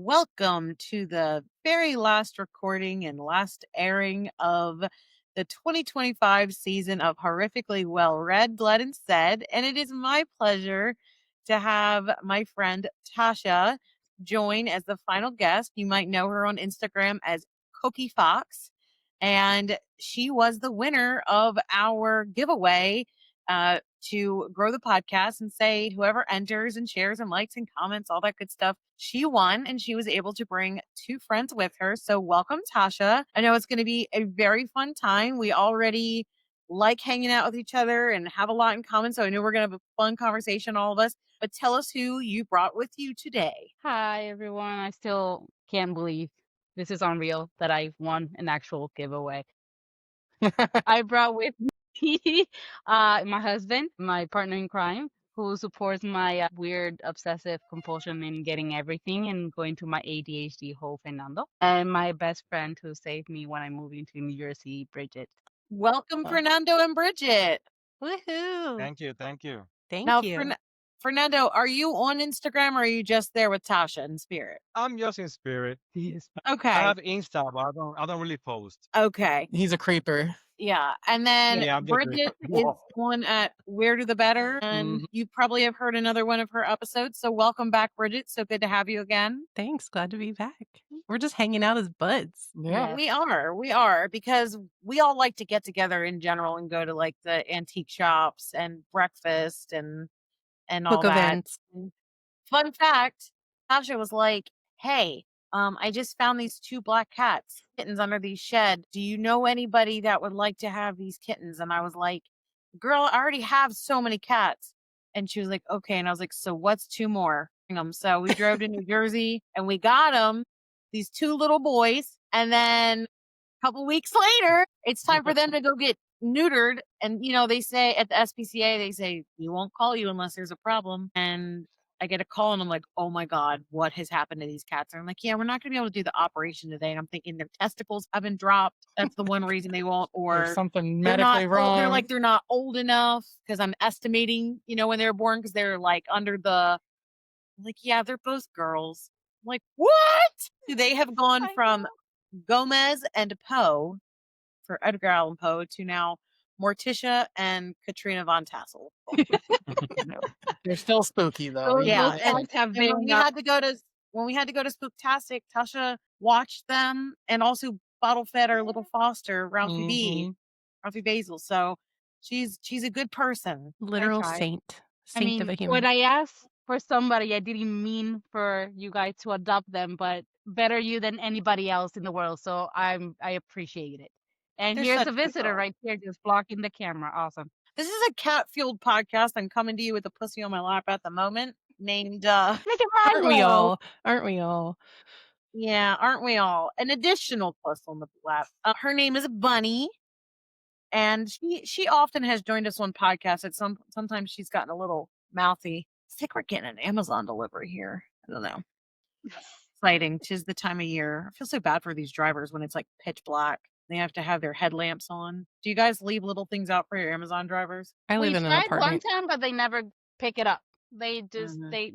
welcome to the very last recording and last airing of the 2025 season of Horrifically Well Read, Bled, and Said. And it is my pleasure to have my friend Tasha join as the final guest. You might know her on Instagram as Cookie Fox, and she was the winner of our giveaway to grow the podcast and say whoever enters and shares and likes and comments, all that good stuff. She won and she was able to bring two friends with her. So welcome, Tasha. I know it's going to be a very fun time. We already like hanging out with each other and have a lot in common. So I know we're going to have a fun conversation, all of us. But tell us who you brought with you today. Hi, everyone. I still can't believe this is unreal that I won an actual giveaway. I brought with me my husband, my partner in crime, who supports my weird obsessive compulsion in getting everything and going through my ADHD hole, Fernando, and my best friend who saved me when I moved into New Jersey, Bridget. Welcome, Fernando and Bridget. Woohoo! Thank you. Thank you. Now, Thank you. Fernando, are you on Instagram or are you just there with Tasha in spirit? I'm just in spirit. Yes. Okay. I have Insta, but I don't really post. Okay. He's a creeper. Yeah. And then Yeah, I'm just Bridget is Whoa. on at Weirder the Better. And you probably have heard another one of her episodes. So welcome back, Bridget. So good to have you again. Thanks. Glad to be back. We're just hanging out as buds. Yeah. We are because we all like to get together in general and go to like the antique shops and breakfast and all Book that. events. Fun fact, Tasha was like, hey, I just found these two black kittens under these shed. Do you know anybody that would like to have these kittens? And I was like, girl, I already have so many cats. And she was like, okay. And I was like, so what's two more? So we drove to New Jersey and we got them, these two little boys. And then a couple weeks later, it's time for them to go get neutered. And, you know, they say at the SPCA, they say, we won't call you unless there's a problem. And I get a call and I'm like, oh my God, what has happened to these cats? And I'm like, yeah, we're not going to be able to do the operation today. And I'm thinking their testicles have been dropped. That's the one reason they won't. Or There's something they're medically wrong. They're like, they're not old enough because I'm estimating, you know, when they were born because they're like under the, like, yeah, they're both girls. I'm like, what? They have gone from Gomez and Poe for Edgar Allan Poe to now Morticia and Katrina von Tassel. They're still spooky though. Those Yeah, cats have been when we had to go to Spooktastic, Tasha watched them and also bottle fed our little foster, Ralphie Basil. So she's a good person. Literal try. saint. I Saint mean, of a human. when I asked for somebody, I didn't mean for you guys to adopt them, but better you than anybody else in the world. So I appreciate it. And They're here's such a good visitor girls. right here, just blocking the camera. Awesome. This is a cat-fueled podcast. I'm coming to you with a pussy on my lap at the moment, named Look at Aren't we all? Aren't we all? yeah, aren't we all? An additional puss on the lap. Her name is Bunny, and she often has joined us on podcasts. Sometimes she's gotten a little mouthy. I think we're getting an Amazon delivery here. I don't know. Exciting. 'Tis the time of year. I feel so bad for these drivers when it's like pitch black. They have to have their headlamps on. Do you guys leave little things out for your Amazon drivers? I We live in an tried one apartment. time, but they never pick it up. They just they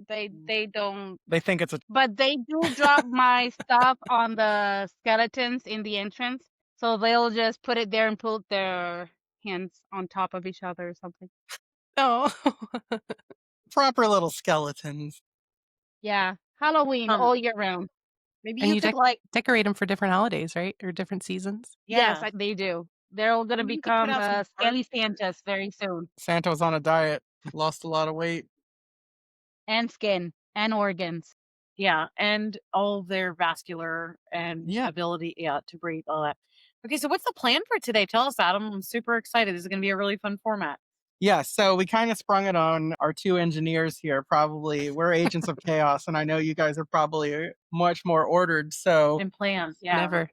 don't. They think it's a But they do drop my stuff on the skeletons in the entrance, so they'll just put it there and put their hands on top of each other or something. Oh. proper little skeletons. Yeah, Halloween all year round. Maybe And you you could like decorate them for different holidays, right? Or different seasons. Yes, yeah. they do. They're all gonna Maybe you could put become out some skelly Santas very soon, Santa was on a diet, lost a lot of weight. and skin and organs. Yeah, and all their vascular and ability, to breathe, all that. Okay, so what's the plan for today? Tell us, Adam. I'm super excited. This is going to be a really fun format. Yeah, so we kind of sprung it on our two engineers here. Probably we're agents of chaos, and I know you guys are probably much more ordered. So And plans, yeah. Never.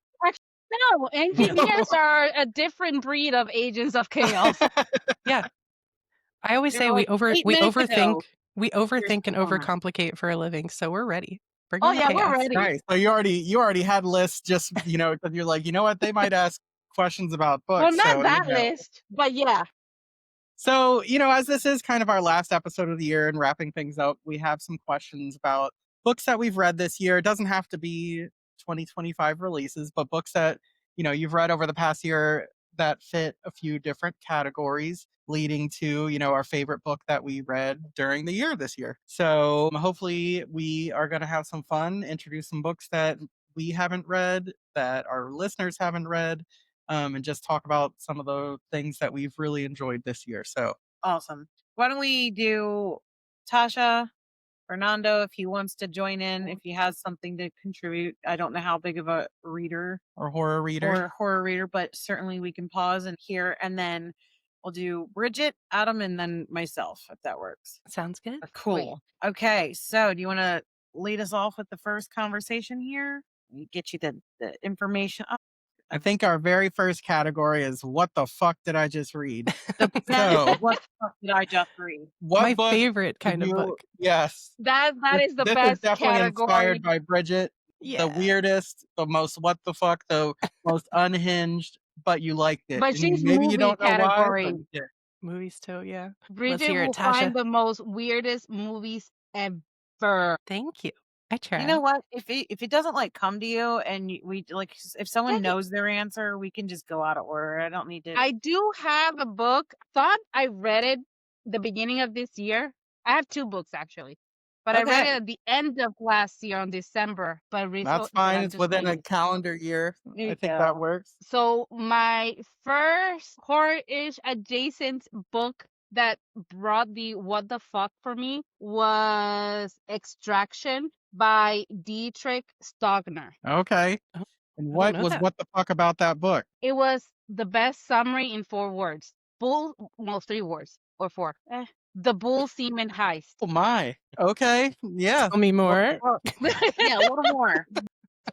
No, engineers are a different breed of agents of chaos. Yeah. I always They're say like, we 8 minutes overthink. ago. We overthink and the format. overcomplicate for a living, so we're ready. Bring Oh on the yeah, we're chaos. ready. nice. So you already had lists, just because you're like, you know what, they might ask questions about books. Well, not so, that list, but yeah. So, as this is kind of our last episode of the year and wrapping things up, we have some questions about books that we've read this year. It doesn't have to be 2025 releases, but books that, you've read over the past year that fit a few different categories, leading to, our favorite book that we read during the year this year. So hopefully we are going to have some fun, introduce some books that we haven't read, that our listeners haven't read, and just talk about some of the things that we've really enjoyed this year. So Awesome. Why don't we do Tasha, Fernando, if he wants to join in, if he has something to contribute. I don't know how big of a reader or horror reader. or horror reader, but certainly we can pause and hear, and then we'll do Bridget, Adam, and then myself, if that works. Sounds good. Cool. Okay, so do you want to lead us off with the first conversation here? Get you the information up. I think our very first category is what the fuck did I just read? So, So, what the fuck did I just read? what My book favorite did kind of you- book. Yes. That is the This best is definitely category. inspired by Bridget. Yeah. The weirdest, the most what the fuck, the most unhinged, but you liked it. But And she's maybe you movie don't know why, category. but you did. Movies too, yeah. Bridget hear it, will find Tasha. the most weirdest movies ever. Thank you. I try. You know what? If it doesn't like come to you, and we like, if someone Heck, knows their answer, we can just go out of order. I don't need to. I do have a book. Thought I read it the beginning of this year. I have two books actually, but I read Okay. it at the end of last year on December. But That's fine. It's within a calendar year. There I you think go. that works. So my first horror-ish adjacent book that brought the what the fuck for me was Extraction by Dietrich Stogner. Okay. Oh, And don't what know was that. what the fuck about that book? It was the best summary in 4 words. 3 words or 4. The bull semen heist. Oh my. Okay. Yeah. Tell me more. Yeah, a little more.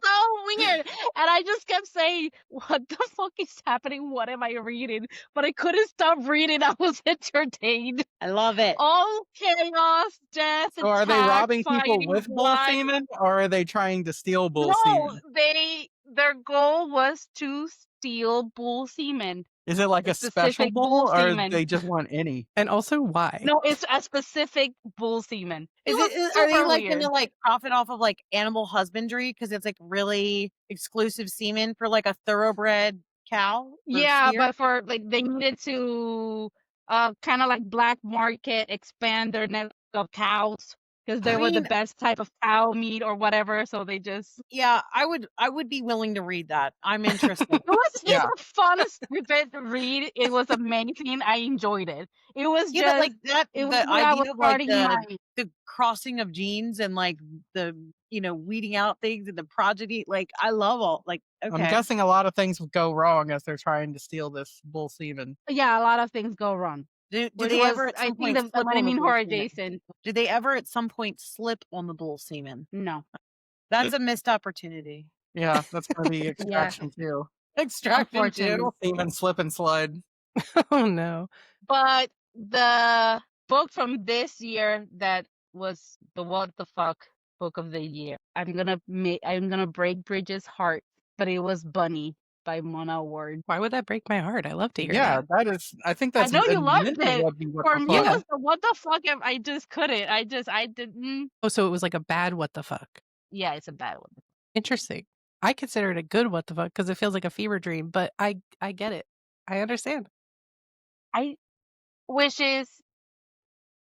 So weird. And I just kept saying, what the fuck is happening? What am I reading? But I couldn't stop reading. I was entertained. I love it. All chaos, death, So are they attack, robbing people fighting, with bull blood. semen, or are they trying to steal bull No, semen? their goal was to steal bull semen. Is it like a a special specific bull, bull or semen. they just want any? And also why? No, it's a specific bull semen. Are they super like weird. gonna like profit off of like animal husbandry because it's like really exclusive semen for like a thoroughbred cow? or Yeah, steer? but for like they needed to kind of like black market expand their network of cows because they were the mean- best type of cow meat or whatever. So they just Yeah, I would be willing to read that. I'm interested. it's Yeah. a fun stupid read. It was amazing. I enjoyed it. It was Yeah, just but like that, it was the when I was idea of like starting my the crossing of genes and like the weeding out things and the progeny, like I love all like I'm okay. guessing a lot of things go wrong as they're trying to steal this bull semen. yeah, a lot of things go wrong. Do Which they was, ever at I some think point slip when I on the mean bull horror semen? adjacent. Do they ever at some point slip on the bull semen? No. That's a missed opportunity. Yeah, that's gonna be extraction too. Extraction Unfortunately. too. Semen slip and slide. Oh no. But the book from this year that was the what the fuck book of the year. I'm gonna break Bridget's heart, but it was Bunny by Mona Ward. Why would that break my heart? I love to hear Yeah, that. that is. I think that's. I know you meant loved to it. be what For the me, it fuck. was the what the fuck. I just couldn't. I didn't. Oh, so it was like a bad what the fuck. Yeah, it's a bad one. Interesting. I consider it a good what the fuck because it feels like a fever dream, but I get it. I understand. Wishes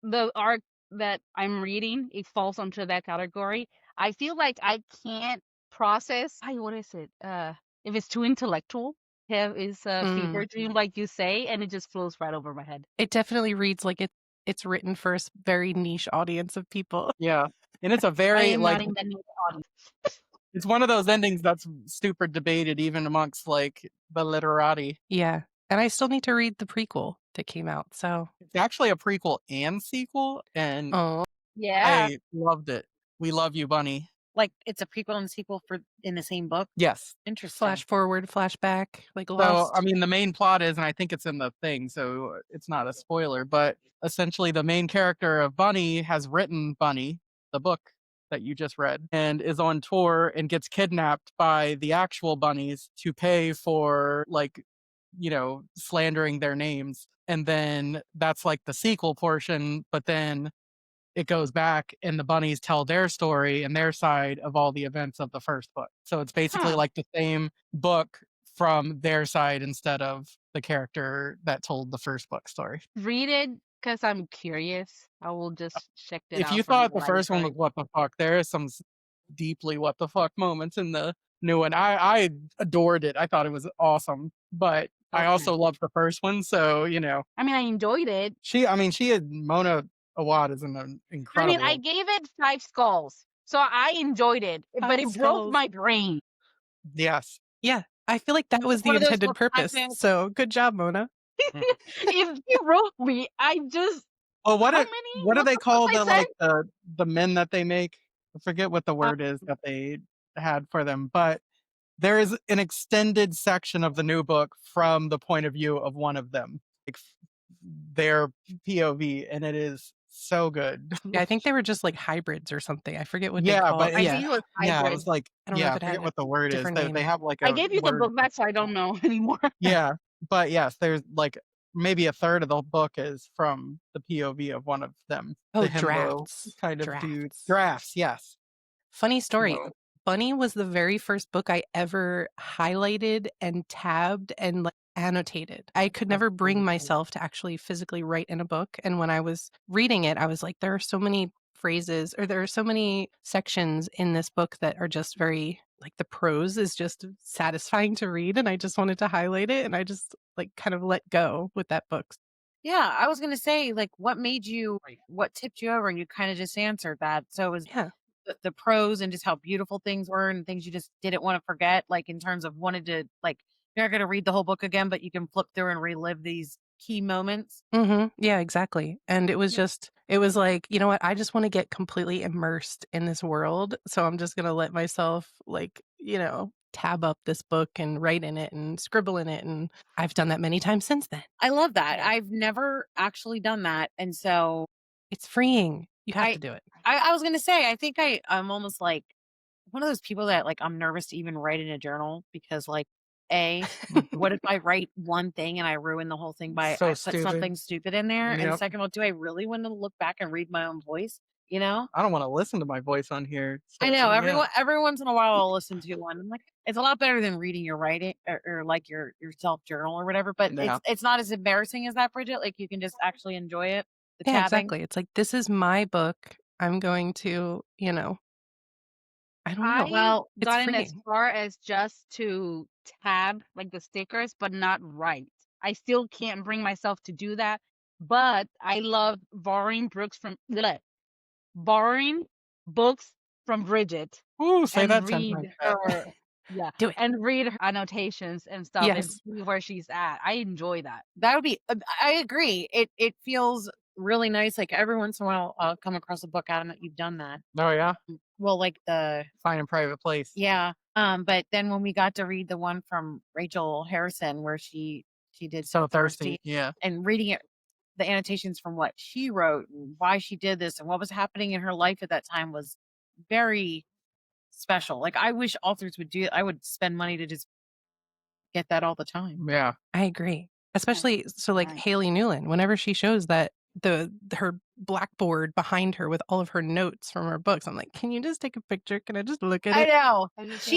the art that I'm reading, it falls onto that category. I feel like I can't process. What is it? If it's too intellectual, is a fever dream, like you say, and it just flows right over my head. It definitely reads like it's written for a very niche audience of people. Yeah, and it's a I very am like. not in the new audience. It's one of those endings that's super debated even amongst like the literati. Yeah. And I still need to read the prequel that came out. So It's actually a prequel and sequel, and oh Yeah. I loved it. We love you, Bunny. Like it's a prequel and sequel for in the same book. Yes. Interesting. flash forward, flashback, like So, Lost. I mean, the main plot is, and I think it's in the thing, so it's not a spoiler, but essentially the main character of Bunny has written Bunny, the book that you just read, and is on tour and gets kidnapped by the actual bunnies to pay for, like, slandering their names. And then that's like the sequel portion, but then it goes back and the bunnies tell their story and their side of all the events of the first book. So it's basically Huh. like the same book from their side instead of the character that told the first book story. Read it because I'm curious. I will just check it If out you from thought the the first one was library. what the fuck, there is some deeply what the fuck moments in the new one. I adored it. I thought it was awesome, but I Okay. also loved the first one. So I mean, I enjoyed it. she had Mona Awad is an I incredible. gave it 5 skulls. So I enjoyed it, but 5 it broke skulls. my brain. Yes. Yeah, I feel like that was the One of those intended books purpose. happen. So good job, Mona. If you broke me, I just Oh, how many? what do What they the fuck call I the said? the men that they make? I forget what the Uh, word is that they had for them, but there is an extended section of the new book from the point of view of one of them, like their POV, and it is so good. Yeah, I think they were just like hybrids or something. I forget what they Yeah, call but it. I Yeah, think it was it was hybrid. like I don't know if I it had forget a what the word is. different They name. have like I a gave you the word. book back, so I don't know anymore. Yeah, but yes, there's like maybe a third of the book is from the POV of one of them, Oh, the himbo drafts. kind of dude. Drafts. Drafts, yes. Funny story. So, Bunny was the very first book I ever highlighted and tabbed and like annotated. I could that's never bring really cool. myself to actually physically write in a book. And when I was reading it, I was like, there are so many phrases or there are so many sections in this book that are just very like the prose is just satisfying to read. And I just wanted to highlight it. And I just like kind of let go with that book. Yeah, I was gonna say, like, what tipped you over? And you kind of just answered that. So it was Yeah. the pros and just how beautiful things were and things you just didn't want to forget, like in terms of wanted to like you're not gonna read the whole book again, but you can flip through and relive these key moments. Yeah, exactly. And it was just, it was like, you know what? I just want to get completely immersed in this world. So I'm just going to let myself, like, tab up this book and write in it and scribble in it. And I've done that many times since then. I love that. Yeah. I've never actually done that. And so It's freeing. You have I to do it. I was gonna say, I think I'm almost like one of those people that like I'm nervous to even write in a journal because like what if I write one thing and I ruin the whole thing by So I put stupid. something stupid in there? And Yep. second of all, do I really want to look back and read my own voice? You know? I don't want to listen to my voice on here. I So, know yeah. every once in a while I'll listen to one. I'm like, it's a lot better than reading your writing or like your self journal or whatever. But Yeah. it's not as embarrassing as that, Bridget. Like you can just actually enjoy it. The Yeah, tabbing. exactly. It's like, this is my book. I'm going to, I don't know. I Well, It's gotten as freeing. far as just to tab like the stickers, but not write. I still can't bring myself to do that. But I love borrowing books from Bridget Ooh, say and that sentence. read her Do it. and read her annotations and stuff and Yes. see where she's at. I enjoy that. that would be. I agree. It feels really nice. Like every once in a while, I'll come across a book, Adam, that you've done that. Oh yeah, Well, like the Find a Private Place. yeah. But then when we got to read the one from Rachel Harrison where she did So thirsty. Yeah. and reading it, the annotations from what she wrote and why she did this and what was happening in her life at that time was very special. Like I wish authors would do it. I would spend money to just get that all the time. Yeah. I agree. Especially so like Right. Haley Newland, whenever she shows that her blackboard behind her with all of her notes from her books, I'm like, can you just take a picture? Can I just look at I it? know. I just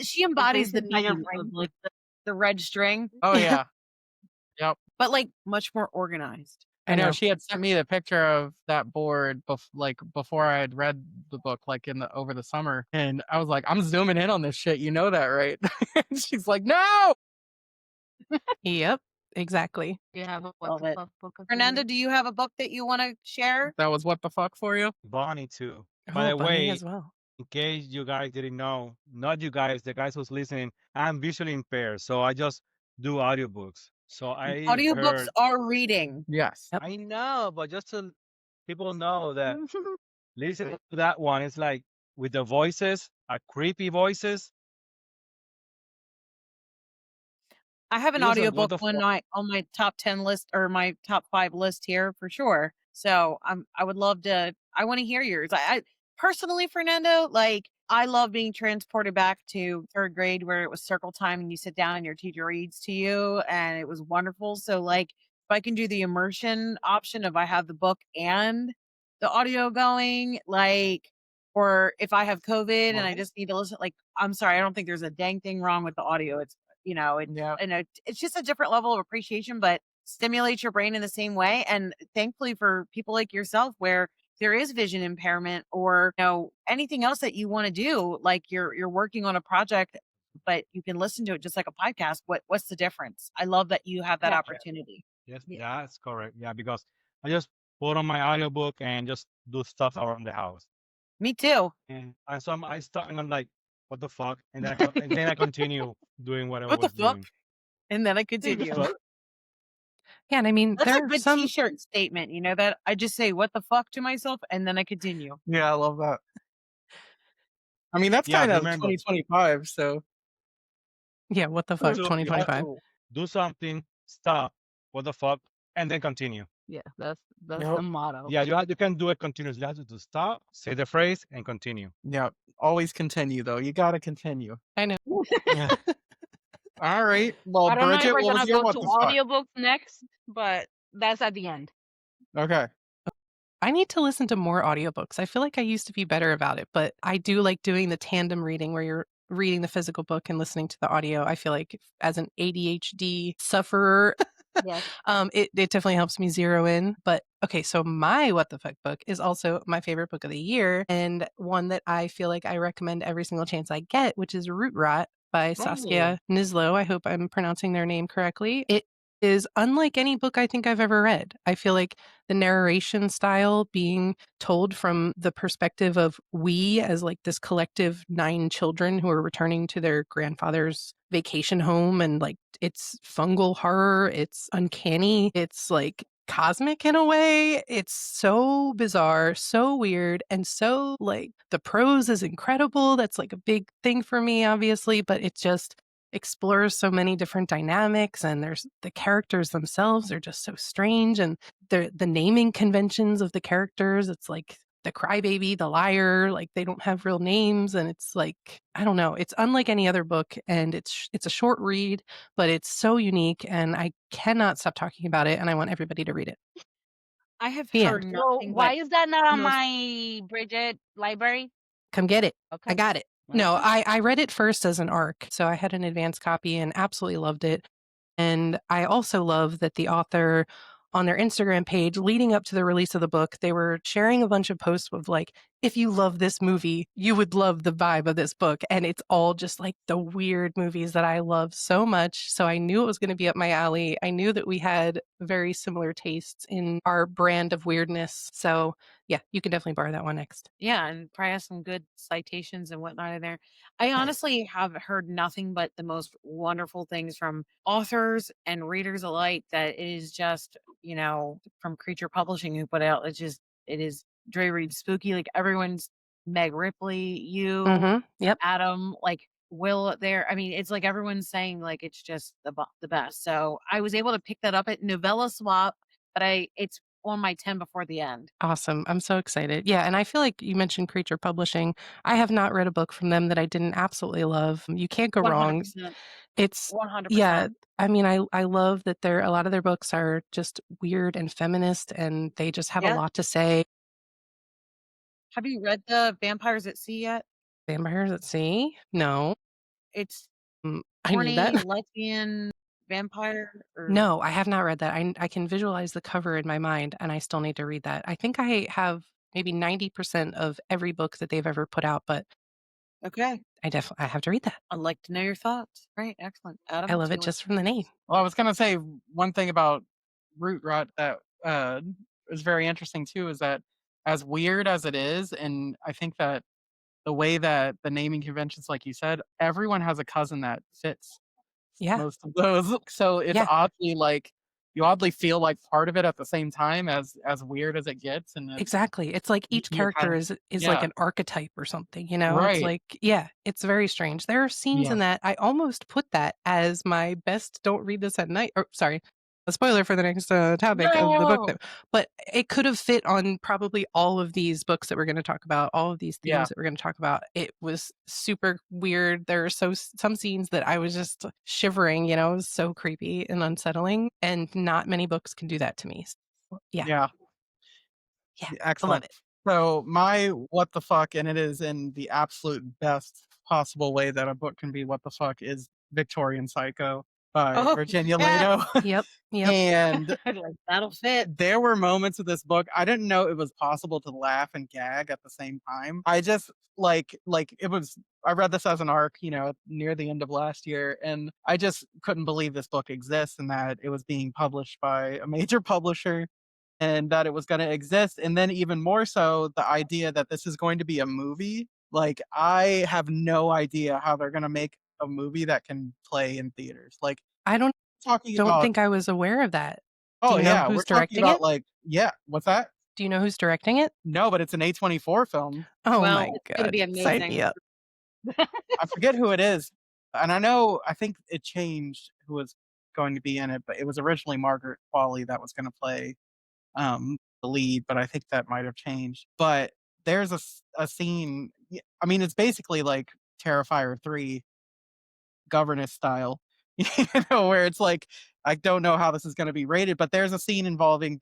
She embodies the entire meme, right? book. Like the red string, Oh yeah. Yep. but like much more organized. I know she had sent me the picture of that board before I had read the book over the summer, and I was like, I'm zooming in on this shit. You know that, right? And she's like, no. Yep, exactly. You have a what Love the it. fuck book of the Fernando, year? do you have a book that you want to share? That was what the fuck for you. Bonnie too. Oh, By the Bunny way, as well. in case you guys didn't know, not you guys, the guys who's listening, I'm visually impaired, so I just do audiobooks. So I Audiobooks heard, are reading. Yes. Yep. I know, but just to people know that listening to that one is like with the voices, creepy voices. I have an It was a audiobook wonderful. on my top 10 list or my top 5 list here for sure. So I would love to. I want to hear yours. I personally, Fernando, like I love being transported back to 3rd grade where it was circle time and you sit down and your teacher reads to you and it was wonderful. So like if I can do the immersion option of I have the book and the audio going, like, or if I have COVID and I Well, just need to listen, like, I'm sorry, I don't think there's a dang thing wrong with the audio. It's, Yeah. it's just a different level of appreciation, but stimulates your brain in the same way. And thankfully for people like yourself, where there is vision impairment or anything else that you want to do, like you're working on a project, but you can listen to it just like a podcast. What's the difference? I love that you have that Yeah. opportunity. yes, Yeah. that's correct. Yeah, because I just put on my audiobook and just do stuff around the house. Me too. And so I start and I'm like, what the fuck? And then I continue doing what I What the was fuck? doing. And then I continue. But Yeah, and I mean, That's a there are good some. t-shirt statement, that I just say what the fuck to myself and then I continue. Yeah, I love that. I mean, that's yeah, kind of remember, 2025, so Yeah, what the fuck, you have 2025. to do something, stop, what the fuck, and then continue. Yeah, that's yep. the motto. Yeah, you can do it continuously. You have to do stop, say the phrase, and continue. Yeah. Always continue though. You gotta continue. I know. Yeah. All right. Well, I don't know if Bridget, we're what was gonna your go what to the fuck? audiobooks next, but that's at the end. Okay. I need to listen to more audiobooks. I feel like I used to be better about it, but I do like doing the tandem reading where you're reading the physical book and listening to the audio. I feel like as an ADHD sufferer, Yes. it definitely helps me zero in. But okay, so my What the Fuck book is also my favorite book of the year and one that I feel like I recommend every single chance I get, which is Root Rot by Saskia Nislo. I hope I'm pronouncing their name correctly. It is unlike any book I think I've ever read. I feel like the narration style being told from the perspective of we as like this collective 9 children who are returning to their grandfather's vacation home, and like it's fungal horror, it's uncanny, it's like cosmic in a way. It's so bizarre, so weird, and so like the prose is incredible. That's like a big thing for me, obviously, but it just explores so many different dynamics, and there's the characters themselves are just so strange, and the naming conventions of the characters, it's like the crybaby, the liar, like they don't have real names, and it's like I don't know, it's unlike any other book, and it's a short read, but it's so unique, and I cannot stop talking about it, and I want everybody to read it. I have The heard end. So nothing why but is that not the on most my Bridget library? Come get it. Okay. I got it. No, Okay. I read it first as an ARC, so I had an advanced copy and absolutely loved it. And I also love that the author on their Instagram page leading up to the release of the book, they were sharing a bunch of posts of like, if you love this movie, you would love the vibe of this book. And it's all just like the weird movies that I love so much. So I knew it was going to be up my alley. I knew that we had very similar tastes in our brand of weirdness. So yeah, you can definitely borrow that one next. Yeah, and probably have some good citations and whatnot in there. I honestly have heard nothing but the most wonderful things from authors and readers alike. That it is just, from Creature Publishing who put out. It is Dre Reed Spooky. Like everyone's Meg Ripley, you, Yep. Adam, like Will there. I mean, it's like everyone's saying like it's just the best. So I was able to pick that up at Novella Swap, but it's on my 10 before the end. Awesome. I'm so excited. Yeah. And I feel like you mentioned Creature Publishing. I have not read a book from them that I didn't absolutely love. You can't go wrong. 100%. It's, 100%. yeah. I mean, I love that a lot of their books are just weird and feminist, and they just have a Yeah. lot to say. Have you read the Vampires at Sea yet? Vampires at Sea? No. It's I need that. horny lesbian vampire. No, I have not read that. I can visualize the cover in my mind, and I still need to read that. I think I have maybe 90% of every book that they've ever put out, but Okay. I have to read that. I'd like to know your thoughts. Right. Excellent. Adam, I love do it you just from the name. Well, I was gonna say one thing about Root Rot that is very interesting too is that as weird as it is, and I think that the way that the naming conventions, like you said, everyone has a cousin that fits Yeah. most of those. So it's Yeah. oddly like you oddly feel like part of it at the same time as weird as it gets. And Exactly. It's like each you're character kind of, is like yeah, an archetype or something, you know? It's right. like, yeah, it's very strange. There are scenes Yeah. in that I almost put that as my best don't read this at night. Or sorry, a spoiler for the next topic of the book. No. But it could have fit on probably all of these books that we're going to talk about, all of these Yeah. themes that we're going to talk about. It was super weird. There are some scenes that I was just shivering, you know, it was so creepy and unsettling. And not many books can do that to me. So, yeah. Yeah. Yeah, I love Excellent. it. So my what the fuck, and it is in the absolute best possible way that a book can be what the fuck, is Victorian Psycho by Oh, Virginia Lado. yes. Yep, yep. And Like, that'll fit. there were moments of this book I didn't know it was possible to laugh and gag at the same time. I just like it was I read this as an arc, near the end of last year, and I just couldn't believe this book exists and that it was being published by a major publisher and that it was going to exist. And then even more so, the idea that this is going to be a movie. Like, I have no idea how they're going to make a movie that can play in theaters. Like, I don't talking about, think I was aware of that. Do oh you know yeah, we're who's talking directing about it? like, yeah, what's that? Do you know who's directing it? No, but it's an A24 film. Oh Well, my it's gonna god. be Sign me amazing. up. I forget who it is. And I think it changed who was going to be in it, but it was originally Margaret Qualley that was going to play the lead, but I think that might have changed. But there's a scene. I mean, it's basically like Terrifier 3 governess style, where it's like I don't know how this is going to be rated, but there's a scene involving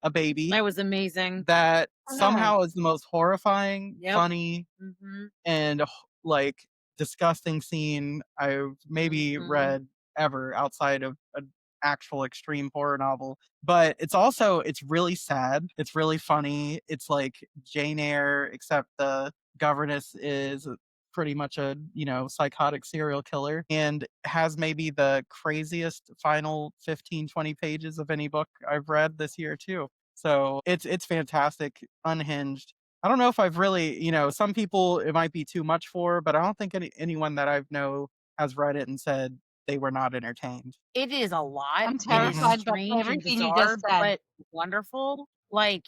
a baby That was amazing. that Oh. somehow is the most horrifying, Yep. funny, Hmm. and like disgusting scene I've maybe Mhm. read ever outside of an actual extreme horror novel. But it's really sad. It's really funny. It's like Jane Eyre, except the governess is pretty much a, psychotic serial killer and has maybe the craziest final 15-20 pages of any book I've read this year too. So it's fantastic, unhinged. I don't know if I've really, some people it might be too much for, but I don't think anyone that I've know has read it and said they were not entertained. It is a lot. I'm It is terrified by strange and everything you bizarre, just said. but wonderful. Like,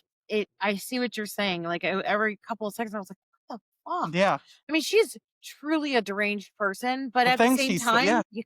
I see what you're saying. Like, every couple of seconds, I was like, "What the fuck?" Yeah. I mean, she's truly a deranged person, but The at the things same she said, time, yeah. you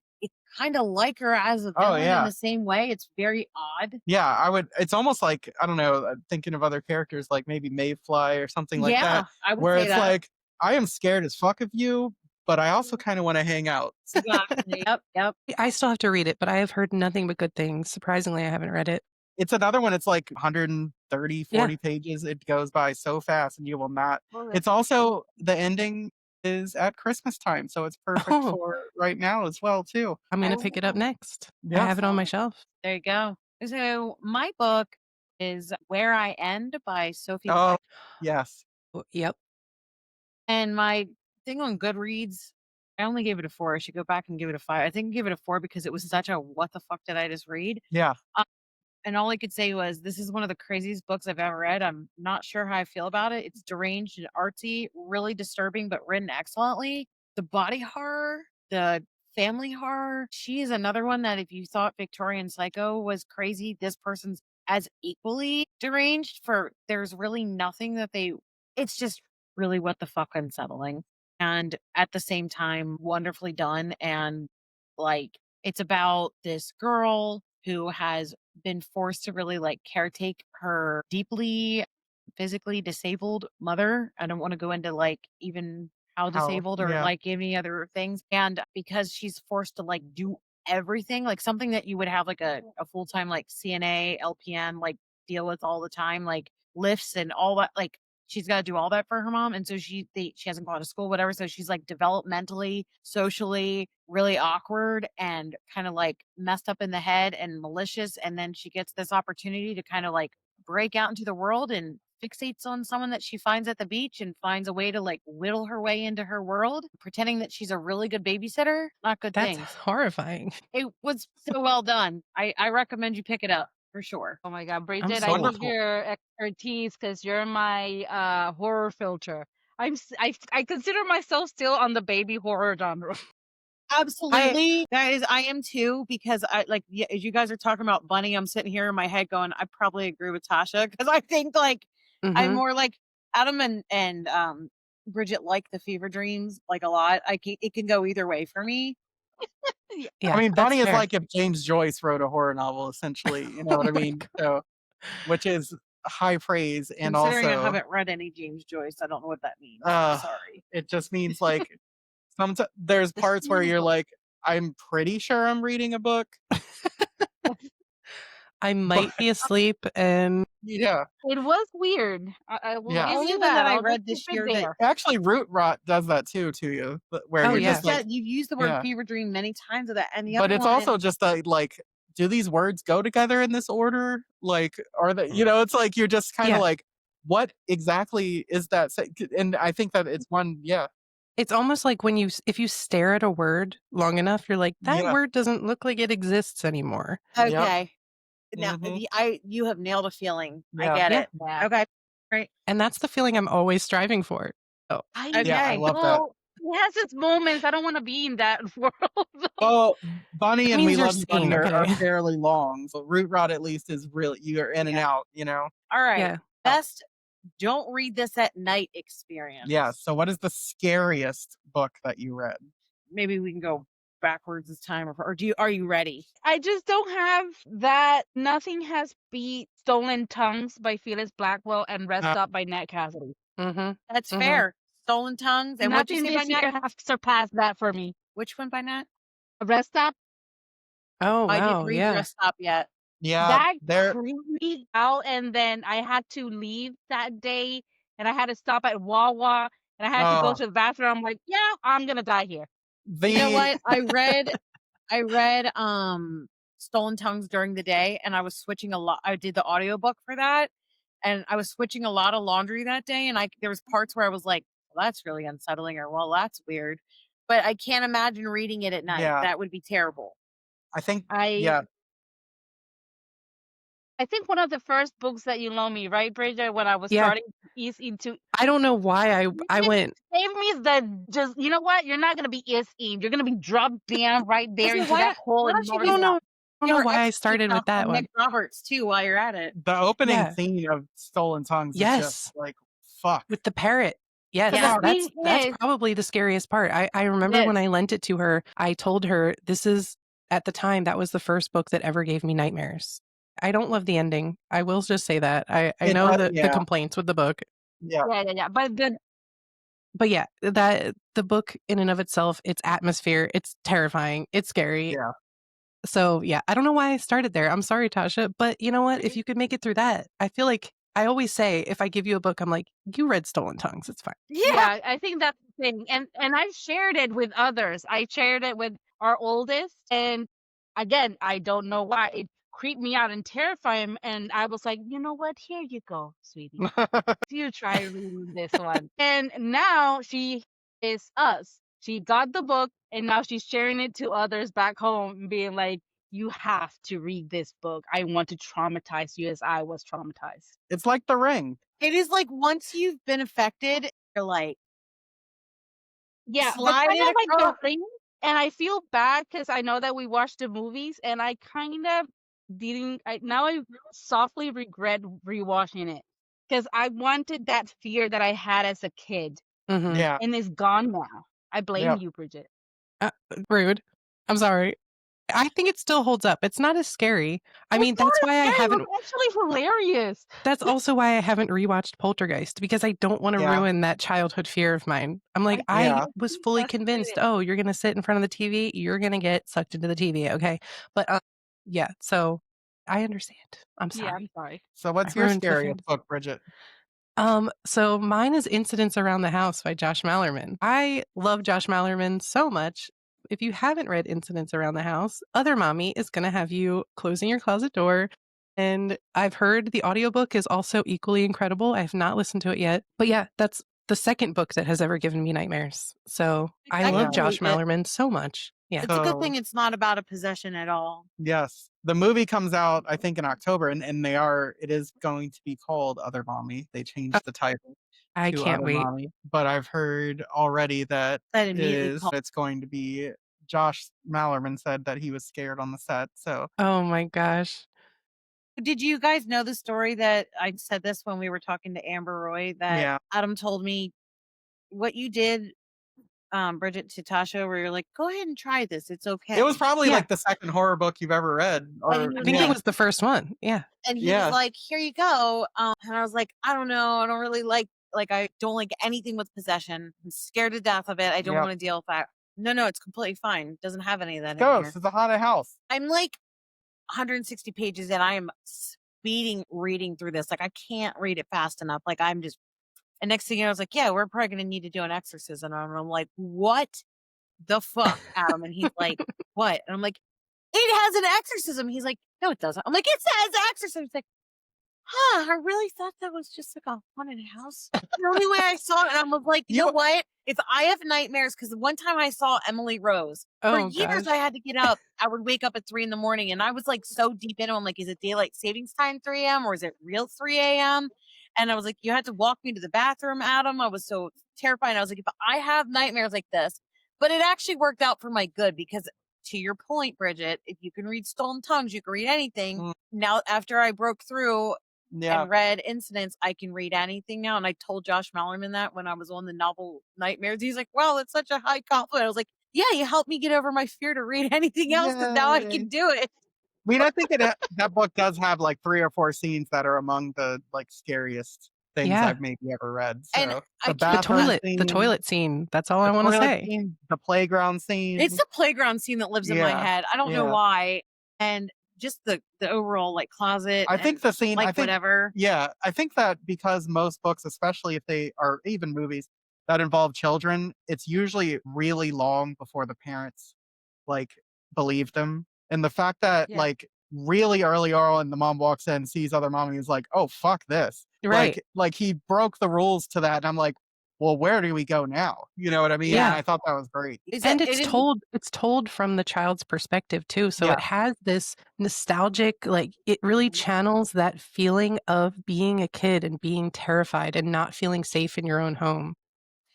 kind of like her as a Oh villain in yeah. the same way. It's very odd. Yeah, it's almost like, I don't know, thinking of other characters like maybe Mayfly or something like Yeah, that, I would where say it's that. like, I am scared as fuck of you, but I also kind of want to hang out. Exactly. Yep, yep. I still have to read it, but I have heard nothing but good things. Surprisingly, I haven't read it. It's another one. It's like 130, Yeah. 40 pages. It goes by so fast and you will not. Well, It's also the ending is at Christmas time, so it's perfect Oh, for right now as well too. I'm gonna pick it up next. I Yeah. have it on my shelf. There you go. So my book is Where I End by Sophie Oh, Black. yes. Yep. And my thing on Goodreads, I only gave it a 4. I should go back and give it a 5. I think I gave it a 4 because it was such a what the fuck did I just read? Yeah. And all I could say was, this is one of the craziest books I've ever read. I'm not sure how I feel about it. It's deranged and artsy, really disturbing, but written excellently. The body horror, the family horror. She is another one that if you thought Victorian Psycho was crazy, this person's as equally deranged. For there's really nothing that it's just really what the fuck unsettling. And at the same time, wonderfully done. And like, it's about this girl who has been forced to really like caretake her deeply physically disabled mother. I don't want to go into like even how disabled or Yeah. like any other things. And because she's forced to like do everything, like something that you would have like a full time like CNA, LPN, like deal with all the time, like lifts and all that. Like she's got to do all that for her mom. And so she hasn't gone to school, whatever. So she's like developmentally, socially, really awkward and kind of like messed up in the head and malicious. And then she gets this opportunity to kind of like break out into the world and fixates on someone that she finds at the beach and finds a way to like whittle her way into her world, pretending that she's a really good babysitter. Not good That's things. horrifying. It was so well done. I recommend you pick it up for sure. Oh my God, Bridget, I sold. need your expertise because you're my horror filter. I consider myself still on the baby horror genre. Absolutely. Guys, I am too, because I like, yeah, as you guys are talking about Bunny, I'm sitting here in my head going, I probably agree with Tasha because I think like I'm Mhm. more like Adam and Bridget like the fever dreams like a lot. It can go either way for me. Yeah, I mean, that's Bunny is fair. like if James Joyce wrote a horror novel, essentially. You know what I Oh my mean? So, which is high praise, and Considering I also, haven't read any James Joyce, I don't know what that means. I'm sorry. it just means like there's The parts where you're cynical. like, I'm pretty sure I'm reading a book. I might be asleep and Yeah. It was weird. I will Yeah. give Only you one that that. I I'll just read keep this it year that there. Actually, root rot does that too to you, where Oh, you're you yeah. just like, said you've used the word yeah. fever dream many times with that, and the But other it's one, also just like, do these words go together in this order? Like, are they? It's like you're just kind of Yeah. like, what exactly is that? And I think that it's one. Yeah. It's almost like if you stare at a word long enough, you're like, that Yeah. word doesn't look like it exists anymore. Yep. okay. Now, Mhm. you have nailed a feeling. I Yeah. get Yeah. it. Yeah. Okay. Right. And that's the feeling I'm always striving for. Oh, Yeah. I Okay. love that. Well, it has its moments. I don't want to be in that world, though. Well, Bunny that and We means you're Love You, Bunny sane, are okay? fairly long. So root rot at least is really you're in and Yeah. out. All right. Yeah. Best don't read this at night experience. Yeah. So what is the scariest book that you read? Maybe we can go backwards this time, or are you ready? I just don't have that. Nothing has beat Stolen Tongues by Felix Blackwell and Rest Uh, Stop by Nat Cassidy. Mm-hmm. That's Mhm. fair. Stolen Tongues. And what'd you Nothing say by this Nat? year has surpassed that for me. Which one by Nat? Rest Stop, Oh, I didn't wow. read Yeah. Rest Stop yet. yeah. that There. creeped me out, and then I had to leave that day, and I had to stop at Wawa, and I had to go Oh, to the bathroom. I'm like, yeah, I'm gonna die here. You know the what? I read Stolen Tongues during the day, and I was switching a lot. I did the audiobook for that, and I was switching a lot of laundry that day, and there was parts where I was like, well, that's really unsettling, or well, that's weird. But I can't imagine reading it at night. yeah. That would be terrible. I think I yeah. I think one of the first books that you loaned me, right, Bridget, when I was Yeah. starting to ease into I don't know why I it went, gave me the just you know what? You're not gonna be eased. You're gonna be dropped down right I there said, into that hole why and don't you never I do don't get know. out. I don't know your why I Epstein started with that on Nick one. Roberts too while you're at it? The opening Yeah. scene of Stolen Tongues is just Yes. like fuck. With the parrot. Yes. But the Yeah. That's thing that's is, probably the scariest part. I remember when yes, I lent it to her, I told her this is at the time that was the first book that ever gave me nightmares. I don't love the ending. I will just say that. I It know does, the yeah. complaints with the book. Yeah. yeah. But yeah, that the book in and of itself, its atmosphere, it's terrifying, it's scary. Yeah. So yeah, I don't know why I started there. I'm sorry, Tasha, but you know what? If you could make it through that, I feel like I always say if I give you a book, I'm like, you read Stolen Tongues, it's fine. yeah, I think that's the thing. And I've shared it with others. I shared it with our oldest, and again, I don't know why it creeped me out and terrified him. And I was like, you know what? Here you go, sweetie. You try reading this one. And now she is us. She got the book and now she's sharing it to others back home and being like, you have to read this book. I want to traumatize you as I was traumatized. It's like The Ring. It is like once you've been affected, you're like, Yeah, but slide kind it of like across. the thing. And I feel bad because I know that we watched the movies and I kind of didn't. Now I softly regret rewatching it because I wanted that fear that I had as a kid Mm-hmm. Yeah. and it's gone now. I blame Yeah. you, Bridget. Rude. I'm sorry. I think it still holds up. It's not as scary. I mean, It's not that's why I scary, haven't. It was actually hilarious. That's also why I haven't rewatched Poltergeist because I don't want to Yeah. ruin that childhood fear of mine. I'm like, I Yeah. was fully That's convinced, it. oh, you're going to sit in front of the TV, you're going to get sucked into the TV. Okay. But yeah, so I understand. I'm Yeah, sorry. I'm sorry. So I what's your ruined the scariest fantasy. book, Bridget? So mine is Incidents Around the House by Josh Mallerman. I love Josh Mallerman so much. If you haven't read Incidents Around the House, Other Mommy is going to have you closing your closet door. And I've heard the audiobook is also equally incredible. I have not listened to it yet. But yeah, that's the second book that has ever given me nightmares. So I I love can Yeah. Josh believe it. Mallerman so much. Yeah. It's a good So thing it's not about a possession at all. yes, the movie comes out I think in October, and it is going to be called Other Mommy. They Uh, changed the title I to can't Other wait. Mommy, but I've heard already that That immediately called. it's going to be Josh Mallerman said that he was scared on the set. So Oh my gosh. Did you guys know the story that I said this when we were talking to Amber Roy that yeah, Adam told me what you did, Bridget, to Tasha, where you're like, go ahead and try this. It's okay. it was probably Yeah. like the second horror book you've ever read, And or he I was think it like, was the first one. Yeah. and he yeah, was like, here you go. And I was like, I don't know. I don't really I don't like anything with possession. I'm scared to death of it. I don't yeah. want to deal with that. No, it's completely fine. Doesn't have any of that in Ghost. here. It's a haunted house. I'm like, 160 pages and I am speeding reading through this. Like, I can't read it fast enough. Like, I'm just, and next thing you know, I was like, yeah, we're probably going to need to do an exorcism. And I'm like, what the fuck, Adam? And he's like, what? And I'm like, it has an exorcism. He's like, no, it doesn't. I'm like, it says exorcism. He's like, huh, I really thought that was just like a haunted house. The only way I saw it, and I was like, you know what? If I have nightmares, because the one time I saw Emily Rose, for Oh years gosh. I had to get up. I would wake up at 3 a.m. and I was like so deep into it. I'm like, is it daylight savings time 3 a.m. or is it real 3 a.m.? And I was like, you had to walk me to the bathroom, Adam. I was so terrified. I was like, if I have nightmares like this, but it actually worked out for my good because to your point, Bridget, if you can read Stolen Tongues, you can read anything. Now, after I broke through and read Incidents, I can read anything now. And I told Josh Mallerman that when I was on the novel Nightmares. He's like, wow, it's such a high compliment. I was like, yeah, you helped me get over my fear to read anything else because now I can do it. I mean, I think that book does have like 3 or 4 scenes that are among the like scariest things Yeah. I've maybe ever read. And So I the can't- bathroom The toilet scene. That's all I want to toilet say. scene, the playground scene. It's the playground scene that lives in my Yeah, head. I don't know yeah. why. And just the overall like closet. I think and, the scene, like I think, whatever. yeah, I think that because most books, especially if they are even movies that involve children, it's usually really long before the parents like believe them. And the fact that Yeah. like really early on the mom walks in, sees other mom, and he's like, oh fuck this. Right. Like he broke the rules to that. And I'm like, well, where do we go now? You know what I mean? Yeah. And I thought that was great. And it's told from the child's perspective too. So Yeah. it has this nostalgic, like it really channels that feeling of being a kid and being terrified and not feeling safe in your own home.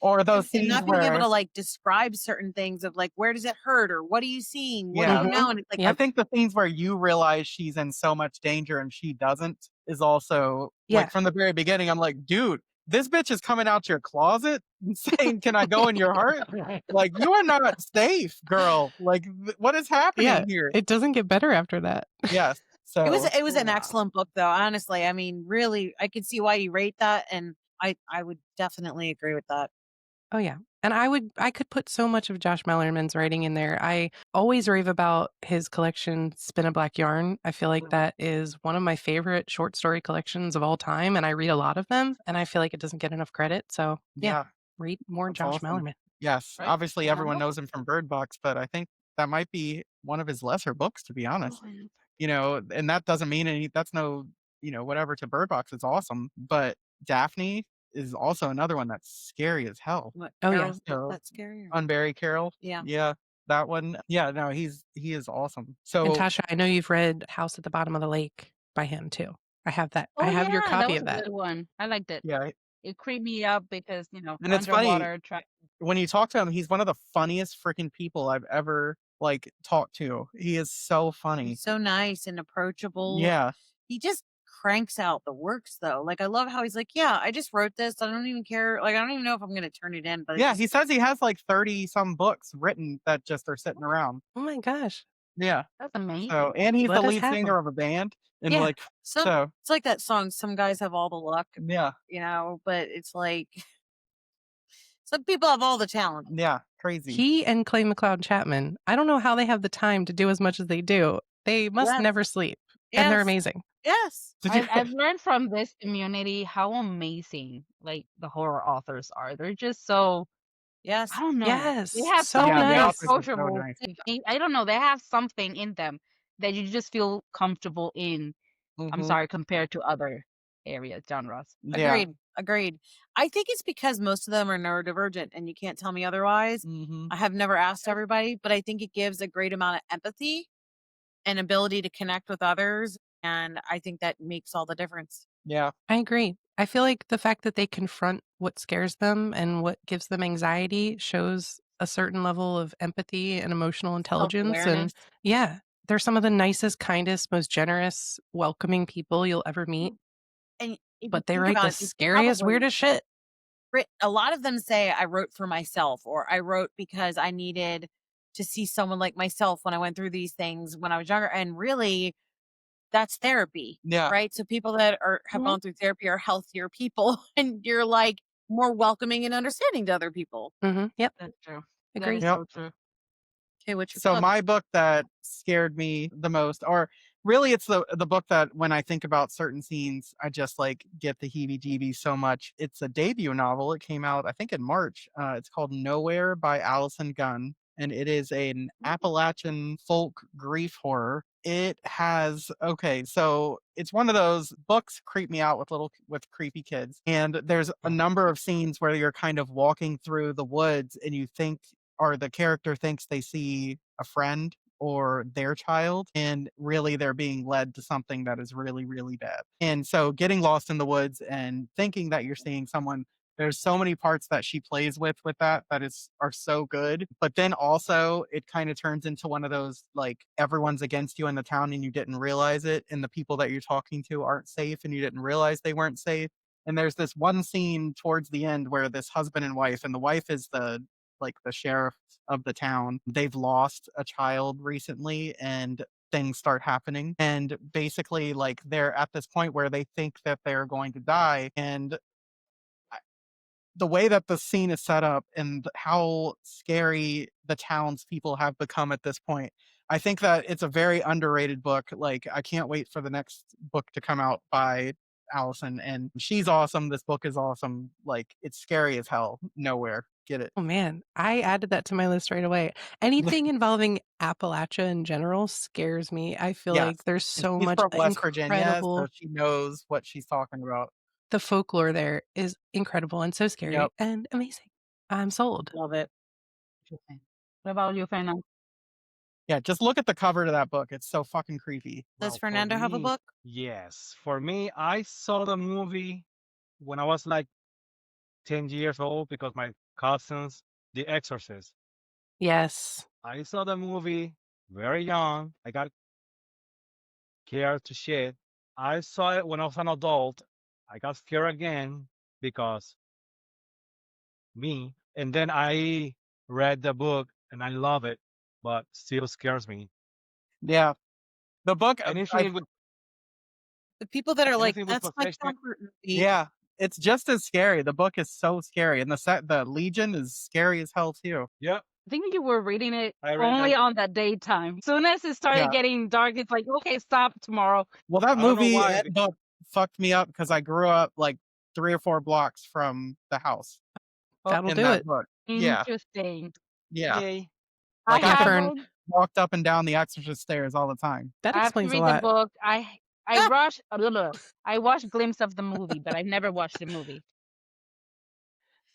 Or those and scenes not being able where to like describe certain things of like, where does it hurt or what are you seeing? What Yeah. do you know? And it's like, I think the scenes where you realize she's in so much danger and she doesn't is also Yeah. like from the very beginning. I'm like, dude, this bitch is coming out your closet and saying, "Can I go in your heart?" Like, you are not safe, girl. Like, what is happening here? It doesn't get better after that. Yes. So it was an excellent book though. Honestly, I mean, really, I could see why you rate that, and I would definitely agree with that. Oh yeah. And I could put so much of Josh Mallerman's writing in there. I always rave about his collection Spin a Black Yarn. I feel like that is one of my favorite short story collections of all time, and I read a lot of them, and I feel like it doesn't get enough credit. So yeah, read more that's Josh awesome. Mallerman. Yes, Right. obviously everyone knows him from Bird Box, but I think that might be one of his lesser books, to be honest. You know, and that doesn't mean that's no, you know, whatever to Bird Box. It's awesome, but Daphne is also another one that's scary as hell. What, Oh, yeah. Carol? So, That's scary. Unbury Carol. Yeah. Yeah, that one. Yeah, no, he is awesome. And So Tasha, I know you've read House at the Bottom of the Lake by him too. I have that. Oh I have your yeah, copy was of a that. good one. I liked it. yeah, It creeped me up because and it's funny underwater. when you talk to him, he's one of the funniest freaking people I've ever like talked to. He is so funny. So nice and approachable. Yeah, He just cranks out the works though. Like I love how he's like, yeah, I just wrote this. I don't even care. Like I don't even know if I'm gonna turn it in. But yeah. He says he has like 30 some books written that just are sitting around. Oh my gosh. Yeah. That's amazing. So and he's Let the us lead have singer him. of a band, and Yeah. like so it's like that song. Some guys have all the luck, yeah, but it's like some people have all the talent. yeah, crazy. He and Clay McLeod Chapman, I don't know how they have the time to do as much as they do. They must Yes. never sleep. And they're Yes. amazing. Yes. Did you? I've learned from this community how amazing like the horror authors are. They're just so Yes. I don't know. Yes. They have So something Yeah, the nice. authors are so approachable. nice. I don't know. They have something in them that you just feel comfortable in. I'm Mhm. sorry, compared to other genres. Yeah. Agreed. I think it's because most of them are neurodivergent and you can't tell me otherwise. Mhm. I have never asked everybody, but I think it gives a great amount of empathy and ability to connect with others. And I think that makes all the difference. Yeah. I agree. I feel like the fact that they confront what scares them and what gives them anxiety shows a certain level of empathy and emotional intelligence. And Self-awareness. yeah, they're some of the nicest, kindest, most generous, welcoming people you'll ever meet. And if you But they think write about the it, you scariest, probably weirdest shit. a lot of them say I wrote for myself or I wrote because I needed to see someone like myself when I went through these things when I was younger. And really, that's therapy, Yeah. right? So people that have Mhm. gone through therapy are healthier people, and you're like more welcoming and understanding to other people. Yep. That's true. Agree. That is Yep. so true. Okay, what's your So book? my book that scared me the most, or really, it's the book that when I think about certain scenes, I just like get the heebie-jeebies so much. It's a debut novel. It came out, I think, in March. It's called Nowhere by Allison Gunn, and it is an Appalachian folk grief horror. It has okay, so it's one of those books creep me out with creepy kids, and there's a number of scenes where you're kind of walking through the woods, and you think, or the character thinks they see a friend or their child, and really they're being led to something that is really, really bad. And so getting lost in the woods and thinking that you're seeing someone, there's so many parts that she plays with that is are so good. But then also it kind of turns into one of those like everyone's against you in the town and you didn't realize it, and the people that you're talking to aren't safe and you didn't realize they weren't safe. And there's this one scene towards the end where this husband and wife, and the wife is the sheriff of the town. They've lost a child recently and things start happening. And basically, like, they're at this point where they think that they're going to die. And the way that the scene is set up and how scary the townspeople have become at this point, I think that it's a very underrated book. Like, I can't wait for the next book to come out by Allison, and she's awesome. This book is awesome. Like, it's scary as hell. Nowhere. Get it. Oh man, I added that to my list right away. Anything involving Appalachia in general scares me. I feel Yes. like there's And so she's much from West Virginia, so incredible. she knows what she's talking about. The folklore there is incredible and so scary Yep. and amazing. I'm sold. Love it. Interesting. What about you, Fernando? Yeah, just look at the cover to that book. It's so fucking creepy. Does Well, for Fernando have a me, book? yes. For me, I saw the movie when I was like 10 years old because my cousins, The Exorcist. Yes. I saw the movie very young. I got scared to shit. I saw it when I was an adult. I got scared again because me. And then I read the book and I love it, but still scares me. Yeah. The book, Anything with The people that are like, anything with that's my possession. comfort movie. yeah, it's just as scary. The book is so scary, and the Legion is scary as hell too. Yep. I think you were reading it I read only that. on that daytime. Soon as it started Yeah. getting dark, it's like, okay, stop tomorrow. Well, that I don't know movie why. and book fucked me up because I grew up like 3 or 4 blocks from the house That'll in do that it. book. Yeah. Interesting. Yeah. Yay. I Like, I could Fern, haven't. walked up and down the Exorcist stairs all the time. that I have to explains a read the lot. book. I watched I watched glimpse of the movie, but I've never watched the movie.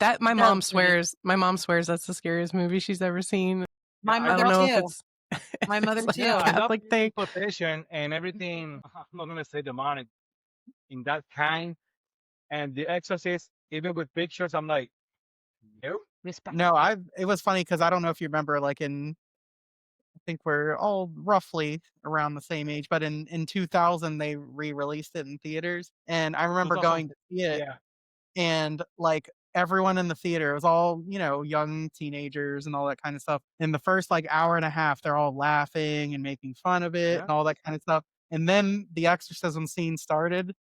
That my That's mom pretty- swears that's the scariest movie she's ever seen. My I I mother don't know if too. it's My mother it's like too. a Yeah, I love Catholic thing. possession and everything. I'm not gonna say demonic in that kind. And The Exorcist, even with pictures, I'm like, nope. Respect. No, it was funny because I don't know if you remember, like, I think we're all roughly around the same age, but in 2000 they re-released it in theaters, and I remember 2000. going to see it, Yeah. and like everyone in the theater, it was all, young teenagers and all that kind of stuff. In the first like hour and a half, they're all laughing and making fun of it Yeah. and all that kind of stuff. And then the exorcism scene started,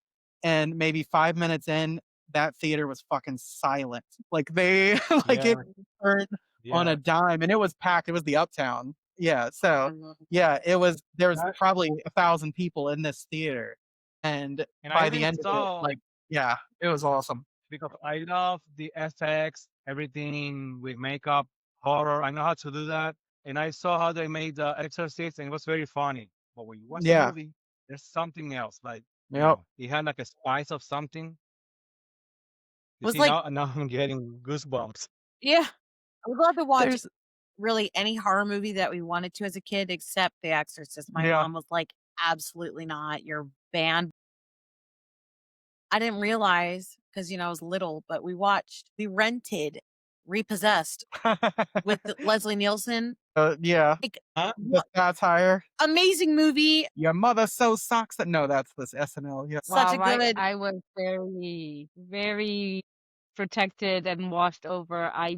and maybe 5 minutes in, that theater was fucking silent. Like they like it Yeah. turned on Yeah. a dime, and it was packed. It was the Uptown. Yeah. So yeah, there was That, probably 1,000 people in this theater. And and I by the even end of it, saw like, yeah, it was awesome. because I love the FX, everything with makeup, horror. I know how to do that. And I saw how they made The Exorcist, and it was very funny. But when you watch the Yeah. movie, there's something else. Like, Yep. it had like a spice of something. You Was see, like- now I'm getting goosebumps. Yeah. I would love to watch There's really any horror movie that we wanted to as a kid except The Exorcist. My Yeah. mom was like, absolutely not. You're banned. I didn't realize because, I was little, but we rented Repossessed with Leslie Nielsen. Yeah. Like, Huh? The satire. amazing movie. Your mother sews socks that no, that's this SNL. Yeah. Such a Wow, good. I was very, very protected and watched over. I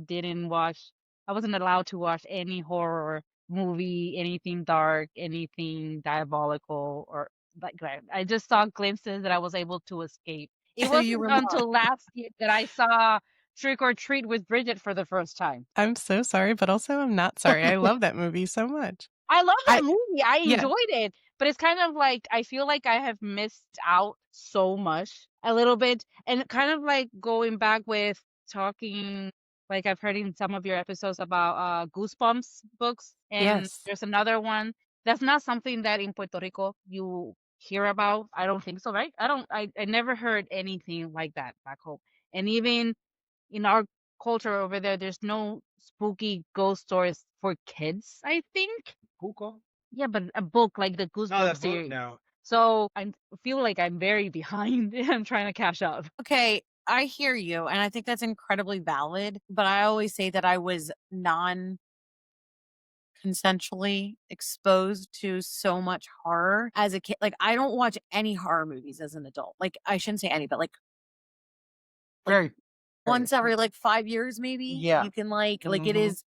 wasn't allowed to watch any horror movie, anything dark, anything diabolical, or like that. I just saw glimpses that I was able to escape. It So you wasn't were until last year that I saw Trick or Treat with Bridget for the first time. I'm so sorry, but also I'm not sorry. I love that movie so much. I love that movie. I yeah. enjoyed it, but it's kind of like I feel like I have missed out so much a little bit, and kind of like going back with talking. Like I've heard in some of your episodes about Goosebumps books, and Yes. there's another one that's not something that in Puerto Rico you hear about. I don't think so, right? I never heard anything like that back home, and even in our culture over there, there's no spooky ghost stories for kids, I think. Cuco? Yeah, but a book like the No, Goosebumps the book. series. No. So I feel like I'm very behind. I'm trying to catch up. Okay, I hear you, and I think that's incredibly valid. But I always say that I was consensually exposed to so much horror as a kid. Like, I don't watch any horror movies as an adult. Like, I shouldn't say any, but like Very. once every like 5 years, maybe Yeah. you can like it Mhm. is,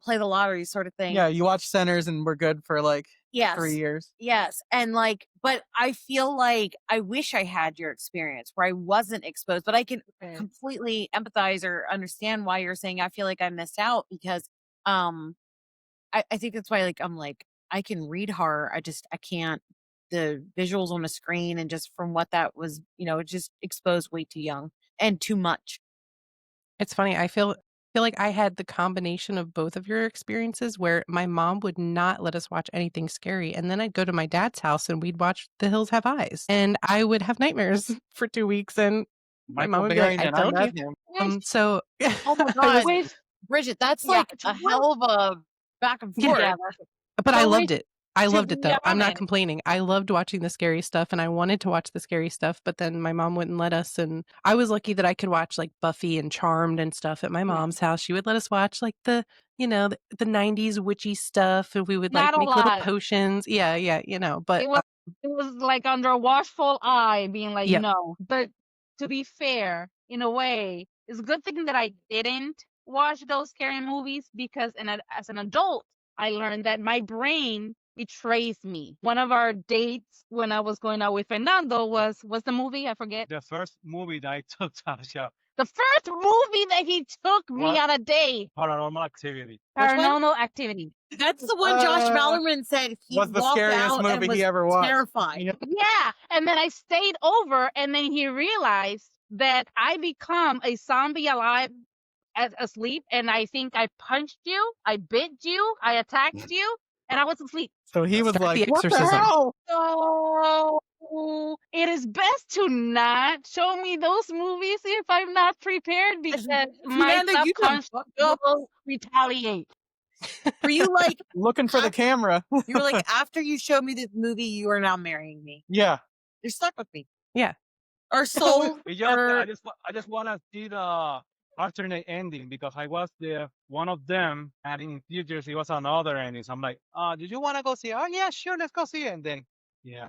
play the lottery sort of thing. Yeah, you watch Centers and we're good for like 3 Yes. years. Yes. And like, but I feel like I wish I had your experience where I wasn't exposed, but I can completely empathize or understand why you're saying I feel like I missed out because I think that's why like I'm like I can read horror. I can't the visuals on the screen and just from what that was, it just exposed way too young and too much. It's funny. I feel like I had the combination of both of your experiences where my mom would not let us watch anything scary, and then I'd go to my dad's house and we'd watch The Hills Have Eyes, and I would have nightmares for 2 weeks, and my mom Michael would be like, Baring, "I and I told you." met him. So Oh my I was god, With Bridget, that's yeah, like a hell of a back and Yeah. forth. yeah, But I but loved with it. I to loved it be though. I'm not honest, complaining. I loved watching the scary stuff and I wanted to watch the scary stuff, but then my mom wouldn't let us. And I was lucky that I could watch like Buffy and Charmed and stuff at my mom's house. She would let us watch like the 90s witchy stuff and we would like not a make little lot. potions. Yeah, yeah, but It was like under a watchful eye, being like, yep. no. But to be fair, in a way, it's a good thing that I didn't watch those scary movies because as an adult, I learned that my brain betrays me. One of our dates when I was going out with Fernando was the movie, I forget. The first movie that I took Tasha, The first movie that he took me What? on a date, Paranormal Activity. Which one? Paranormal Activity. That's the one Josh Ballerman said he Was the walked scariest out and movie was he ever watched. terrified. Yeah. Yeah, and then I stayed over, and then he realized that I become a zombie alive asleep, and I think I punched you, I bit you, I attacked you, and I was asleep. So he was Start like, the "What the exorcism." hell?" So it is best to not show me those movies if I'm not prepared because my Fernando, you done subconscious fucked up. will retaliate. Were you like, Looking for the camera. you were like, after you showed me this movie, you are now marrying me. Yeah. You're stuck with me. Yeah. Our soul. I just want to see the alternate ending because I was there, one of them, and in theaters it was another ending. So I'm like, did you want to go see it? Oh yeah, sure, let's go see it. And then, yeah,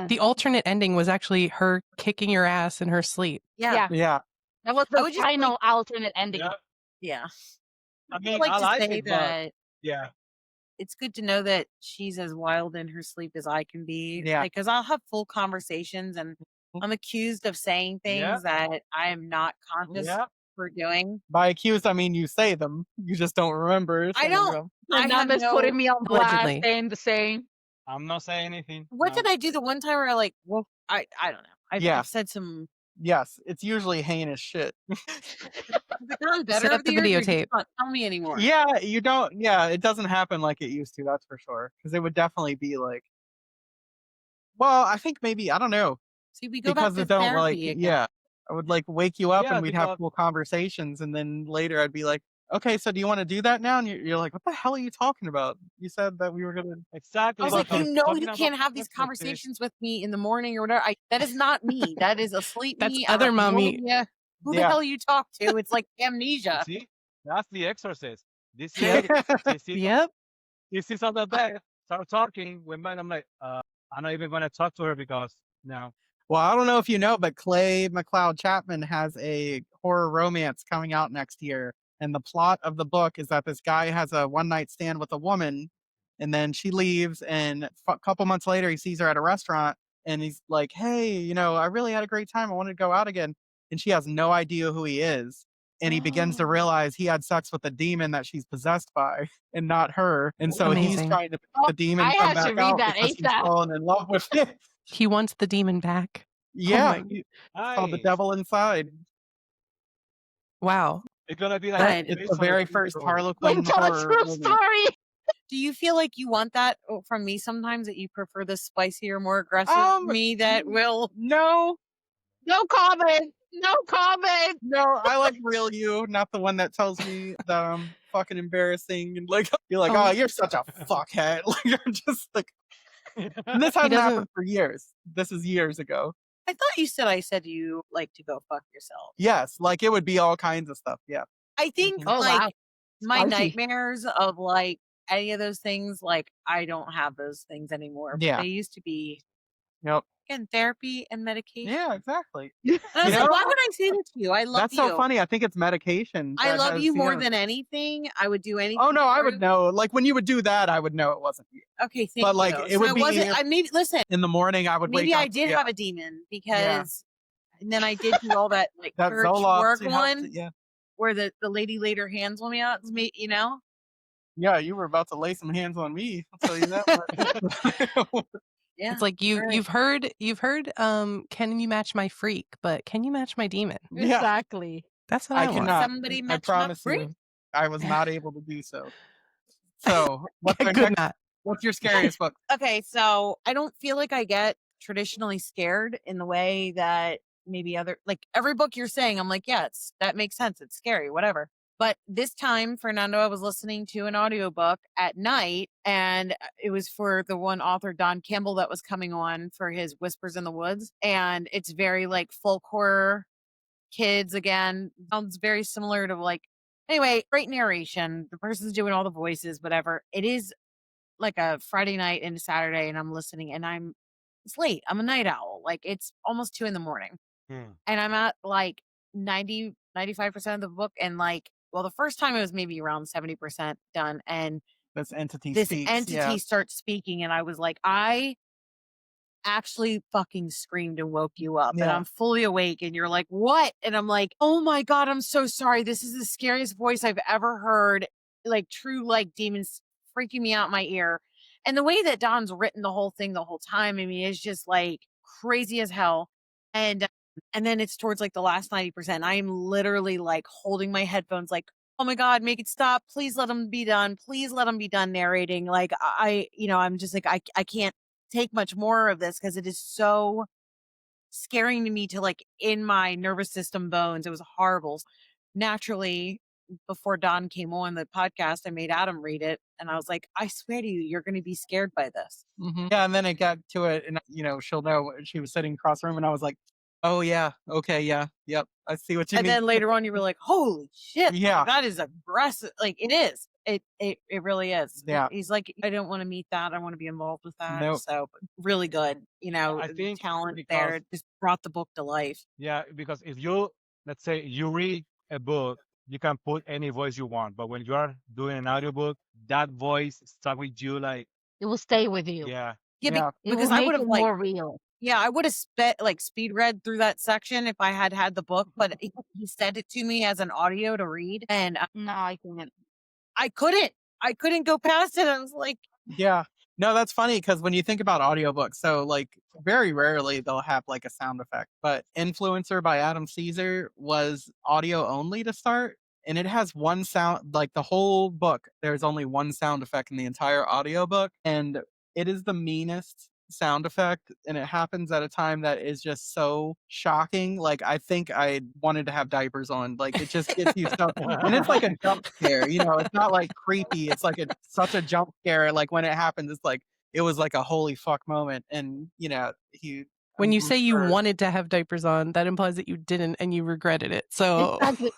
The alternate ending was actually her kicking your ass in her sleep. Yeah. Yeah. That was I the would just final alternate ending. yeah. Yeah. I I'd mean, like I to like say it, but that yeah, it's good to know that she's as wild in her sleep as I can be. Yeah. Because I'll have full conversations and I'm accused of saying Yeah. things that I am not conscious yeah. for doing. By accused, I mean you say them. You just don't remember. I some of don't. them. I have Fernando's no. putting me on blast Allegedly. saying the same. I'm not saying anything. What no. did I do the one time where I like? Well, I don't know. Yeah. I've said some. Yes, it's usually heinous shit. Has it gotten better Set up over the the years? Or you videotape. not tell me anymore. Yeah, you don't. Yeah, it doesn't happen like it used to. That's for sure. Because it would definitely be like. Well, I think maybe I don't know See, we go because back it to don't therapy like. again. Yeah, I would like wake you up Yeah, and we'd have because cool conversations, and then later I'd be like, "Okay, so do you want to do that now?" And you're like, "What the hell are you talking about? You said that we were gonna." I exactly was like, Okay. you know, talking you about can't have these exorcist, conversations with me in the morning or whatever. That is not me. That is asleep That's me. I other have no mommy. idea who the Yeah. hell you talk to. It's like You amnesia. see, that's the exorcist. This Yep. lady, Yep. she sits on the bed, start talking. When I'm like, I'm not even gonna talk to her because no. Well, I don't know if you know, but Clay McLeod Chapman has a horror romance coming out next year. And the plot of the book is that this guy has a one night stand with a woman, and then she leaves. And a couple months later, he sees her at a restaurant, and he's like, "Hey, I really had a great time. I wanted to go out again." And she has no idea who he is. and he begins to realize he had sex with the demon that she's possessed by and not her. And so he's Amazing. trying to make Oh, the demon I come have to back read out that because he's ASAP. fallen in love with it. He wants the demon back. Yeah, my- it's called The Nice. Devil Inside. Wow. It's gonna be Good. like It's based the on a very true first story. Harlequin Tell a horror true movie. story. Do you feel like you want that from me sometimes, that you prefer the spicier, more aggressive me that will? No, No comment. No comment. no, I like real you, not the one that tells me that I'm fucking embarrassing and like you're like, Oh. oh, you're such a fuckhead. Like you're just like, and this He hasn't doesn't. happened for years. This is years ago. I thought you said I said you like to go fuck yourself. Yes, like it would be all kinds of stuff. Yeah. I think Mhm. Oh, like wow. my Spicy. nightmares of like any of those things, like I don't have those things anymore. But Yeah. they used to be Yep. again therapy and medication. Yeah, exactly. And I was You like, know? why would I say that to you? I love That's you. so funny. I think it's medication. I that love has, you more know- than anything. I would do anything. Oh no, I for would you. know. Like when you would do that, I would know it wasn't you. Okay, thank But, like, you. it would be- wasn't. I maybe listen. In the morning, I would Maybe wake up. I did yeah, have a demon because, and then I did do all that like that church Zoloft work helped one it, yeah. where the lady laid her hands on me out. Me, you know. Yeah, you were about to lay some hands on me. I'll tell you that much. Yeah. It's like right. you've heard can you match my freak, but can you match my demon? Yeah. Exactly. That's what I I want. cannot. Somebody I match my promise freak? you, I was not able to do so. So, what's our Could next? not. What's your scariest book? Okay, so I don't feel like I get traditionally scared in the way that maybe other like every book you're saying, I'm like, yeah, that makes sense. It's scary, whatever. But this time, Fernando, I was listening to an audiobook at night, and it was for the one author, Don Campbell, that was coming on for his Whispers in the Woods. And it's very like folk horror, kids again. Sounds very similar to like, anyway, great narration. The person's doing all the voices, whatever. It is like a Friday night and a Saturday, and I'm listening, and it's late. I'm a night owl. Like it's almost 2 a.m. Hmm. and I'm at like 95% of the book. And like, well, the first time it was maybe around 70% done. And This entity this speaks. entity Yeah. starts speaking. And I was like, I actually fucking screamed and woke you up. And Yeah. I'm fully awake. And you're like, what? And I'm like, oh my God, I'm so sorry. This is the scariest voice I've ever heard. Like true, like demons freaking me out in my ear. And the way that Don's written the whole thing the whole time, I mean, it's just like crazy as hell. And then it's towards like the last 90%. I am literally like holding my headphones, like, oh my God, make it stop. Please let him be done. Please let him be done narrating. Like I'm just like, I can't take much more of this because it is so scaring to me to like in my nervous system bones. It was horrible. Naturally, before Don came on the podcast, I made Adam read it. And I was like, I swear to you, you're going to be scared by this. Yeah, and then it got to it, and she'll know she was sitting across the room, and I was like, "Oh yeah, okay, yeah, yep, I see what you And mean." then later on, you were like, holy shit. Yeah. That is aggressive. Like it is. It really is. Yeah. He's like, I don't want to meet that. I want to be involved with that. Nope. So really good. I think talent there just brought the book to life. Yeah, because if you, let's say, you read a book, you can put any voice you want. But when you are doing an audiobook, that voice stuck with you. Like, It will stay with you. yeah, Yeah, Yeah. It because will I make would it have like, more real. yeah, I would have speed read through that section if I had the book, but he sent it to me as an audio to read, and No, I can't. I couldn't go past it. I was like, Yeah. No, that's funny because when you think about audiobooks, so like very rarely they'll have like a sound effect. But Influencer by Adam Caesar was audio only to start. And it has one sound, like the whole book, there's only one sound effect in the entire audiobook. And it is the meanest sound effect. And it happens at a time that is just so shocking. Like I think I wanted to have diapers on. Like it just gets you so, and it's like a jump scare, it's not like creepy. It's like such a jump scare. Like when it happens, it's like, it was like a holy fuck moment. And, When you I'm say you sure- wanted to have diapers on, that implies that you didn't and you regretted it. So Exactly.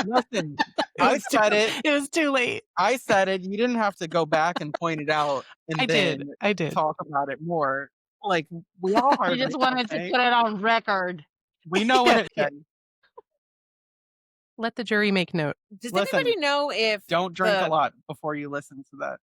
Listen, I said it. It was too late. I said it. You didn't have to go back and point it out and I did. talk about it more. Like we all heard You just it, wanted to okay? put it on record. We know what Yeah, it yeah. said. Let the jury make note. does Listen, anybody know if Don't drink the- a lot before you listen to that.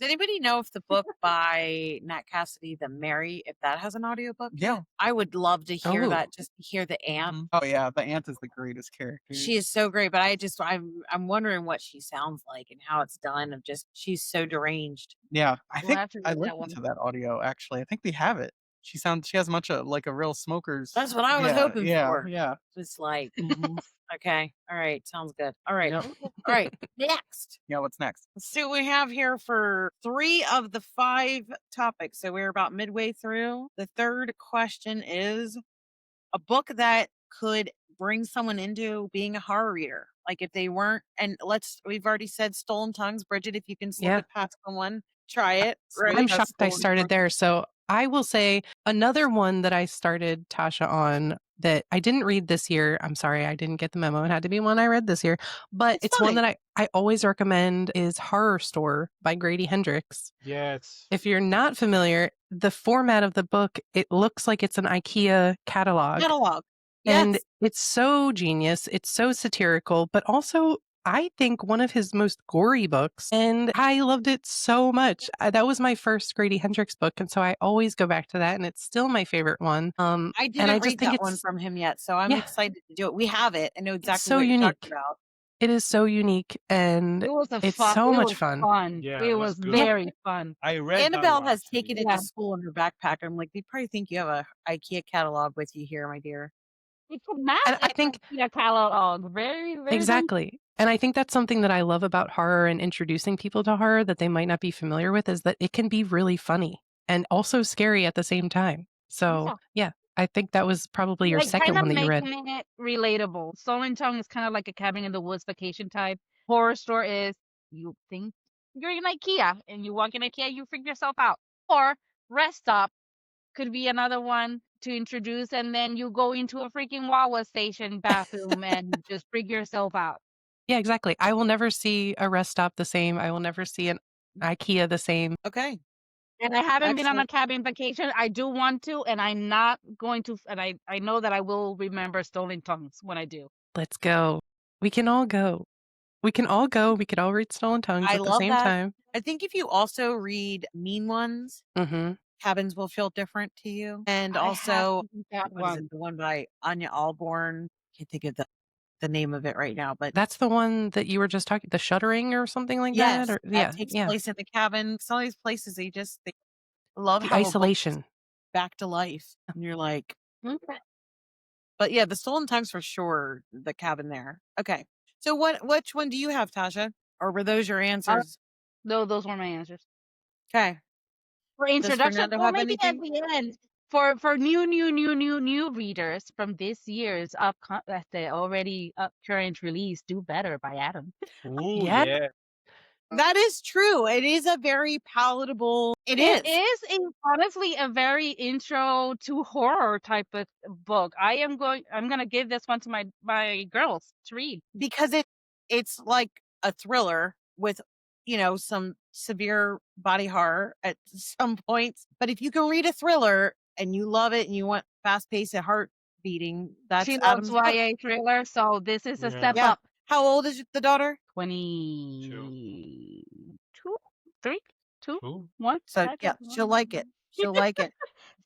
Does anybody know if the book by Nat Cassidy, The Mary, if that has an audiobook Yeah. yet? I would love to hear Oh. that, just to hear the aunt. Mhm. Oh yeah, the aunt is the greatest character. She is so great, but I'm wondering what she sounds like and how it's done. Of just she's so deranged. Yeah, I We'll think have to I read that listened one. to that audio actually. I think we have it. She has much of like a real smoker's. That's what I was Yeah, hoping yeah, for. yeah. Just like, Mhm. okay, all right, sounds good. All right, Yep. all right, next. Yeah, what's next? Let's see what we have here for 3 of the 5 topics. So we're about midway through. The third question is a book that could bring someone into being a horror reader. Like if they weren't, and we've already said Stolen Tongues. Bridget, if you can slip Yeah. it past someone, try it. Slip Right? I'm past shocked I Stolen started Tongues. there. So I will say another one that I started Tasha on that I didn't read this year. I'm sorry, I didn't get the memo. It had to be one I read this year. But It's it's one fine. that I always recommend is Horror Store by Grady Hendrix. Yes. If you're not familiar, the format of the book, it looks like it's an IKEA catalog. Catalog. And Yes. it's so genius. It's so satirical, but also I think one of his most gory books. And I loved it so much. That was my first Grady Hendrix book. And so I always go back to that. And it's still my favorite one. I And I didn't just read think that one it's, from him yet, so I'm yeah, excited to do it. We have it. I know it's exactly so what you're talking unique. about. It is so unique and it's so It much was fun. fun. Yeah, It it was was good. Yeah. very fun. I read that Annabelle one has actually. taken it Yeah. to school in her backpack. I'm like, they probably think you have a IKEA catalog with you here, my dear. It's a And I massive think catalog. Very, very nice. exactly. And I think that's something that I love about horror and introducing people to horror that they might not be familiar with is that it can be really funny and also scary at the same time. So, yeah, I think that was probably your Like second kind of one that you read. making it relatable. Stolen Tongue is kind of like a cabin in the woods vacation type. Horror Store is you think you're in IKEA and you walk in IKEA, you freak yourself out. Or Rest Stop could be another one to introduce, and then you go into a freaking Wawa station bathroom and just freak yourself out. Yeah, exactly. I will never see a rest stop the same. I will never see an IKEA the same. Okay. And I haven't been on a Excellent. cabin vacation. I do want to, and I'm not going to. And I know that I will remember Stolen Tongues when I do. Let's go. We can all go. We can all go. We could all read Stolen Tongues I at the love same that. time. I think if you also read Mean Ones, Mm-hmm. cabins will feel different to you. And I have also, to read that what is it? one. The one by Anya Alborn. Can't think of the name of it right now, but That's the one that you were just talking, the Shuttering or something like that? yes, Or that yeah, takes yeah. place in the cabin. Some of these places, they love The how a book isolation. back to life. And you're like, Okay. but yeah, the Stolen Tongues for sure, the cabin there. Okay. So which one do you have, Tasha? Or were those your answers? No, those were my answers. Okay. For Does introduction, Fernando well, have maybe at anything? the end. For new readers from this year's the already current release, Do Better by Adam. Ooh, Yeah. yeah. That is true. It is a very palatable. It It is. is honestly a very intro to horror type of book. I'm gonna give this one to my girls to read. Because it's like a thriller with, some severe body horror at some points. But if you can read a thriller and you love it and you want fast paced and heart beating, that's She loves Adam's book. YA thriller, so this is a Yeah. step Yeah. up. How old is the daughter? 22, 3, 2, True. 1. So yeah, she'll like it. She'll like it.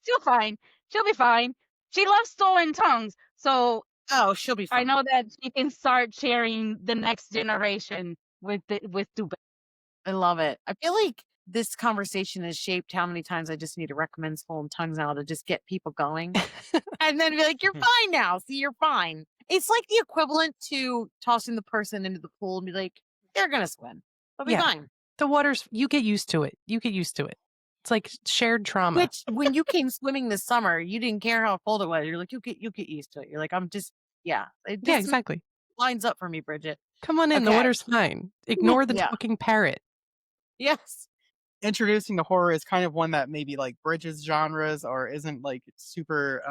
Still fine. She'll be fine. She loves Stolen Tongues, so Oh, she'll be I fine. know that she can start sharing the next generation with Dube. I love it. I feel like this conversation has shaped how many times I just need to recommend Stolen Tongues now to just get people going. And then be like, you're fine now. See, you're fine. It's like the equivalent to tossing the person into the pool and be like, they're going to swim. They'll be Yeah. fine. The water's, you get used to it. You get used to it. It's like shared trauma. Which, when you came swimming this summer, you didn't care how cold it was. You're like, you get used to it. You're like, I'm just, yeah. It Yeah, just exactly. lines up for me, Bridget. Come on in. The Okay. water's fine. Ignore the Yeah. talking parrot. Yes. Introducing to horror is kind of one that maybe like bridges genres or isn't like super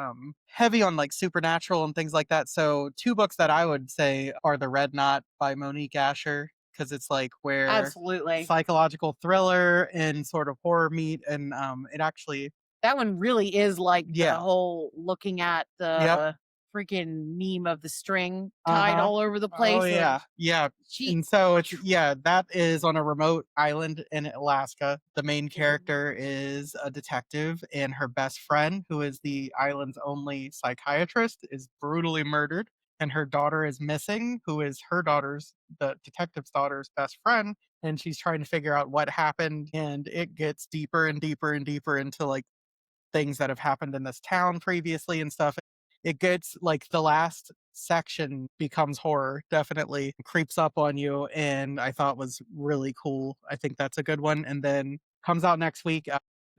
heavy on like supernatural and things like that. So 2 books that I would say are The Red Knot by Monique Asher, because it's like where Absolutely. psychological thriller and sort of horror meet, and it actually That one really is like the Yeah. whole looking at the Yep. freaking meme of the string tied all over the place. Oh yeah, yeah. And so that is on a remote island in Alaska. The main character is a detective, and her best friend, who is the island's only psychiatrist, is brutally murdered. And her daughter is missing, who is the detective's daughter's best friend. And she's trying to figure out what happened. And it gets deeper and deeper and deeper into like things that have happened in this town previously and stuff. It gets like the last section becomes horror, definitely creeps up on you, and I thought was really cool. I think that's a good one. And then comes out next week.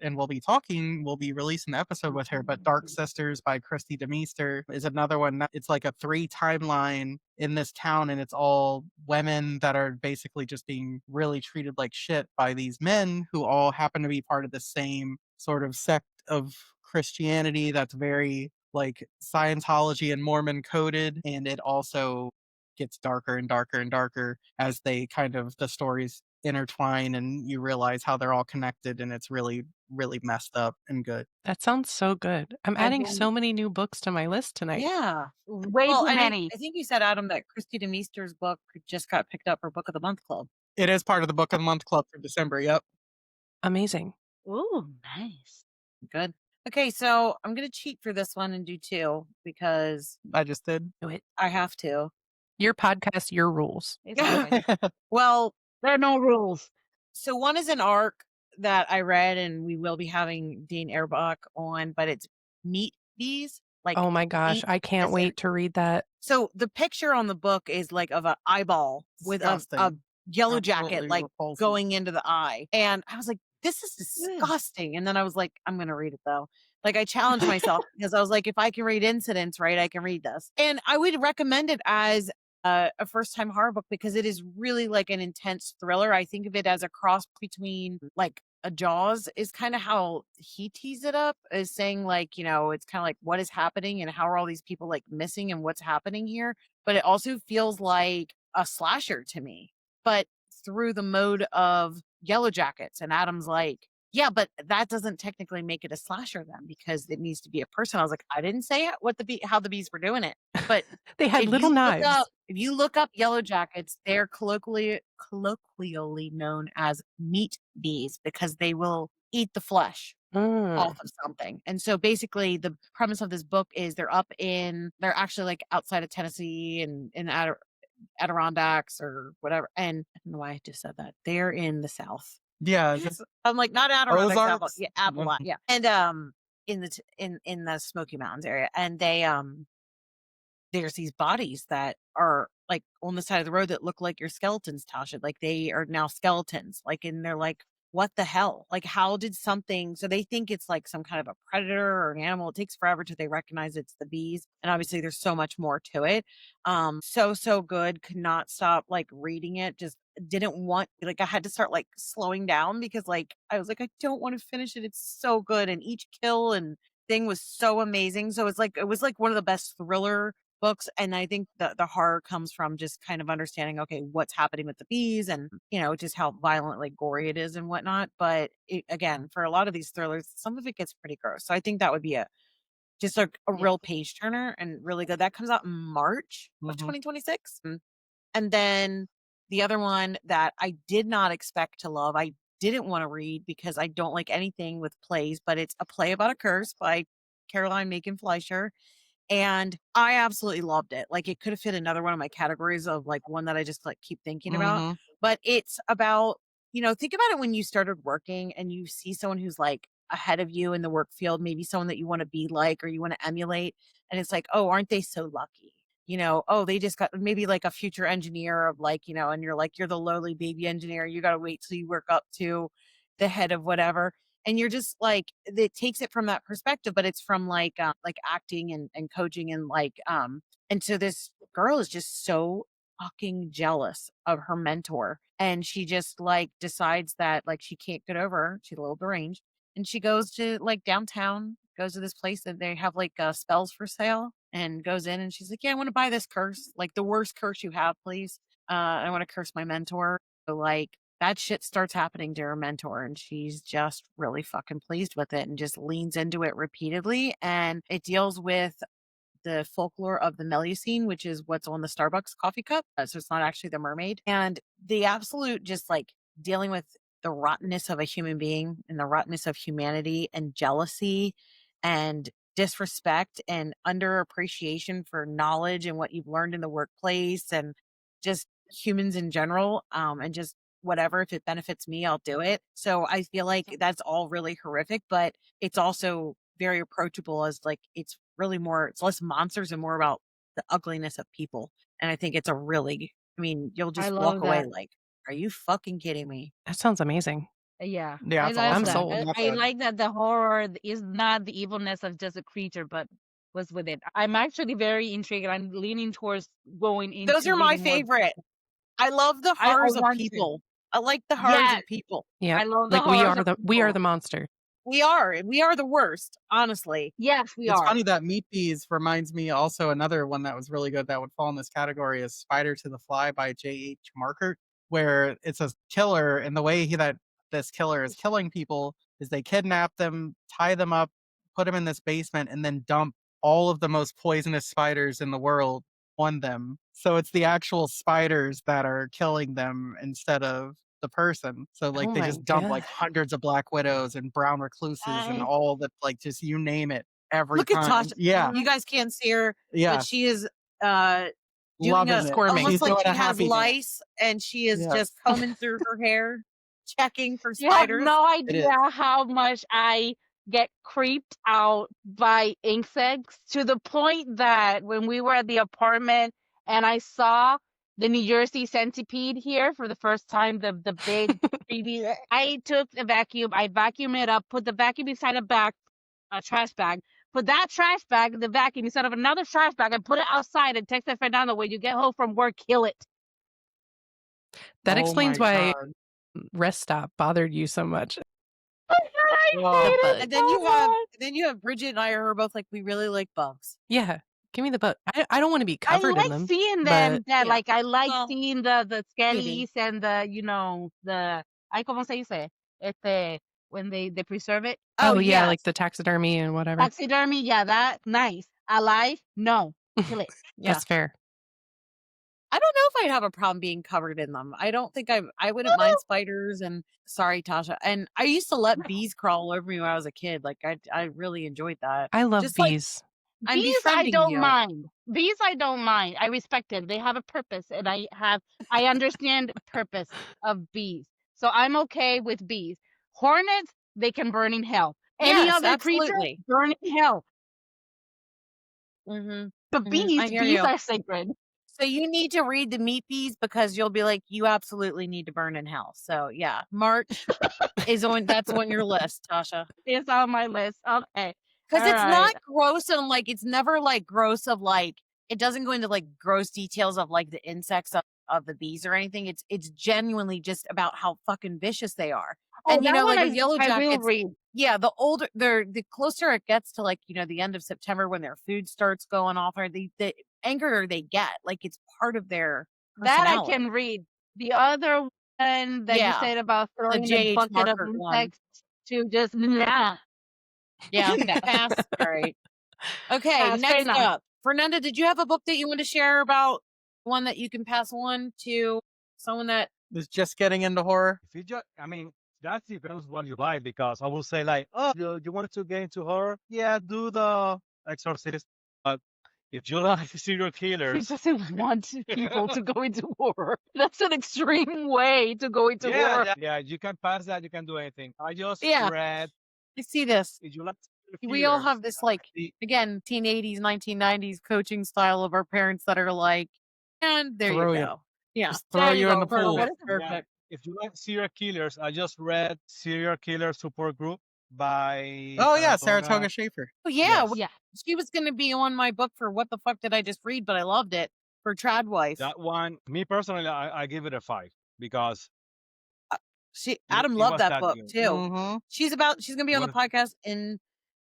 And we'll be releasing the episode with her. But Dark Sisters by Christy DeMeester is another one. It's like a 3 timeline in this town, and it's all women that are basically just being really treated like shit by these men who all happen to be part of the same sort of sect of Christianity that's very like Scientology and Mormon coded. And it also gets darker and darker and darker as the stories intertwine, and you realize how they're all connected, and it's really, really messed up and good. That sounds so good. I'm I've adding been- so many new books to my list tonight. Yeah. Way Well, too and many. I think you said, Adam, that Christy DeMeester's book just got picked up for Book of the Month Club. It is part of the Book of the Month Club for December. Yep. Amazing. Ooh, nice. Good. Okay, so I'm going to cheat for this one and do 2 because I just did. Do it. I have to. Your podcast, your rules. It's fine. Well, There are no rules. so one is an arc that I read, and we will be having Dean Airbach on, but it's Meat Bees. Like, Oh my gosh, meat I can't as in- wait to read that. So the picture on the book is like of an eyeball with a Disgusting. yellow Absolutely jacket, like repulsive. going into the eye. And I was like, this is disgusting. And then I was like, I'm going to read it though. Like, I challenged myself because I was like, if I can read incidents, right, I can read this. And I would recommend it as a first time horror book because it is really like an intense thriller. I think of it as a cross between like a Jaws is kind of how he tees it up, is saying like, you know, it's kind of like what is happening and how are all these people like missing and what's happening here. But it also feels like a slasher to me, but through the mode of Yellow Jackets. And Adam's like, yeah, but that doesn't technically make it a slasher then because it needs to be a person. I was like, I didn't say how the bees were doing it, but They had if little you knives. if you look up Yellow Jackets, they're colloquially known as meat bees because they will eat the flesh Mm. off of something. And so basically the premise of this book is they're actually like outside of Tennessee and in Adirondacks or whatever. And I don't know why I just said that. They're in the South. Yeah. I'm like, not Adirondacks, Ozarks? yeah, Appalachia. Yeah. And in the Smoky Mountains area. And they there's these bodies that are like on the side of the road that look like your skeletons, Tasha. Like they are now skeletons. Like, and they're like, what the hell? Like, how did something? So they think it's like some kind of a predator or an animal. It takes forever till they recognize it's the bees. And obviously, there's so much more to it. So good. Could not stop like reading it. Just didn't want like I had to start like slowing down because like I was like I don't want to finish it. It's so good, and each kill and thing was so amazing. So it was like one of the best thriller books. And I think the horror comes from just kind of understanding, okay, what's happening with the bees and, you know, just how violent, like gory it is and whatnot. But again, for a lot of these thrillers, some of it gets pretty gross. So I think that would be just a real page turner and really good. That comes out in March of 2026. And then the other one that I did not expect to love, I didn't want to read because I don't like anything with plays, but it's A Play About a Curse by Caroline Macon Fleischer. And I absolutely loved it. Like it could have fit another one of my categories of like one that I just like keep thinking about. But it's about, you know, think about it when you started working and you see someone who's like ahead of you in the work field, maybe someone that you want to be like or you want to emulate. And it's like, oh, aren't they so lucky? You know, oh, they just got maybe like a future engineer of like, you know, and you're like, you're the lowly baby engineer. You got to wait till you work up to the head of whatever. And you're just like, it takes it from that perspective, but it's from like acting and coaching and and so this girl is just so fucking jealous of her mentor. And she just like decides that like she can't get over her. She's a little deranged. And she goes to like downtown, goes to this place that they have like spells for sale and goes in and she's like, yeah, I want to buy this curse, like the worst curse you have, please. I want to curse my mentor. So like that shit starts happening to her mentor and she's just really fucking pleased with it and just leans into it repeatedly. And it deals with the folklore of the Melusine, which is what's on the Starbucks coffee cup. So it's not actually the mermaid. And the absolute just like dealing with the rottenness of a human being and the rottenness of humanity and jealousy and disrespect and underappreciation for knowledge and what you've learned in the workplace and just humans in general, and just whatever, if it benefits me, I'll do it. So I feel like that's all really horrific, but it's also very approachable as like it's really more, it's less monsters and more about the ugliness of people. And I think it's a really, I mean, you'll I just walk love away that. like, are you fucking kidding me? That sounds amazing. Yeah, Yeah, I it's love I'm awesome. that. sold. I like that the horror is not the evilness of just a creature, but was with it. I'm actually very intrigued. I'm leaning towards going Those into are my reading more. favorite. I love the I horrors of want to. people. I like the horrors Yes, of people. Yeah. I love the Like we horrors are of the people. monster. We are the worst, honestly. Yes, we It's are. funny that Meat Bees reminds me also another one that was really good that would fall in this category is Spider to the Fly by J.H. Markert, where it's a killer, and the way that this killer is killing people is they kidnap them, tie them up, put them in this basement, and then dump all of the most poisonous spiders in the world on them. So it's the actual spiders that are killing them instead of the person. So like Oh they my just dump god. like hundreds of black widows and brown recluses and I all the like just you name it every Look at time. Tasha. Yeah. You guys can't see her, Yeah. but she is doing Loving a it. Squirming. almost She's like doing she a has happy dance. lice and she is Yes. just combing through her hair, checking for You have spiders. no It idea is. how much I get creeped out by insects to the point that when we were at the apartment and I saw the New Jersey centipede here for the first time, the big baby, I took a vacuum, I vacuumed it up, put the vacuum inside a trash bag, put that trash bag in the vacuum instead of another trash bag, and put it outside and texted Fernando, when you get home from work, kill it. That Oh explains my why god. rest stop bothered you so much. Oh my God, I The Oh, hate it bug. And so much. then you have Bridget and I are both like, we really like bugs. Yeah. Give me the bug. I don't want to be I covered in like them, seeing but them that Yeah. like I like Well, seeing the maybe. skellies and the the ay como se dice when they preserve it, Oh oh yeah, like yes. the taxidermy and whatever. taxidermy, yeah, that nice. Alive, no, kill it. Yeah. That's fair. I don't know if I'd have a problem being covered in them. I don't think I wouldn't mind spiders and sorry, Tasha. And I used to let bees crawl over me when I was a kid. Like I really enjoyed that. I love Just like bees. I'm Bees, I befriending don't you. mind. Bees, I don't mind. I respect them. They have a purpose, and I understand purpose of bees. So I'm okay with bees. Hornets, they can burn in hell. Any Yes, other creature, absolutely. burn in hell. But I hear bees you. are sacred. So you need to read the meat bees because you'll be like, you absolutely need to burn in hell. So yeah, March is on that's on your list, Tasha. It's on my list. Okay. Because All it's right. not gross and like it's never like gross of like it doesn't go into like gross details of like the insects of the bees or anything. It's genuinely just about how fucking vicious they are. Oh, And you that know, one like with yellow I will jackets, read. yeah, the closer it gets to like, you know, the end of September when their food starts going off or the angrier they get. Like it's part of their That I personality. can read. The other one that you Yeah. said about The throwing a J.H. bucket of Marker one. insects to just nah. Yeah. No. Pass. All right. Okay, Pass, fair next enough. up. Fernanda, did you have a book that you want to share about one that you can pass on to someone that is just getting into horror. If you just, I mean, that depends what you like because I will say like, oh, you wanted to get into horror? Yeah, do the Exorcist. But if you like serial He killers, doesn't want people to go into horror. That's an extreme way to go into yeah, horror. yeah, you can pass that. You can do anything. I just yeah, read. I see this. If you like We all serial have killers, this like again, 1980s, 1990s coaching style of our parents that are like, and there you Throw you. go. Yeah. Just throw There you you in go. the pool. Perfect. yeah, Perfect. if you like serial killers, I just read Serial Killer Support Group by Oh yeah, Saratoga. Saratoga Schaefer. Oh yeah. Yes, Yeah. She was gonna be on my book for what the fuck did I just read, but I loved it. For Tradwife. that one. Me personally, I give it a 5 because Adam it loved was that that book good. too. Mm-hmm. She's gonna be It on the was podcast in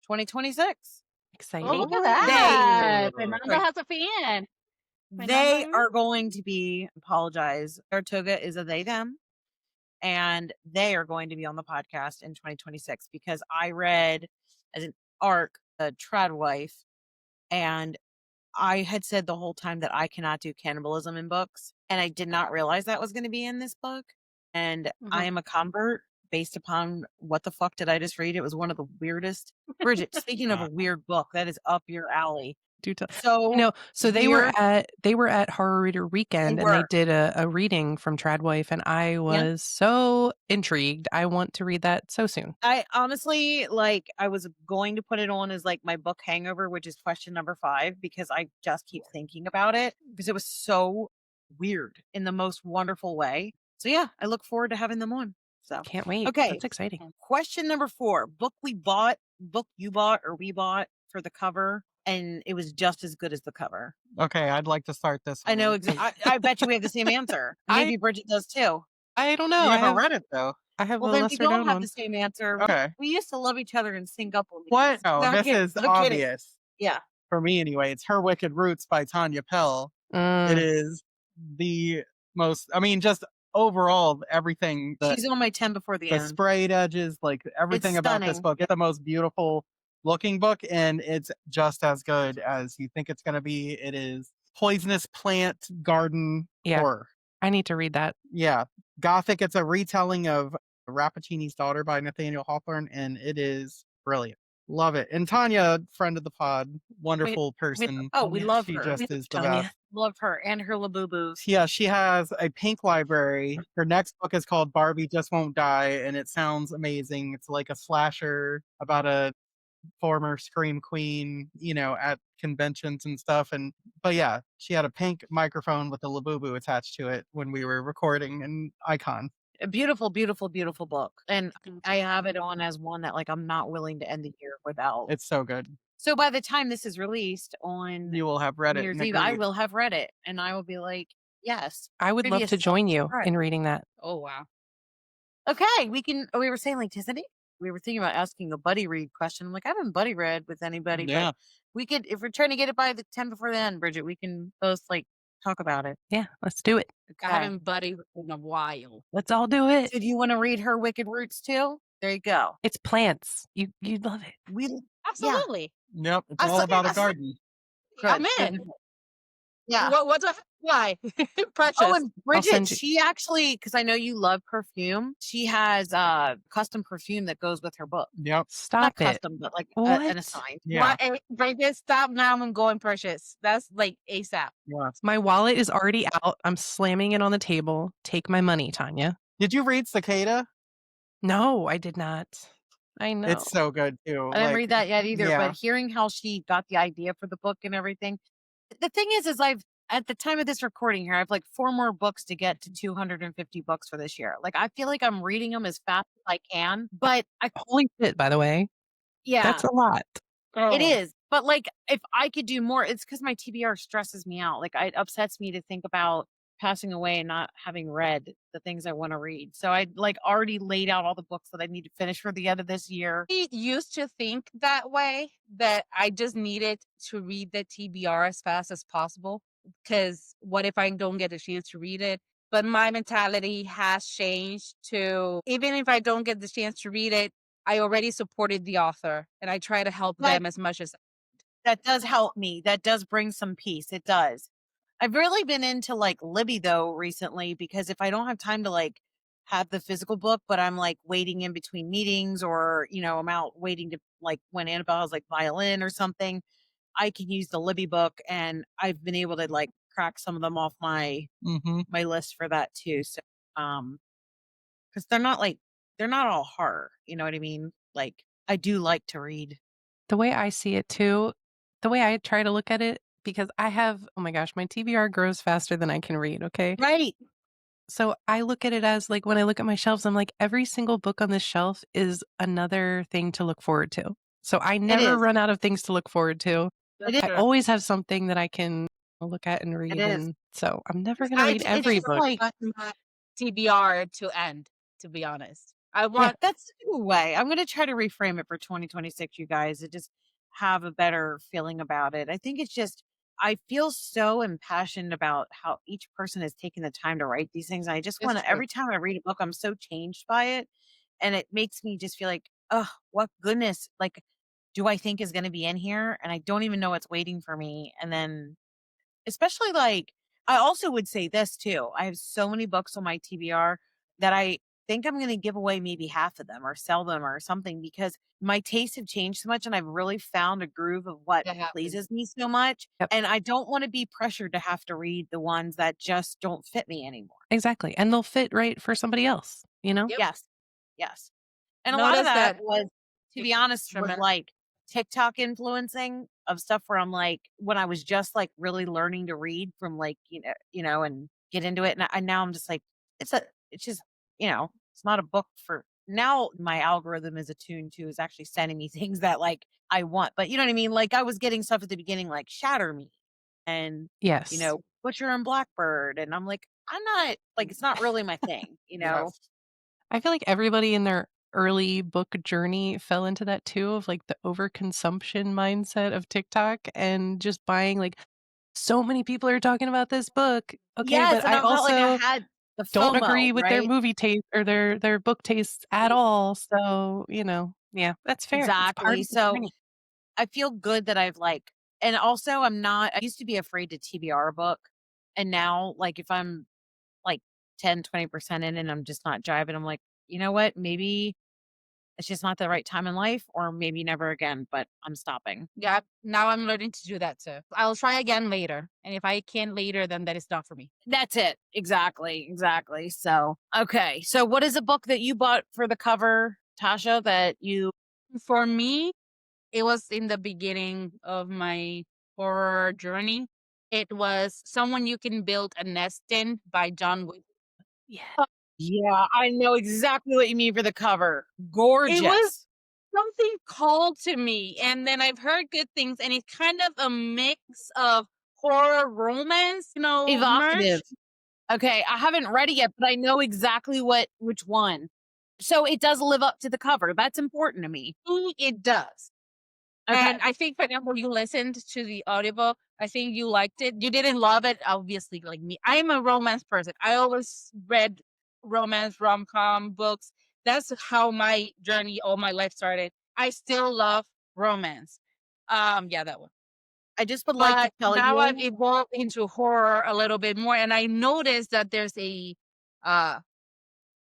2026. Oh, Exciting. look at They that. Fernando sorry. has a fan. They Fernando, are going to be apologize. Saratoga is a they them, and they are going to be on the podcast in 2026 because I read as an arc the Tradwife, and I had said the whole time that I cannot do cannibalism in books, and I did not realize that was going to be in this book. And I am a convert based upon what the fuck did I just read? It was one of the weirdest. Bridget, speaking of a weird book, that is up your alley. Do tell. So so they were at Horror Reader Weekend and they did a reading from Tradwife, and I was so intrigued. I want to read that so soon. I honestly, I was going to put it on as my book hangover, which is question number 5, because I just keep thinking about it because it was so weird in the most wonderful way. So yeah, I look forward to having them on. So can't wait. Okay. That's exciting. Question number 4, book you bought or we bought for the cover, and it was just as good as the cover. Okay, I'd like to start this one. I know exactly. I bet you we have the same answer. Maybe Bridget does too. I don't know. You haven't read it though. I have Well, a then we lesser don't known have one. the same answer. Okay. We used to love each other and sync up on these. What? No, I'm this kidding. is I'm kidding. obvious. Yeah. For me anyway, it's Her Wicked Roots by Tanya Pell. It is the most, just overall, everything. She's on my 10 before the The end. sprayed edges, everything about this book. It's the most beautiful looking book, and it's just as good as you think it's going to be. It is poisonous plant garden horror. I need to read that. Yeah. Gothic. It's a retelling of Rappaccini's Daughter by Nathaniel Hawthorne, and it is brilliant. Love it. And Tanya, friend of the pod, wonderful person. We love her. She just is the Tanya. best. Love her and her Labubu. Yeah, she has a pink library. Her next book is called Barbie Just Won't Die, and it sounds amazing. It's like a slasher about a former Scream Queen, at conventions and stuff. But yeah, she had a pink microphone with a Labubu attached to it when we were recording, an icon. A beautiful, beautiful, beautiful book. And I have it on as one that I'm not willing to end the year without. It's so good. So by the time this is released on You will have read New it. Year's Eve, I will have read it, and I will be like, yes. I would love to join you in reading that. Oh wow. Okay, we were saying Tiffany, we were thinking about asking a buddy read question. I'm like, I haven't buddy read with anybody, but we could, if we're trying to get it by the 10 before the end, Bridget, we can both talk about it. Yeah, let's do it. I haven't buddy in a while. Let's all do it. Did you want to read Her Wicked Roots too? There you go. It's plants. You'd love it. Absolutely. Yep, it's all about a garden. I'm in. Yeah. Why? Precious. Oh, and Bridget, she actually, because I know you love perfume, she has custom perfume that goes with her book. Yep. Not custom, but an assigned. Yeah. Bridget, stop now. I'm going purchase. That's ASAP. Yeah. My wallet is already out. I'm slamming it on the table. Take my money, Tanya. Did you read Cicada? No, I did not. I know. It's so good too. I didn't read that yet either, but hearing how she got the idea for the book and everything. The thing is at the time of this recording here, I have 4 more books to get to 250 books for this year. I feel like I'm reading them as fast as I can, but holy shit, by the way. Yeah. That's a lot. It is. But if I could do more, it's because my TBR stresses me out. It upsets me to think about passing away and not having read the things I want to read. So I already laid out all the books that I need to finish for the end of this year. I used to think that way, that I just needed to read the TBR as fast as possible, because what if I don't get a chance to read it? But my mentality has changed to, even if I don't get the chance to read it, I already supported the author and I try to help them as much as that does help me. That does bring some peace. It does. I've really been into Libby though recently, because if I don't have time to have the physical book, but I'm waiting in between meetings, or I'm out waiting to when Annabelle has violin or something, I can use the Libby book, and I've been able to crack some of them off my my list for that too. So because they're not all horror, you know what I mean? I do like to read. The way I see it too, the way I try to look at it, because I have, oh my gosh, my TBR grows faster than I can read, okay? Right. So I look at it as when I look at my shelves, I'm like, every single book on this shelf is another thing to look forward to. So I never run out of things to look forward to. I always have something that I can look at and read. And so I'm never going to read every book. My TBR to end, to be honest. I want that's a new way. I'm going to try to reframe it for 2026, you guys, to just have a better feeling about it. I think it's just, I feel so impassioned about how each person has taken the time to write these things. I just want to, every time I read a book, I'm so changed by it. And it makes me just feel oh, what goodness. do I think is going to be in here? And I don't even know what's waiting for me. And then, especially like, I also would say this too. I have so many books on my TBR that I think I'm going to give away maybe half of them or sell them or something because my tastes have changed so much and I've really found a groove of what That happens. pleases me so much. Yep. And I don't want to be pressured to have to read the ones that just don't fit me anymore. Exactly. And they'll fit right for somebody else, you know? Yep. Yes. Yes. And a lot of Notice that that was, to be honest, was tremendous. like TikTok influencing of stuff where I'm like, when I was just like really learning to read from like, and get into it. And now I'm just like, it's just, it's not a book for now. My algorithm is attuned to is actually sending me things that like I want, but you know what I mean? Like I was getting stuff at the beginning, like Shatter Me and, Yes. Butcher and Blackbird. And I'm like, I'm not like, it's not really my thing, Yes. I feel like everybody in their early book journey fell into that too of like the overconsumption mindset of TikTok and just buying like so many people are talking about this book. Okay, Yes. but And I I felt like I also had the don't FOMO, agree with their right? movie taste or their book tastes at all. So, yeah, that's fair. It's part Exactly. of the So journey. I feel good that I've like, and also I used to be afraid to TBR a book. And now, like, if I'm like 10, 20% in and I'm just not jiving, I'm like, you know what? Maybe it's just not the right time in life, or maybe never again, but I'm stopping. Yeah, now I'm learning to do that too. I'll try again later. And if I can't later, then that is not for me. That's it. Exactly. Exactly. So, okay. So, what is a book that you bought for the cover, Tasha, that you For me, it was in the beginning of my horror journey. It was Someone You Can Build a Nest In by John Wood. Yeah. Yeah, I know exactly what you mean for the cover. It was Gorgeous. something called to me, and then I've heard good things, and it's kind of a mix of horror romance, Evocative. merged. Okay, I haven't read it yet, but I know exactly which one. So it does live up to the cover. That's important to me. It does. Okay. And I think, Fernando, you listened to the audiobook. I think you liked it. You didn't love it, obviously, like me. I am a romance person. I always read romance, rom-com books. That's how my journey all my life started. I still love romance. Yeah, that one. I just would like to But tell now I've you evolved into horror a little bit more, and I noticed that there's a uh,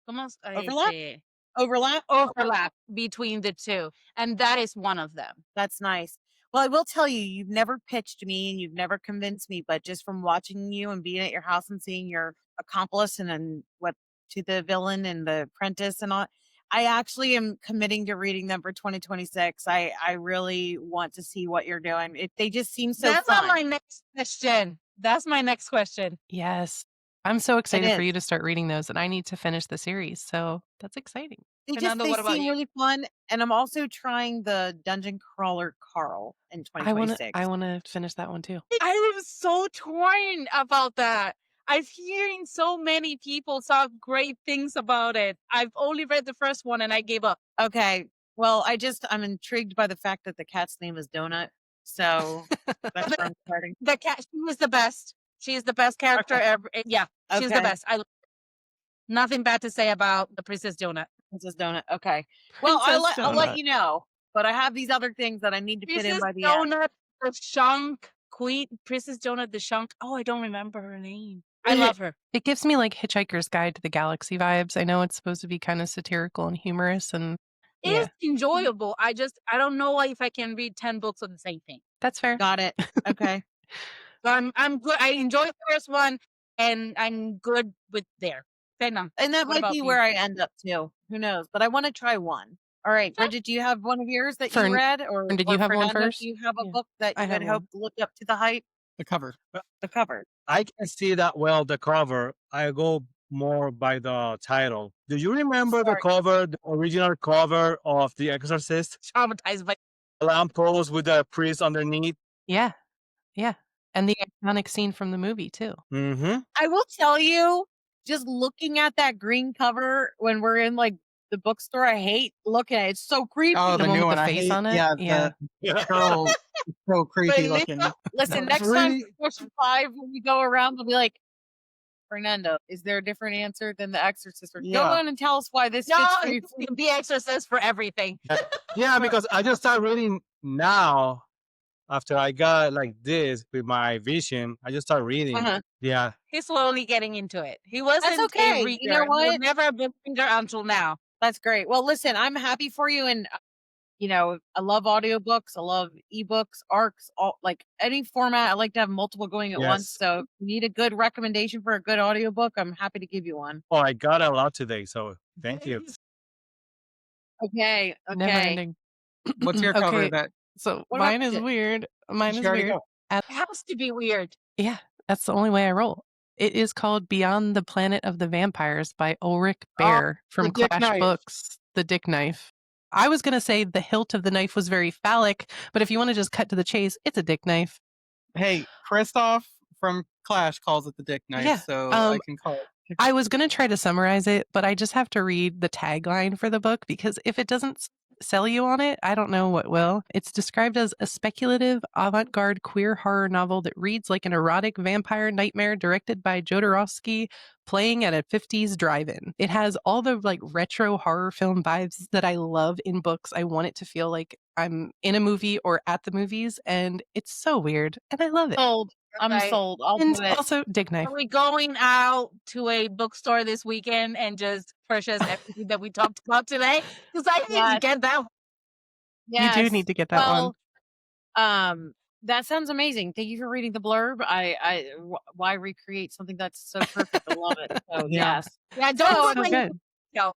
¿cómo overlap. este, Overlap. overlap between the two, and that is one of them. That's nice. Well, I will tell you, you've never pitched me and you've never convinced me, but just from watching you and being at your house and seeing your accomplice and then what to the villain and the apprentice and all, I actually am committing to reading them for 2026. I really want to see what you're doing. They just seem so That's fun. not my next question. That's my next question. Yes. I'm so It excited for is. you to start reading those, and I need to finish the series. So that's exciting. Fernando, They what about seem you? really fun. And I'm also trying the Dungeon Crawler Carl in I want 2026. to finish that one too. I was so torn about that. I've hearing so many people talk great things about it. I've only read the first one and I gave up. Okay. Well, I'm intrigued by the fact that the cat's name is Donut. So that's where I'm starting. The cat, she was the best. She's the best character Okay. ever. Yeah, she's the Okay. best. Nothing bad to say about the Princess Donut. Princess Donut. Okay. Well, Princess I'll let Donut. you know. But I have these other things that I need to fit in Princess by the end. Donut, the Shunk Queen, Princess Donut, the Shunk. Oh, I don't remember her name. I love her. It gives me like Hitchhiker's Guide to the Galaxy vibes. I know it's supposed to be kind of satirical and humorous, and It is enjoyable. I don't know if I can read 10 books on the same thing. that's fair. Got it. Okay. So I'm good. I enjoyed the first one, and I'm good with there. Fernando, And that what might about be you? where I end up too. Who knows? But I want to try one. All right, Okay. Bridget, do you have one of yours that Fern- you read? Or Fern, did you have one Fernando, first? do you have a Yeah. book that I you have had one. hoped lived up to the hype? The cover. The cover. I can see that well, the cover. I go more by the title. Do you remember the Sorry. cover, the original cover of The Exorcist? Traumatized by The lamppost with the priest underneath. Yeah. And the iconic scene from the movie too. Mm-hmm. I will tell you, just looking at that green cover when we're in like the bookstore, I hate looking at it. It's so creepy. Oh, The the one new with one. the I face hate. on it? Yeah, Yeah. the girl is so creepy looking. Listen, That's next time really- for question 5, when we go around, they'll be like, Fernando, is there a different answer than The Exorcist? Or go Yeah. on and tell us why this no, fits for you. The Exorcist for everything. Yeah, because I just started reading now, after I got like this with my vision, I just start reading. Uh-huh. Yeah. He's slowly getting into it. He That's wasn't a okay. You know reader. He was what? never a big reader until now. That's great. Well, listen, I'm happy for you, and you know, I love audiobooks. I love ebooks, arcs, all like any format. I like to have multiple going at once. Yes. So if you need a good recommendation for a good audiobook, I'm happy to give you one. Oh, I got a lot today, so thank you. Okay. Never Okay. ending. What's your cover Okay, that so What about mine is Bridget? weird. Mine she is already weird. go? It has to be weird. Yeah, that's the only way I roll. It is called Beyond the Planet of the Vampires by Ulrich Oh, Bear the from dick Clash knife. Books, The Dick Knife. I was going to say the hilt of the knife was very phallic, but if you want to just cut to the chase, it's a dick knife. Hey, Christoph from Clash calls it the dick knife, Yeah, so I can call it. I was going to try to summarize it, but I just have to read the tagline for the book because if it doesn't sell you on it, I don't know what will. It's described as a speculative, avant-garde queer horror novel that reads like an erotic vampire nightmare directed by Jodorowsky playing at a 50s drive-in. It has all the like retro horror film vibes that I love in books. I want it to feel like I'm in a movie or at the movies, and it's so weird, and I love it. Sold. I'm Okay. sold. I'll And do it. also, dick knife. Are we going out to a bookstore this weekend and just purchase everything that we talked about today? Because I need to Yes. get that. You do Yes. need to get that one. Well, that sounds amazing. Thank you for reading the blurb. Why recreate something that's so perfect? I love it. So Yeah. yes. Yeah, don't So, look So like good. no.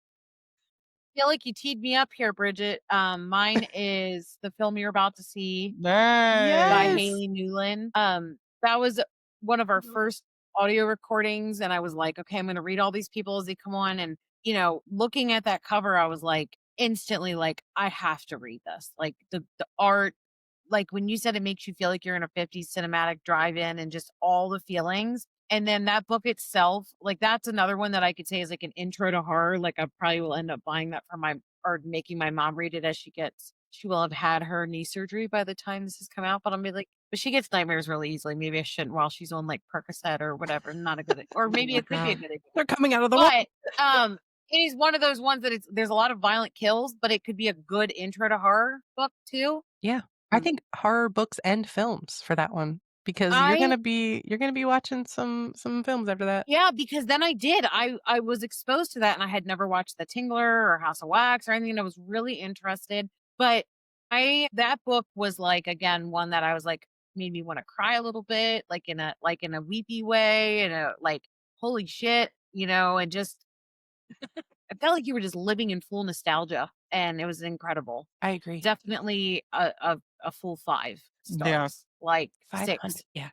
feel like you teed me up here, Bridget. Mine is the film you're about to see by Yes. Haley Newland. That was one of our first audio recordings, and I was like, okay, I'm going to read all these people as they come on. And you know, looking at that cover, I was like, instantly, like, I have to read this. Like the art, like when you said it makes you feel like you're in a 50s cinematic drive-in, and just all the feelings. And then that book itself, like that's another one that I could say is like an intro to horror. Like I probably will end up buying that for my or making my mom read it as she will have had her knee surgery by the time this has come out. But I'll be like, but she gets nightmares really easily. Maybe I shouldn't while she's on like Percocet or whatever. Not a good or maybe it could be a good idea. They're coming out of the wall. But it is one of those ones that there's a lot of violent kills, but it could be a good intro to horror book too. Yeah. I think horror books and films for that one because you're gonna be watching some films after that. Yeah, because then I was exposed to that, and I had never watched The Tingler or House of Wax or anything, and I was really interested. But that book was like, again, one that I was like, made me want to cry a little bit, like in a weepy way, and a like, holy shit, you know, and just I felt like you were just living in full nostalgia, and it was incredible. I agree. Definitely a full 5 stars. Yeah. Like 500. 6. Yeah.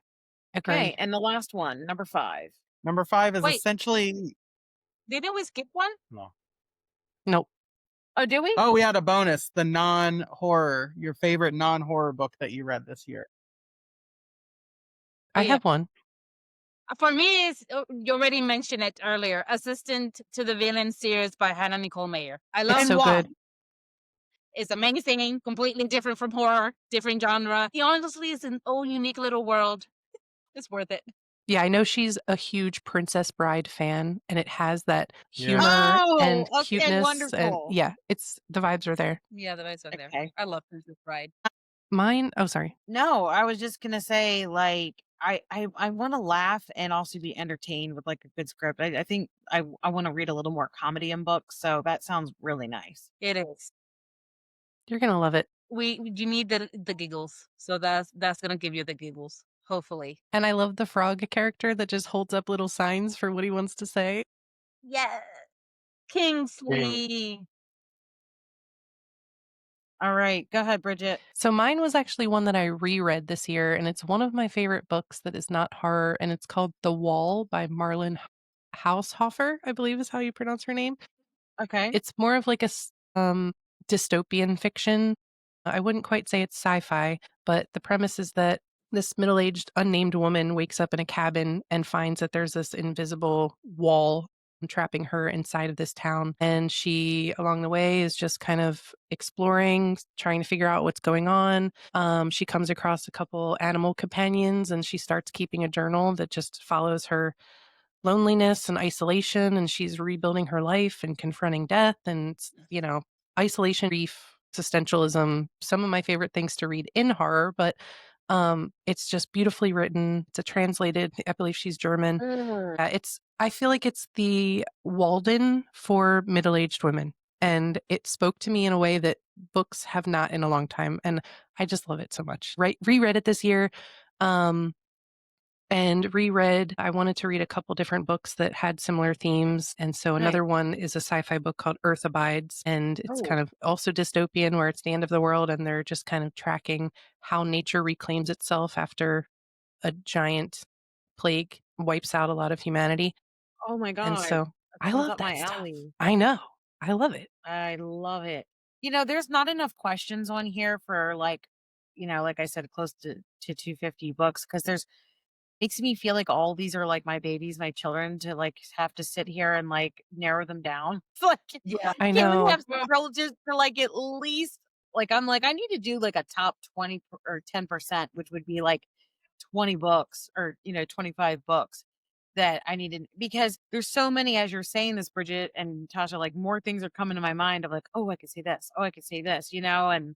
Agree. Okay, and the last one, number 5. Number 5 is Wait. essentially. Didn't we skip one? No. Nope. Oh, do we? Oh, we had a bonus. The non-horror, your favorite non-horror book that you read this year. I Yeah. have one. For me, it's, you already mentioned it earlier. Assistant to the Villain series by Hannah Nicole Mayer. I love It's so why? good. It's amazing, completely different from horror, different genre. He honestly is an own unique little world. It's worth it. Yeah, I know she's a huge Princess Bride fan, and it has that Yeah. humor Oh, and okay, cuteness, and wonderful. yeah, it's the vibes are there. Yeah, the vibes are there. Okay. I love Princess Bride. Mine. Oh, sorry. No, I was just gonna say, like, I want to laugh and also be entertained with like a good script. I think I want to read a little more comedy in books, so that sounds really nice. It is. You're gonna love it. You need the giggles, so that's gonna give you the giggles. Hopefully. And I love the frog character that just holds up little signs for what he wants to say. Yeah, Kingsley. All right, go ahead, Bridget. So mine was actually one that I reread this year, and it's one of my favorite books that is not horror, and it's called The Wall by Marlon Haushofer, I believe is how you pronounce her name. Okay. It's more of like a dystopian fiction. I wouldn't quite say it's sci-fi, but the premise is that this middle-aged unnamed woman wakes up in a cabin and finds that there's this invisible wall trapping her inside of this town. And she, along the way, is just kind of exploring, trying to figure out what's going on. She comes across a couple animal companions, and she starts keeping a journal that just follows her loneliness and isolation. And she's rebuilding her life and confronting death and, you know, isolation, grief, existentialism, some of my favorite things to read in horror, but it's just beautifully written. It's a translated, I believe she's German. I feel like it's the Walden for middle-aged women. And it spoke to me in a way that books have not in a long time. And I just love it so much. Reread it this year. And reread, I wanted to read a couple different books that had similar themes. And so another one is a sci-fi book called Earth Abides. And it's kind of also dystopian where it's the end of the world and they're just kind of tracking how nature reclaims itself after a giant plague wipes out a lot of humanity. Oh my And god. so That I sounds love up that my stuff. alley. I know. I love it. I love it. There's not enough questions on here for like, like I said, close to 250 books because there's makes me feel like all these are like my babies, my children to like have to sit here and like narrow them down. Like, Yeah, I can't we know. have some relatives for like at least like I'm like I need to do like a top 20 or 10%, which would be like 20 books or 25 books that I needed because there's so many as you're saying this, Bridget and Tasha, like more things are coming to my mind of like, oh, I could say this, oh, I could say this, and and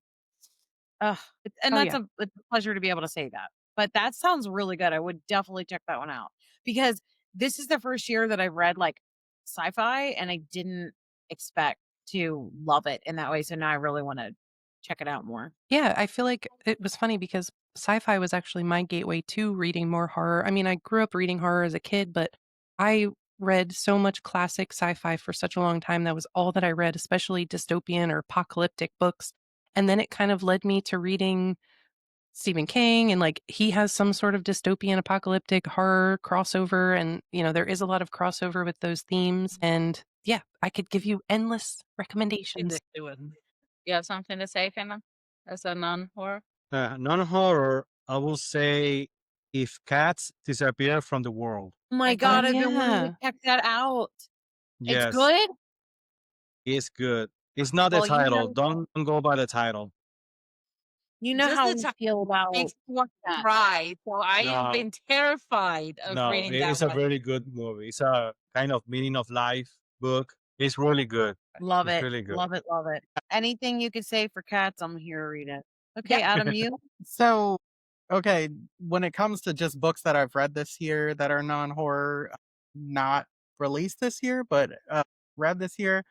Oh, that's yeah. it's a pleasure to be able to say that. But that sounds really good. I would definitely check that one out because this is the first year that I've read like sci-fi and I didn't expect to love it in that way. So now I really want to check it out more. Yeah, I feel like it was funny because sci-fi was actually my gateway to reading more horror. I mean, I grew up reading horror as a kid, but I read so much classic sci-fi for such a long time. That was all that I read, especially dystopian or apocalyptic books. And then it kind of led me to reading Stephen King and like he has some sort of dystopian apocalyptic horror crossover and there is a lot of crossover with those themes and yeah, I could give you endless recommendations. You have something to say, Fernando? As a non-horror? Non-horror, I will say if cats disappear from the world. Oh my Okay. god, Oh I've been wanting yeah. to check that out. It's Yes, good? it's good. It's not the Well, title. Don't go by the title. you know Just how the we time feel about makes me want to that. cry. So I have No, been terrified of no, reading that it's a one. very good movie. It's a kind of meaning of life book. It's really good. Love It's it. really good. Love it. Love it. Anything you could say for cats, I'm here to read it. Yeah. Okay, Adam, you? So, okay, when it comes to just books that I've read this year that are non-horror, not released this year, but read this year,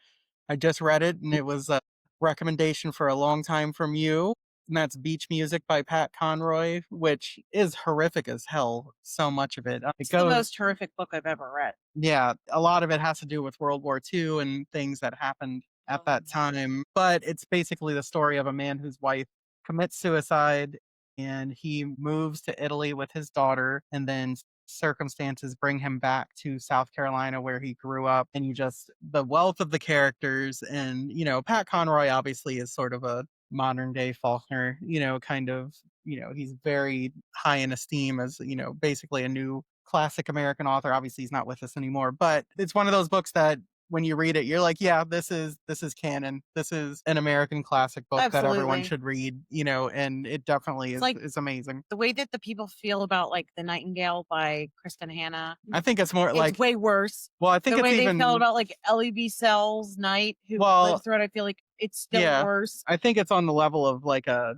I just read it, and it was a recommendation for a long time from you, and that's Beach Music by Pat Conroy, which is horrific as hell. So much of it. It It's the goes, most horrific book I've ever read. yeah, a lot of it has to do with World War II and things that happened at that time. But it's basically the story of a man whose wife commits suicide and he moves to Italy with his daughter, and then circumstances bring him back to South Carolina where he grew up. And you just, the wealth of the characters, and, Pat Conroy obviously is sort of a modern day Faulkner, kind of, he's very high in esteem as, basically a new classic American author. Obviously, he's not with us anymore, but it's one of those books that when you read it, you're like, yeah, this is canon. This is an American classic book that everyone Absolutely. should read, and it definitely It's like is amazing. the way that the people feel about like The Nightingale by Kristen Hanna. I think it's more It's like, way worse. well, I think The it's way they felt even, about like Ellie B. Sell's Night, who well, lived through it, I feel like it's still yeah, worse. I think it's on the level of like I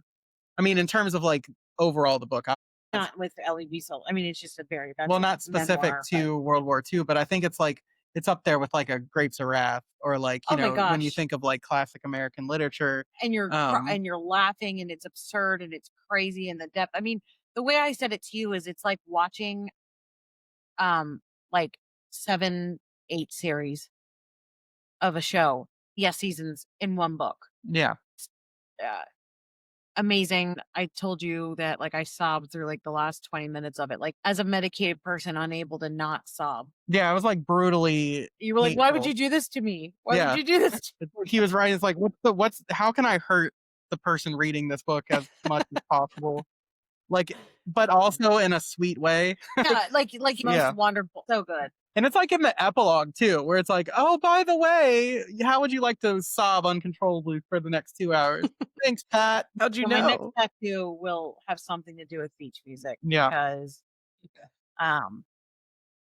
mean, in terms of like overall the book, Not with Ellie B. Sell. I mean, it's just that's well, a not specific memoir, but to World War II, but I think it's like it's up there with like a Grapes of Wrath, or like, oh my when you gosh. think of like classic American literature. And you're Um, and you're laughing and it's absurd and it's crazy and the depth. I mean, the way I said it to you is it's like watching like 7, 8 series of a show. Yes, seasons in one book. yeah. Uh, amazing. I told you that like I sobbed through like the last 20 minutes of it. Like as a medicated person unable to not sob. Yeah, it was like brutally You were like, "Why would hateful. you do this to me? Why Yeah. would you do this to He was writing, it's like, how can I hurt the person reading this book as much as possible? Like, but also in a sweet way. Yeah, like most Yeah. wonderful. So good. And it's like in the epilogue too, where it's like, oh, by the way, how would you like to sob uncontrollably for the next 2 hours? Thanks, Pat. How'd you So my next know? tattoo will have something to do with beach music Yeah. because um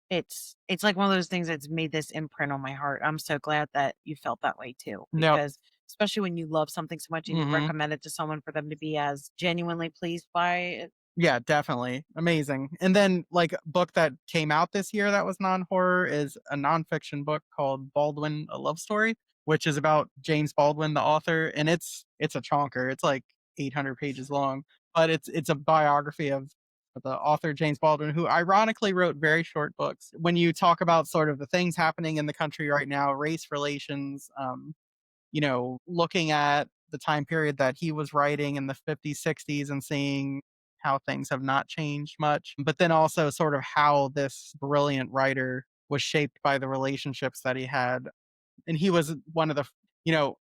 it's like one of those things that's made this imprint on my heart. I'm so glad that you felt that way too No. because especially when you love something so much and you recommend it to someone for them to be as genuinely pleased by it. Yeah, definitely. Amazing. And then like a book that came out this year that was non-horror is a nonfiction book called Baldwin: A Love Story, which is about James Baldwin, the author, and it's a chonker. It's like 800 pages long, but it's a biography of the author James Baldwin, who ironically wrote very short books. When you talk about sort of the things happening in the country right now, race relations, looking at the time period that he was writing in the 50s, 60s and seeing how things have not changed much, but then also sort of how this brilliant writer was shaped by the relationships that he had. And he was one of the, you know,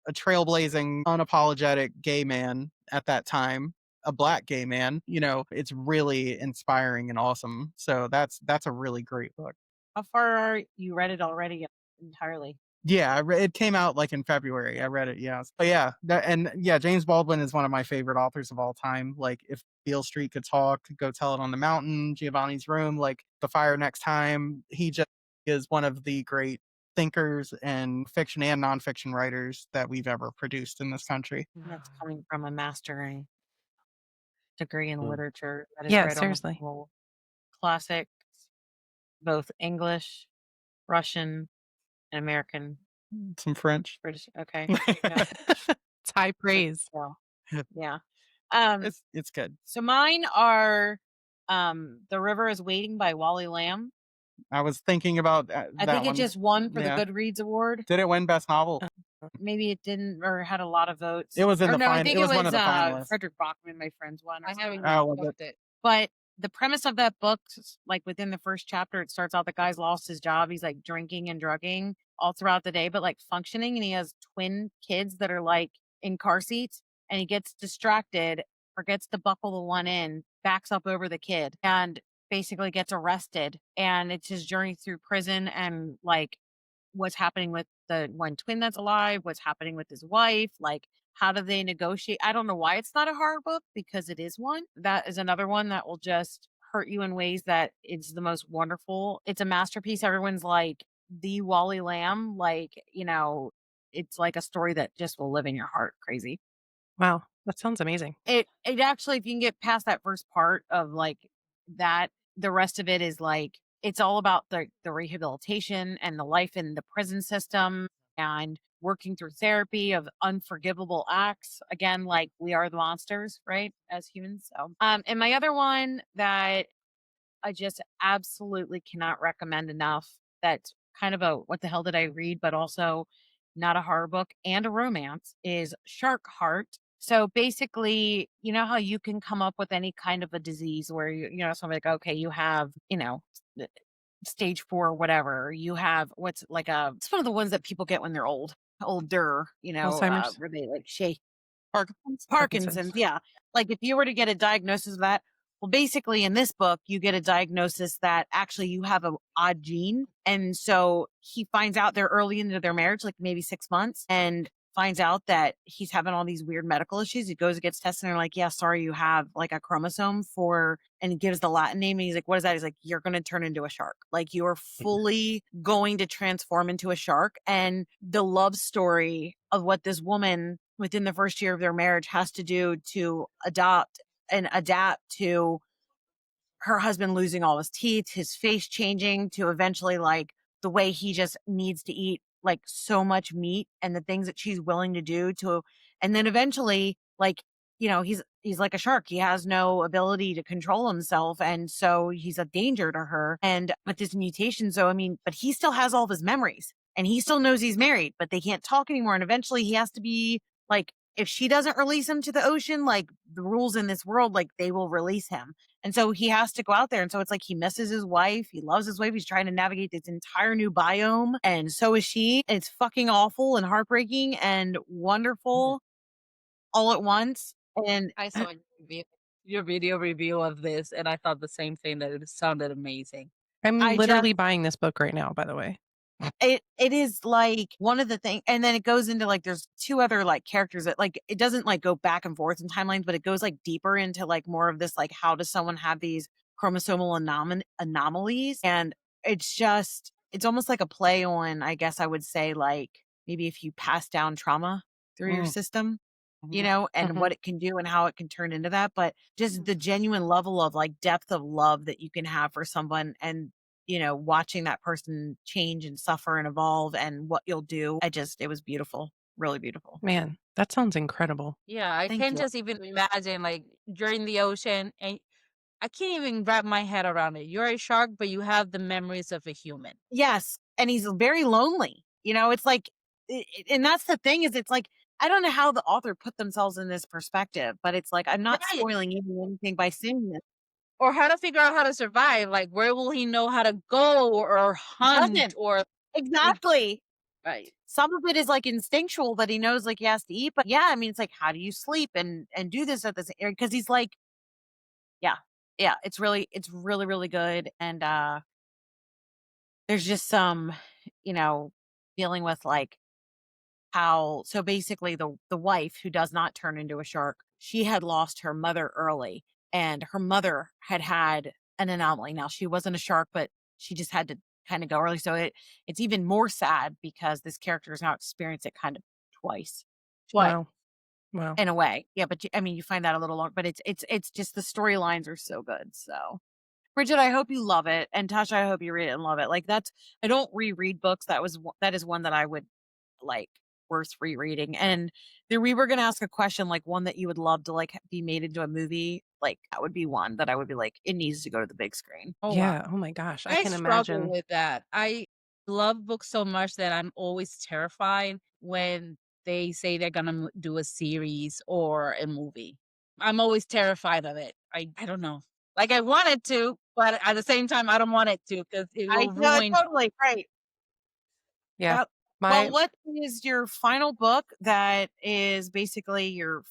a trailblazing, unapologetic gay man at that time, a black gay man. It's really inspiring and awesome. So that's a really great book. How far are you read it already entirely? Yeah, it came out like in February. I read it, yes. But yeah, James Baldwin is one of my favorite authors of all time. Like, if Beale Street Could Talk, Go Tell It on the Mountain, Giovanni's Room, like The Fire Next Time, he just is one of the great thinkers and fiction and nonfiction writers that we've ever produced in this country. That's coming from a mastering degree in literature that has Yeah, read almost seriously. all classics, both English, Russian, and American. Some French. British. Okay. It's high praise. Well, yeah. It's good. So mine are The River is Waiting by Wally Lamb. I was thinking about I that think it one. just won for Yeah. the Goodreads Award. Did it win Best Novel? Maybe it didn't, or had a lot of votes. It was in Or the no, I final. think It was one of the finalists. Frederick Bachman, my friend's one. I haven't Oh, was looked it? it. But the premise of that book, like within the first chapter, it starts out the guy's lost his job. He's like drinking and drugging all throughout the day, but like functioning. And he has twin kids that are like in car seats, and he gets distracted, forgets to buckle the one in, backs up over the kid, and basically gets arrested. And it's his journey through prison and like what's happening with the one twin that's alive, what's happening with his wife, like how do they negotiate? I don't know why it's not a horror book, because it is one. That is another one that will just hurt you in ways that it's the most wonderful. It's a masterpiece. Everyone's like the Wally Lamb, like, it's like a story that just will live in your heart. Crazy. Wow, that sounds amazing. It actually, if you can get past that first part of like that, the rest of it is like it's all about the rehabilitation and the life in the prison system and working through therapy of unforgivable acts. Again, like we are the monsters, right? As humans. So and my other one that I just absolutely cannot recommend enough, that's kind of a what the hell did I read, but also not a horror book and a romance, is Shark Heart. So basically, you know how you can come up with any kind of a disease where somebody like, okay, you have, stage 4, whatever. You have what's like it's one of the ones that people get when they're older, Alzheimer's? where they like shake Parkinson's. Yeah. Like if you were to get a diagnosis of that, well, basically in this book, you get a diagnosis that actually you have an odd gene. And so he finds out they're early into their marriage, like maybe 6 months, and finds out that he's having all these weird medical issues. He goes and gets tested and they're like, yeah, sorry, you have like a chromosome and he gives the Latin name. And he's like, what is that? He's like, you're going to turn into a shark. Like you are fully going to transform into a shark. And the love story of what this woman within the first year of their marriage has to do to adopt and adapt to her husband losing all his teeth, his face changing to eventually like the way he just needs to eat like so much meat, and the things that she's willing to do to, and then eventually like, he's like a shark. He has no ability to control himself. And so he's a danger to her. And with this mutation, so I mean, but he still has all of his memories and he still knows he's married, but they can't talk anymore. And eventually he has to be like, if she doesn't release him to the ocean, like the rules in this world, like they will release him. And so he has to go out there. And so it's like he misses his wife. He loves his wife. He's trying to navigate this entire new biome. And so is she. It's fucking awful and heartbreaking and wonderful all at once. And I saw your video review of this, and I thought the same thing, that it sounded amazing. I'm I literally buying this book right now, by the way. it is like one of the things, and then it goes into like there's 2 other like characters that like it doesn't like go back and forth in timelines, but it goes like deeper into like more of this like how does someone have these chromosomal anomalies. And it's almost like a play on, I guess I would say, like maybe if you pass down trauma through your Mm. system, you Mhm. know, and Mhm. what it can do and how it can turn into that. But just the genuine level of like depth of love that you can have for someone and, you know, watching that person change and suffer and evolve and what you'll do. It was beautiful, really beautiful. Man, that sounds incredible. Yeah, I Thank can you. just even imagine like you're in the ocean and I can't even wrap my head around it. You're a shark, but you have the memories of a human. Yes. And he's very lonely. You know, it's like, and that's the thing is it's like, I don't know how the author put themselves in this perspective, but it's like, I'm not Right. spoiling even anything by saying this. Or how to figure out how to survive. Like where will he know how to go or He hunt doesn't. or like Exactly. right. Some of it is like instinctual that he knows like he has to eat, but yeah, I mean, it's like, how do you sleep and do this at this area? Cause he's like, yeah, yeah, it's really, really good. And, there's just some, you know, dealing with like how so basically the wife who does not turn into a shark, she had lost her mother early and her mother had had an anomaly. Now she wasn't a shark, but she just had to kind of go early. So it's even more sad because this character has now experienced it kind of twice. Twice Wow. Wow. in a way. Yeah, but I mean you find that a little long, but it's just the storylines are so good. So Bridget, I hope you love it, and Tasha, I hope you read it and love it. Like that's I don't reread books. That is one that I would like worth rereading. And there we were gonna ask a question, like one that you would love to like be made into a movie. Like that would be one that I would be like, it needs to go to the big screen. Oh wow. Yeah. Oh my gosh. I I can struggle imagine. with that. I love books so much that I'm always terrified when they say they're gonna do a series or a movie. I'm always terrified of it. I don't know. Like I want it to, but at the same time, I don't want it to because it I will know ruin. totally right. Yeah. Yep. Well, My what is your final book that is basically your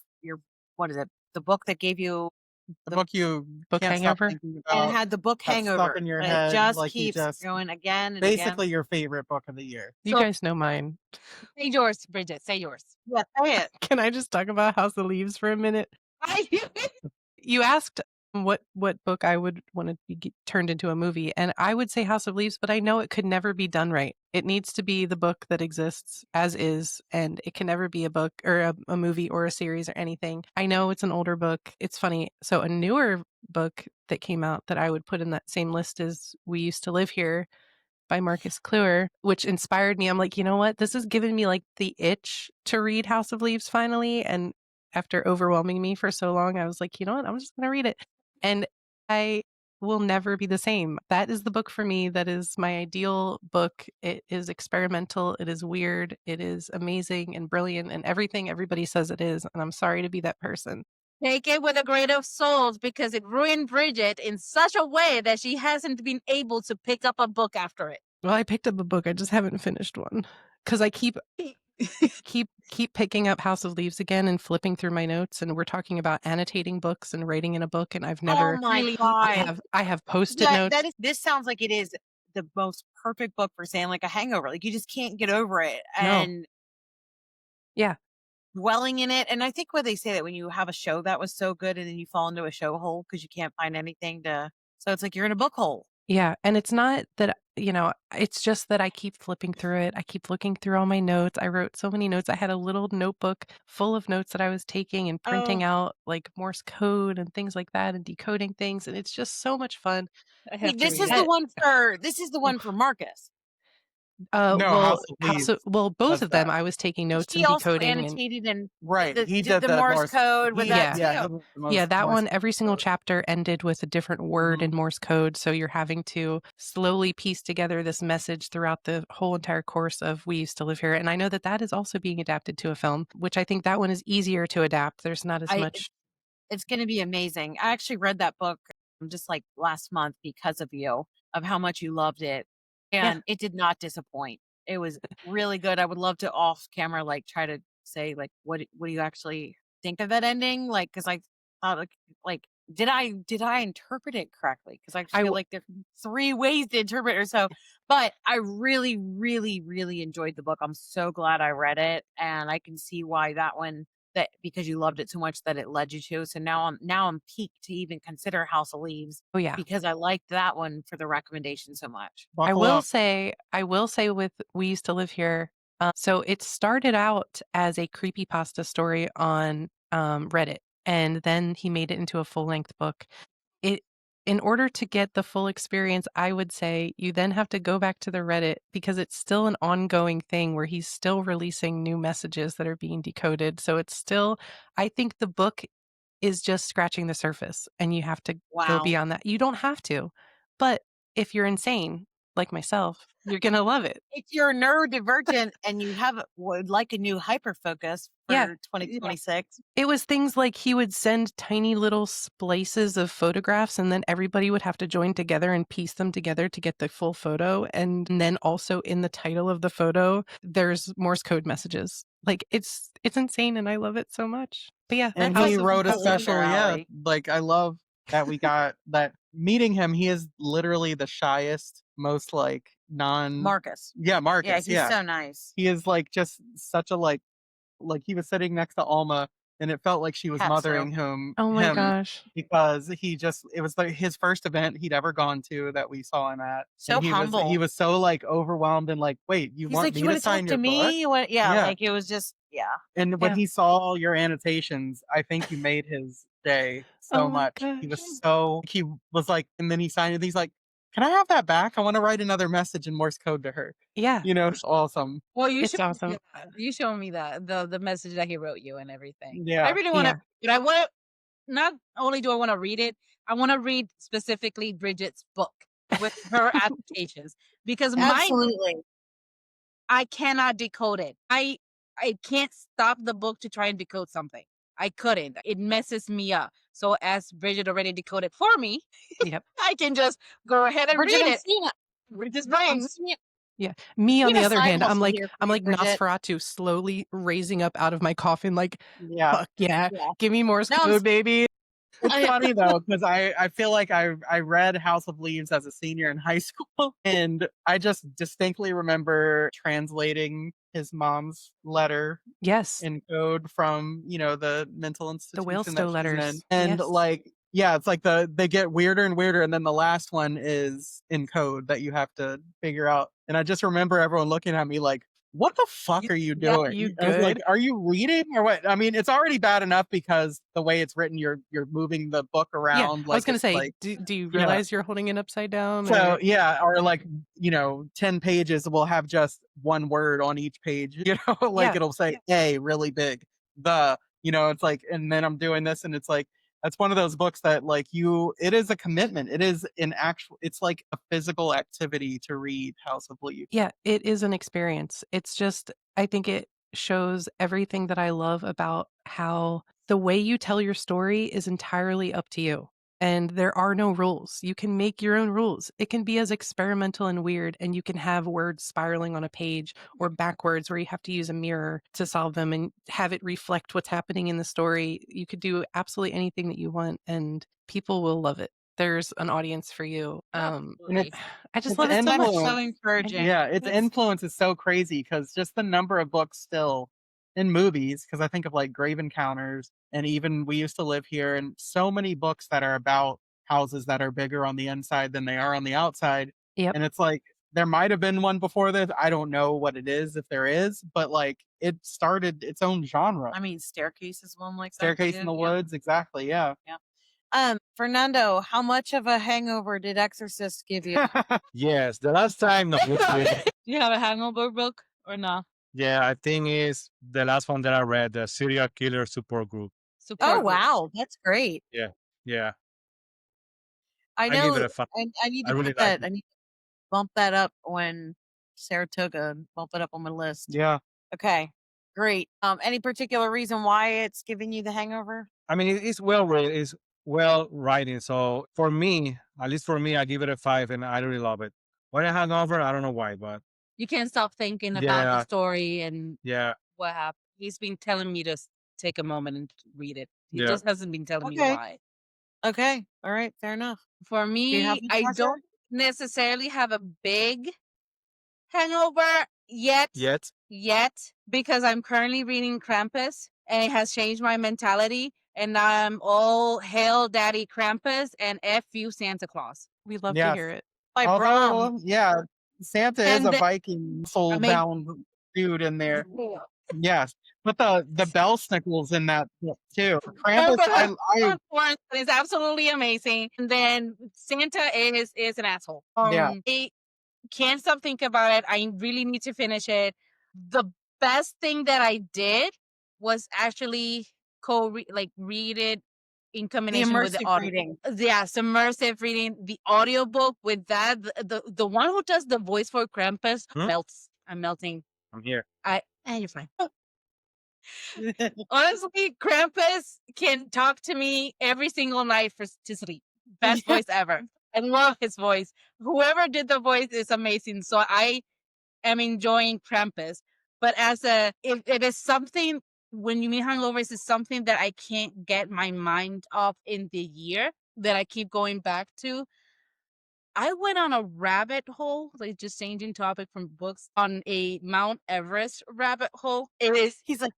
what is it? The book that gave you The the book you book can't stop hangover. thinking and about, had the book that's stuck hangover. in your It head, just like you keeps just going again and again. basically your favorite book of the year. You So guys know mine. say yours, Bridget. Say yours. Yeah, say it. Can I just talk about House of Leaves for a minute? I You asked what book I would want to be turned into a movie, and I would say House of Leaves, but I know it could never be done right. It needs to be the book that exists as is, and it can never be a book or a movie or a series or anything. I know it's an older book. It's funny. So a newer book that came out that I would put in that same list as We Used to Live Here by Marcus Kluwer, which inspired me. I'm like, you know what? This is giving me like the itch to read House of Leaves finally. And after overwhelming me for so long, I was like, you know what? I'm just going to read it. And I will never be the same. That is the book for me. That is my ideal book. It is experimental. It is weird. It is amazing and brilliant and everything everybody says it is. And I'm sorry to be that person. take it with a grain of salt because it ruined Bridget in such a way that she hasn't been able to pick up a book after it. Well, I picked up a book. I just haven't finished one because I keep picking up House of Leaves again and flipping through my notes, and we're talking about annotating books and writing in a book, and I've Oh never my Really? god. I have post-it notes. That is this sounds like it is the most perfect book for saying like a hangover. Like you just can't get over it No. and Yeah. dwelling in it. And I think what they say that when you have a show that was so good and then you fall into a show hole because you can't find anything to so it's like you're in a book hole. Yeah, and it's not that, it's just that I keep flipping through it. I keep looking through all my notes. I wrote so many notes. I had a little notebook full of notes that I was taking and printing Oh, out like Morse code and things like that and decoding things, and it's just so much fun. I have to read Uh, it. this is the one for Marcus. No, well, House of Leaves both does of them, that. I was taking notes She and also decoding and annotated and Right, he did the the Morse Morse code with he that yeah. yeah, he too. did the Yeah, that Morse one, every single code. chapter ended with a different word in Mhm. Morse code. So you're having to slowly piece together this message throughout the whole entire course of We Used to Live Here. And I know that that is also being adapted to a film, which I think that one is easier to adapt. There's not as I much. It's gonna be amazing. I actually read that book, just, like, last month because of you, of how much you loved it, Yeah. and it did not disappoint. It was really good. I would love to off camera, like, try to say, like, what do you actually think of that ending? Like, because I thought, like, did I interpret it correctly? Because I I, feel w- like there are 3 ways to interpret it or so, but I really, really, really enjoyed the book. I'm so glad I read it, and I can see why that one that because you loved it so much that it led you to. So now I'm peaked to even consider House of Leaves oh, yeah. because I liked that one for the recommendation so much. I Buckle will up. say, I will say with We Used to Live Here, So it started out as a creepypasta story on Reddit, and then he made it into a full-length book. It In order to get the full experience, I would say you then have to go back to the Reddit because it's still an ongoing thing where he's still releasing new messages that are being decoded. So it's still, I think the book is just scratching the surface and you have to go Wow. beyond that. You don't have to, but if you're insane like myself, you're going to love it. If you're neurodivergent and you would like a new hyper focus Yeah. for 2026, It was things like he would send tiny little splices of photographs and then everybody would have to join together and piece them together to get the full photo. And then also in the title of the photo, there's Morse code messages. Like it's insane and I love it so much. But yeah, And That's he also wrote a completely up special, your yeah. alley. Like, I love that we got that meeting him. He is literally the shyest, most like Marcus. Yeah, Marcus. Yeah, he's so nice. He is like just such a like he was sitting next to Alma and it felt like she was Have mothering to. him oh my gosh. because it was like his first event he'd ever gone to that we saw him at. So And he humble. was so like overwhelmed and like, wait, you He's want like, me you to want to sign talk your to book? me? What? Yeah, Yeah. like it was just, yeah. And when Yeah. he saw your annotations, I think you made his day so Oh my much. He gosh. was like, and then he signed it. He's like, "Can I have that back? I want to write another message in Morse code to her." Yeah, You know, it's awesome. Well, you it's showed me awesome. that. You showed me that the message that he wrote you and everything. I Yeah. really want to, Yeah. but I want to. Not only do I want to read it, I want to read specifically Bridget's book with her adaptations because mine Absolutely. I cannot decode it. I can't stop the book to try and decode something. I couldn't. It messes me up. So as Bridget already decoded for me, Yep. I can just go ahead and Bridget, read I'm it. seeing a, Bridget's I'm brains. seeing, Yeah. Me on seeing the a other side hand, hustle here for I'm you, like Bridget. Nosferatu slowly raising up out of my coffin like, Yeah. fuck yeah. Yeah. Give me Morse No, I'm code, baby. It's I- funny though, because I feel like I read House of Leaves as a senior in high school, and I just distinctly remember translating his mom's letter Yes. in code from the mental The institution Whalestow that she's in. letters. And Yes. like, yeah, it's like they get weirder and weirder, and then the last one is in code that you have to figure out. And I just remember everyone looking at me like, what the fuck are you Yeah, doing? you I was like, good? are you reading or what? I mean, it's already bad enough because the way it's written, you're moving the book Yeah. around I was like gonna it's say, like do you yeah. realize you're holding it upside down? So Or yeah, or like 10 pages will have just one word on each page. Like Yeah. it'll say A really big. It's like, and then I'm doing this, and it's like that's one of those books that like it is a commitment. It is it's like a physical activity to read House of Leaves. Yeah, it is an experience. It's just, I think it shows everything that I love about how the way you tell your story is entirely up to you. And there are no rules. You can make your own rules. It can be as experimental and weird, and you can have words spiraling on a page or backwards where you have to use a mirror to solve them and have it reflect what's happening in the story. You could do absolutely anything that you want, and people will love it. There's an audience for you. And Absolutely. I just its love it so much. That's so influence. encouraging. Yeah, its That's- influence is so crazy because just the number of books still in movies, because I think of like Grave Encounters, and even We Used to Live Here, and so many books that are about houses that are bigger on the inside than they are on the outside. Yep. And it's like there might have been one before this. I don't know what it is, if there is, but like it started its own genre. I mean, Staircase is one like that. Staircase in too. the Yeah. Woods, exactly. Yeah. Fernando, how much of a hangover did Exorcist give you? Yes, the last time. No, Do you have a hangover book or not? yeah, I think is the last one that I read, the serial killer support group. Oh, wow. That's great. Yeah, I give know. it a 5. I need I to really put like that. I need to bump that up when Saratoga, bump it up on my list. Yeah. Okay. Great. Any particular reason why it's giving you the hangover? I mean, it's well written, it's well writing. So for me, at least for me, I give it a 5, and I really love it. When I hangover, I don't know why, but You can't stop thinking about Yeah. the story and yeah, what happened. He's been telling me to take a moment and read it. He Yeah. just hasn't been telling me Okay. why. Okay. All right. Fair enough. For Do you have me, any, I Tasha? don't necessarily have a big hangover yet because I'm currently reading Krampus and it has changed my mentality. And I'm all hail Daddy Krampus and F you Santa Claus. We love to Yes. hear it. By Brom. Although, yeah, Santa is And a the- Viking soul I made- bound dude in there. Yes, but the bell snickles in that book too. Krampus, Krampus is absolutely amazing. And then Santa is an asshole. Yeah. I can't stop thinking about it. I really need to finish it. The best thing that I did was actually read it in The combination with the immersive audio. reading. Yes, immersive reading. The audiobook with that, the one who does the voice for Krampus melts. I'm melting. I'm here. You're fine. Honestly, Krampus can talk to me every single night to sleep. Best voice ever. I love his voice. Whoever did the voice is amazing. So I am enjoying Krampus. But if it is something, when you mean hangovers, is something that I can't get my mind off in the year that I keep going back to. I went on a rabbit hole, like just changing topic from books, on a Mount Everest rabbit hole. He's like,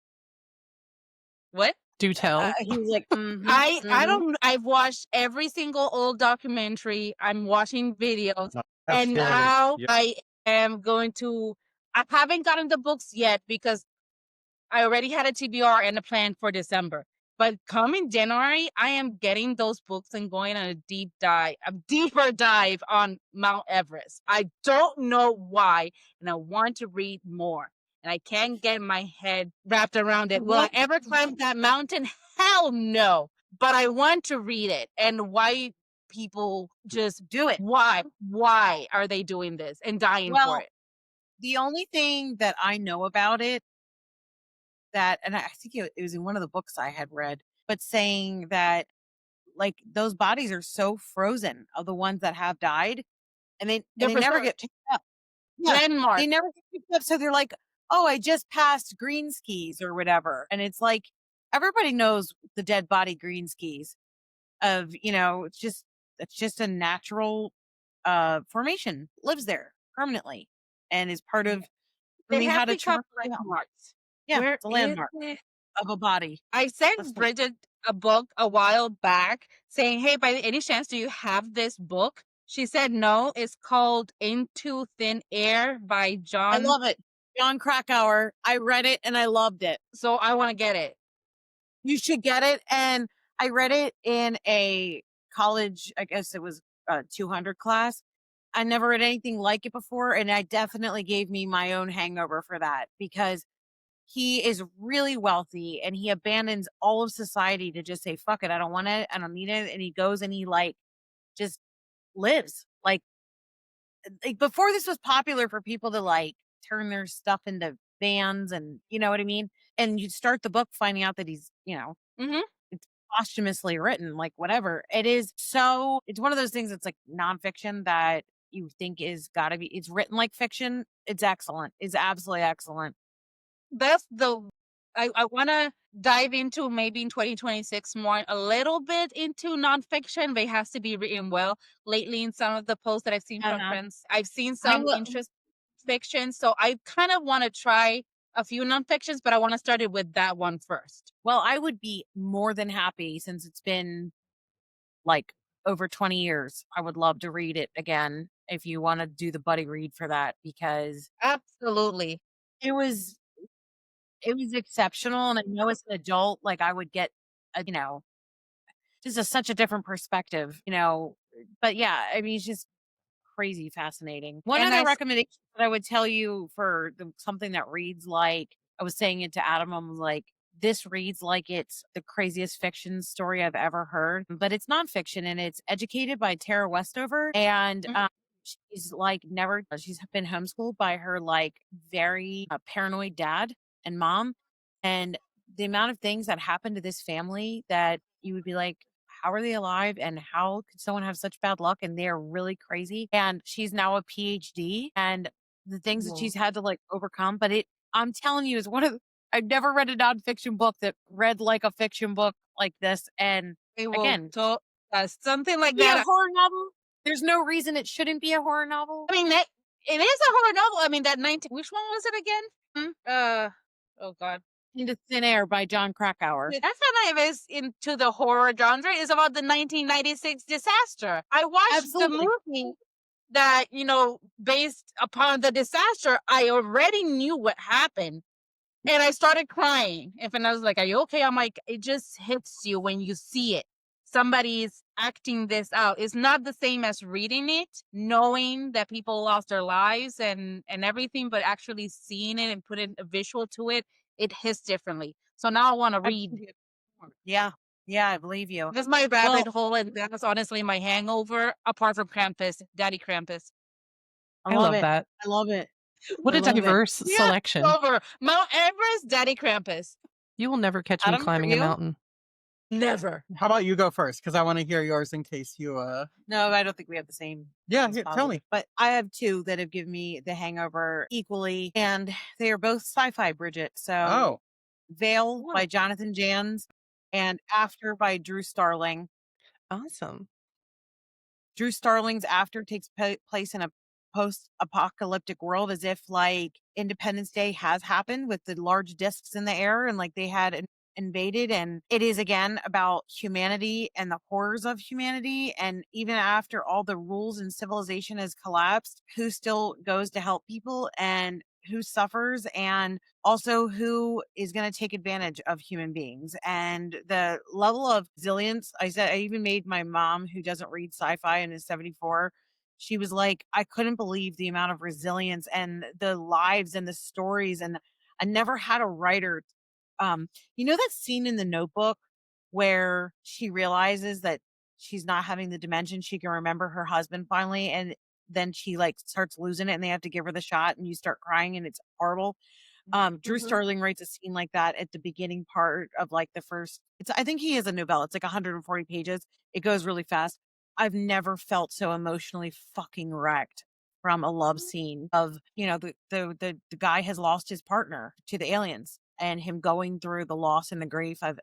what? Do tell. he's like, I don't. I've watched every single old documentary. I'm watching videos, No, and spoilers. now Yeah. I am going to. I haven't gotten the books yet because I already had a TBR and a plan for December. But coming January, I am getting those books and going on a deeper dive on Mount Everest. I don't know why, and I want to read more. And I can't get my head wrapped around it. Will I ever climb that mountain? Hell no. But I want to read it. And why people just do it. Why? Why are they doing this and dying for it? The only thing that I know about it and I think it was in one of the books I had read, but saying that like those bodies are so frozen of the ones that have died, and they never get picked up. Yeah, Landmark. they never get picked up. So they're like, oh, I just passed green skis or whatever. And it's like, everybody knows the dead body green skis of, it's just a natural formation, lives there permanently and is part of learning how to traverse. Landmarks. Yeah, Where it's a landmark is it? of a body. I sent Bridget a book a while back saying, hey, by any chance, do you have this book? She said no. It's called Into Thin Air by John. I love it. John Krakauer. I read it and I loved it. So I want to get it. You should get it. And I read it in a college, I guess it was a 200 class. I never read anything like it before. And I definitely gave me my own hangover for that because he is really wealthy and he abandons all of society to just say, fuck it. I don't want it. I don't need it. And he goes and he just lives like before this was popular for people to turn their stuff into bands and you know what I mean? And you start the book finding out that he's, it's posthumously written, like whatever. It's one of those things that's like nonfiction that you think is gotta be, it's written like fiction. It's excellent. It's absolutely excellent. That's I want to dive into maybe in 2026 more a little bit into nonfiction, but it has to be written well. Lately, in some of the posts that I've seen from friends, I've seen some interest fiction. So I kind of want to try a few nonfictions, but I want to start it with that one first. Well, I would be more than happy since it's been like over 20 years. I would love to read it again if you want to do the buddy read for that because absolutely it was exceptional. And I know as an adult, like I would get, just such a different perspective, but yeah, I mean, it's just crazy fascinating. One other recommendation that I would tell you for something that reads like, I was saying it to Adam, I'm like, this reads like it's the craziest fiction story I've ever heard, but it's nonfiction and it's Educated by Tara Westover. And she's she's been homeschooled by her very paranoid dad and mom. And the amount of things that happen to this family that you would be like, how are they alive? And how could someone have such bad luck? And they're really crazy. And she's now a PhD and the things that she's had to overcome. But I'm telling you, is I've never read a nonfiction book that read like a fiction book like this. And again, something like that. A horror novel. There's no reason it shouldn't be a horror novel. I mean, it is a horror novel. I mean, which one was it again? Oh God. Into Thin Air by John Krakauer. That's not even into the horror genre. It's about the 1996 disaster. I watched the movie that, based upon the disaster, I already knew what happened. And I started crying. And Fernando was like, "Are you okay?" I'm like, it just hits you when you see it. Somebody's acting this out. It's not the same as reading it, knowing that people lost their lives and everything, but actually seeing it and putting a visual to it, it hits differently. So now I want to I read. believe you. Yeah. Yeah, I believe you. That's my Well, rabbit hole, and that's honestly my hangover, apart from Krampus, Daddy Krampus. I I love love it. that. I love it. What I a love it. diverse Yeah, selection. over Mount Everest, Daddy Krampus. You will never catch me Adam, for climbing a you? mountain. Never. How about you go first? Because I want to hear yours in case you. No, I don't think we have the same. Yeah, as tell positive. me. But I have two that have given me the hangover equally, and they are both sci-fi, Bridget. So Oh, Veil Wow. by Jonathan Jans and After by Drew Starling. Awesome. Drew Starling's After takes place in a post-apocalyptic world, as if like Independence Day has happened with the large discs in the air and like they had invaded. And it is again about humanity and the horrors of humanity. And even after all the rules and civilization has collapsed, who still goes to help people and who suffers, and also who is going to take advantage of human beings. And the level of resilience, I even made my mom, who doesn't read sci-fi and is 74, she was like, I couldn't believe the amount of resilience and the lives and the stories. And I never had a writer, that scene in The Notebook where she realizes that she's not having the dimension, she can remember her husband finally, and then she like starts losing it and they have to give her the shot and you start crying and it's horrible. Drew Mhm. Starling writes a scene like that at the beginning part of like the first, I think he has a novella. It's like 140 pages. It goes really fast. I've never felt so emotionally fucking wrecked from a love scene of, the guy has lost his partner to the aliens and him going through the loss and the grief of,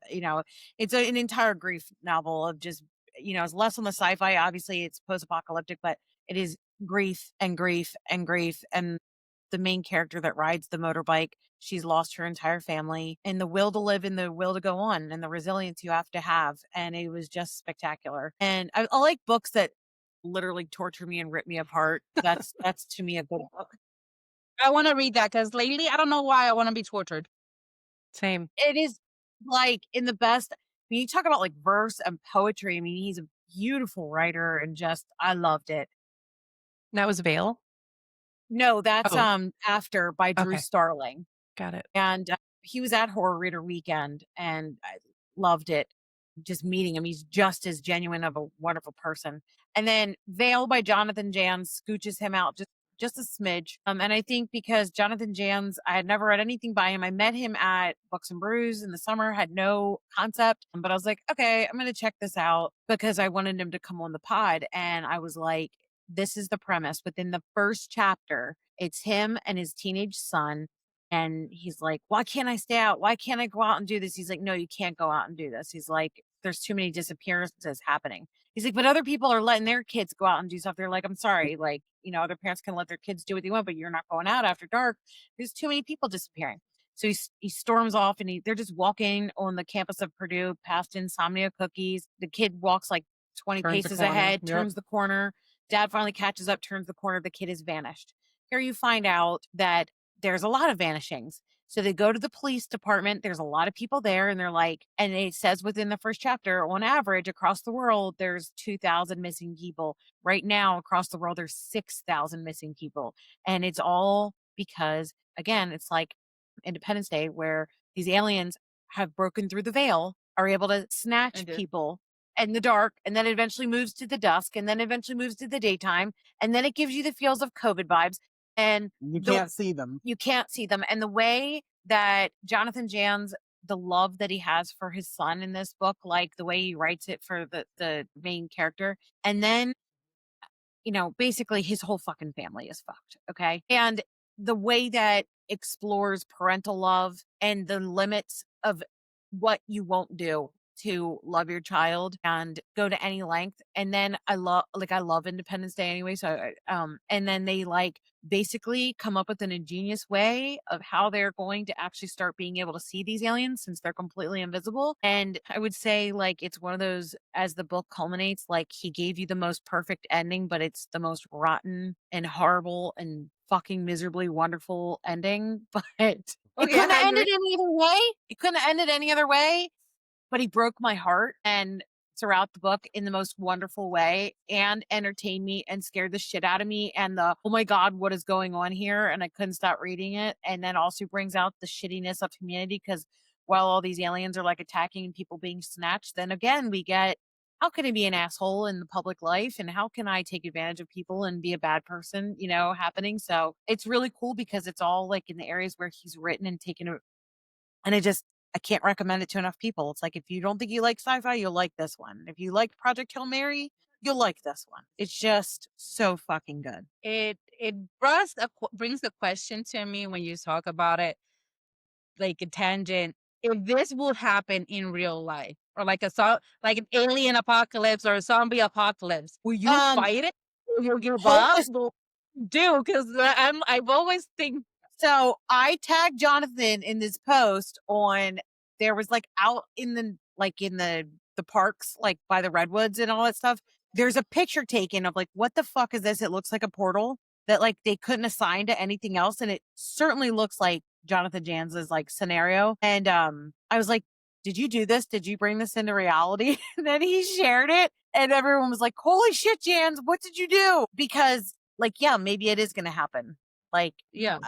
it's an entire grief novel of just, it's less on the sci-fi. Obviously it's post-apocalyptic, but it is grief and grief and grief. And the main character that rides the motorbike, she's lost her entire family, and the will to live and the will to go on and the resilience you have to have. And it was just spectacular. And I like books that literally torture me and rip me apart. That's to me a good book. I want to read that because lately I don't know why I want to be tortured. Same. It is like in the best. When you talk about like verse and poetry, I mean, he's a beautiful writer and just, I loved it. That was Veil. No, that's Oh, After by Drew okay. Starling. Got it. And he was at Horror Reader Weekend and I loved it. Just meeting him. He's just as genuine of a wonderful person. And then Veil by Jonathan Jans scooches him out just a smidge. And I think because Jonathan Jans, I had never read anything by him. I met him at Books and Brews in the summer, had no concept, but I was like, okay, I'm going to check this out because I wanted him to come on the pod. And I was like, this is the premise. Within the first chapter, it's him and his teenage son. And he's like, why can't I stay out? Why can't I go out and do this? He's like, no, you can't go out and do this. He's like, there's too many disappearances happening. He's like, but other people are letting their kids go out and do stuff. They're like, I'm sorry. Like, other parents can let their kids do what they want, but you're not going out after dark. There's too many people disappearing. So he storms off and they're just walking on the campus of Purdue past Insomnia Cookies. The kid walks like 20 turns the paces corner. ahead, Yep. turns the corner. Dad finally catches up, turns the corner. The kid has vanished. Here you find out that there's a lot of vanishings. So they go to the police department. There's a lot of people there, and they're like, and it says within the first chapter, on average across the world, there's 2,000 missing people. Right now, across the world, there's 6,000 missing people. And it's all because, again, it's like Independence Day, where these aliens have broken through the veil, are able to snatch people in the dark, and then eventually moves to the dusk, and then eventually moves to the daytime. And then it gives you the feels of COVID vibes. And You can't see them. you can't see them. And the way that Jonathan Jans, the love that he has for his son in this book, like the way he writes it for the main character, and then basically his whole fucking family is fucked. Okay. And the way that explores parental love and the limits of what you won't do to love your child and go to any length. And then I love Independence Day anyway. So, and then they like basically come up with an ingenious way of how they're going to actually start being able to see these aliens since they're completely invisible. And I would say like it's one of those, as the book culminates, like he gave you the most perfect ending, but it's the most rotten and horrible and fucking miserably wonderful ending. But it Okay, couldn't have I ended agree. any other way. It couldn't have ended any other way. But he broke my heart and throughout the book in the most wonderful way and entertained me and scared the shit out of me and the oh my god, what is going on here, and I couldn't stop reading it. And then also brings out the shittiness of humanity, because while all these aliens are like attacking and people being snatched, then again we get how can I be an asshole in the public life and how can I take advantage of people and be a bad person, happening. So it's really cool because it's all like in the areas where he's written and taken it, and I can't recommend it to enough people. It's like, if you don't think you like sci-fi, you'll like this one. If you like Project Hail Mary, you'll like this one. It's just so fucking good. It brings the question to me when you talk about it, like a tangent. If this would happen in real life, or like like an alien apocalypse or a zombie apocalypse, will you fight it? Will you give up? Homeless. Do because I've always think. So I tagged Jonathan in this post on, there was like out in the parks, like by the redwoods and all that stuff. There's a picture taken of like, what the fuck is this? It looks like a portal that like they couldn't assign to anything else. And it certainly looks like Jonathan Jans's like scenario. And I was like, did you do this? Did you bring this into reality? And then he shared it and everyone was like, holy shit, Jans, what did you do? Because like, yeah, maybe it is going to happen. Like, Yeah.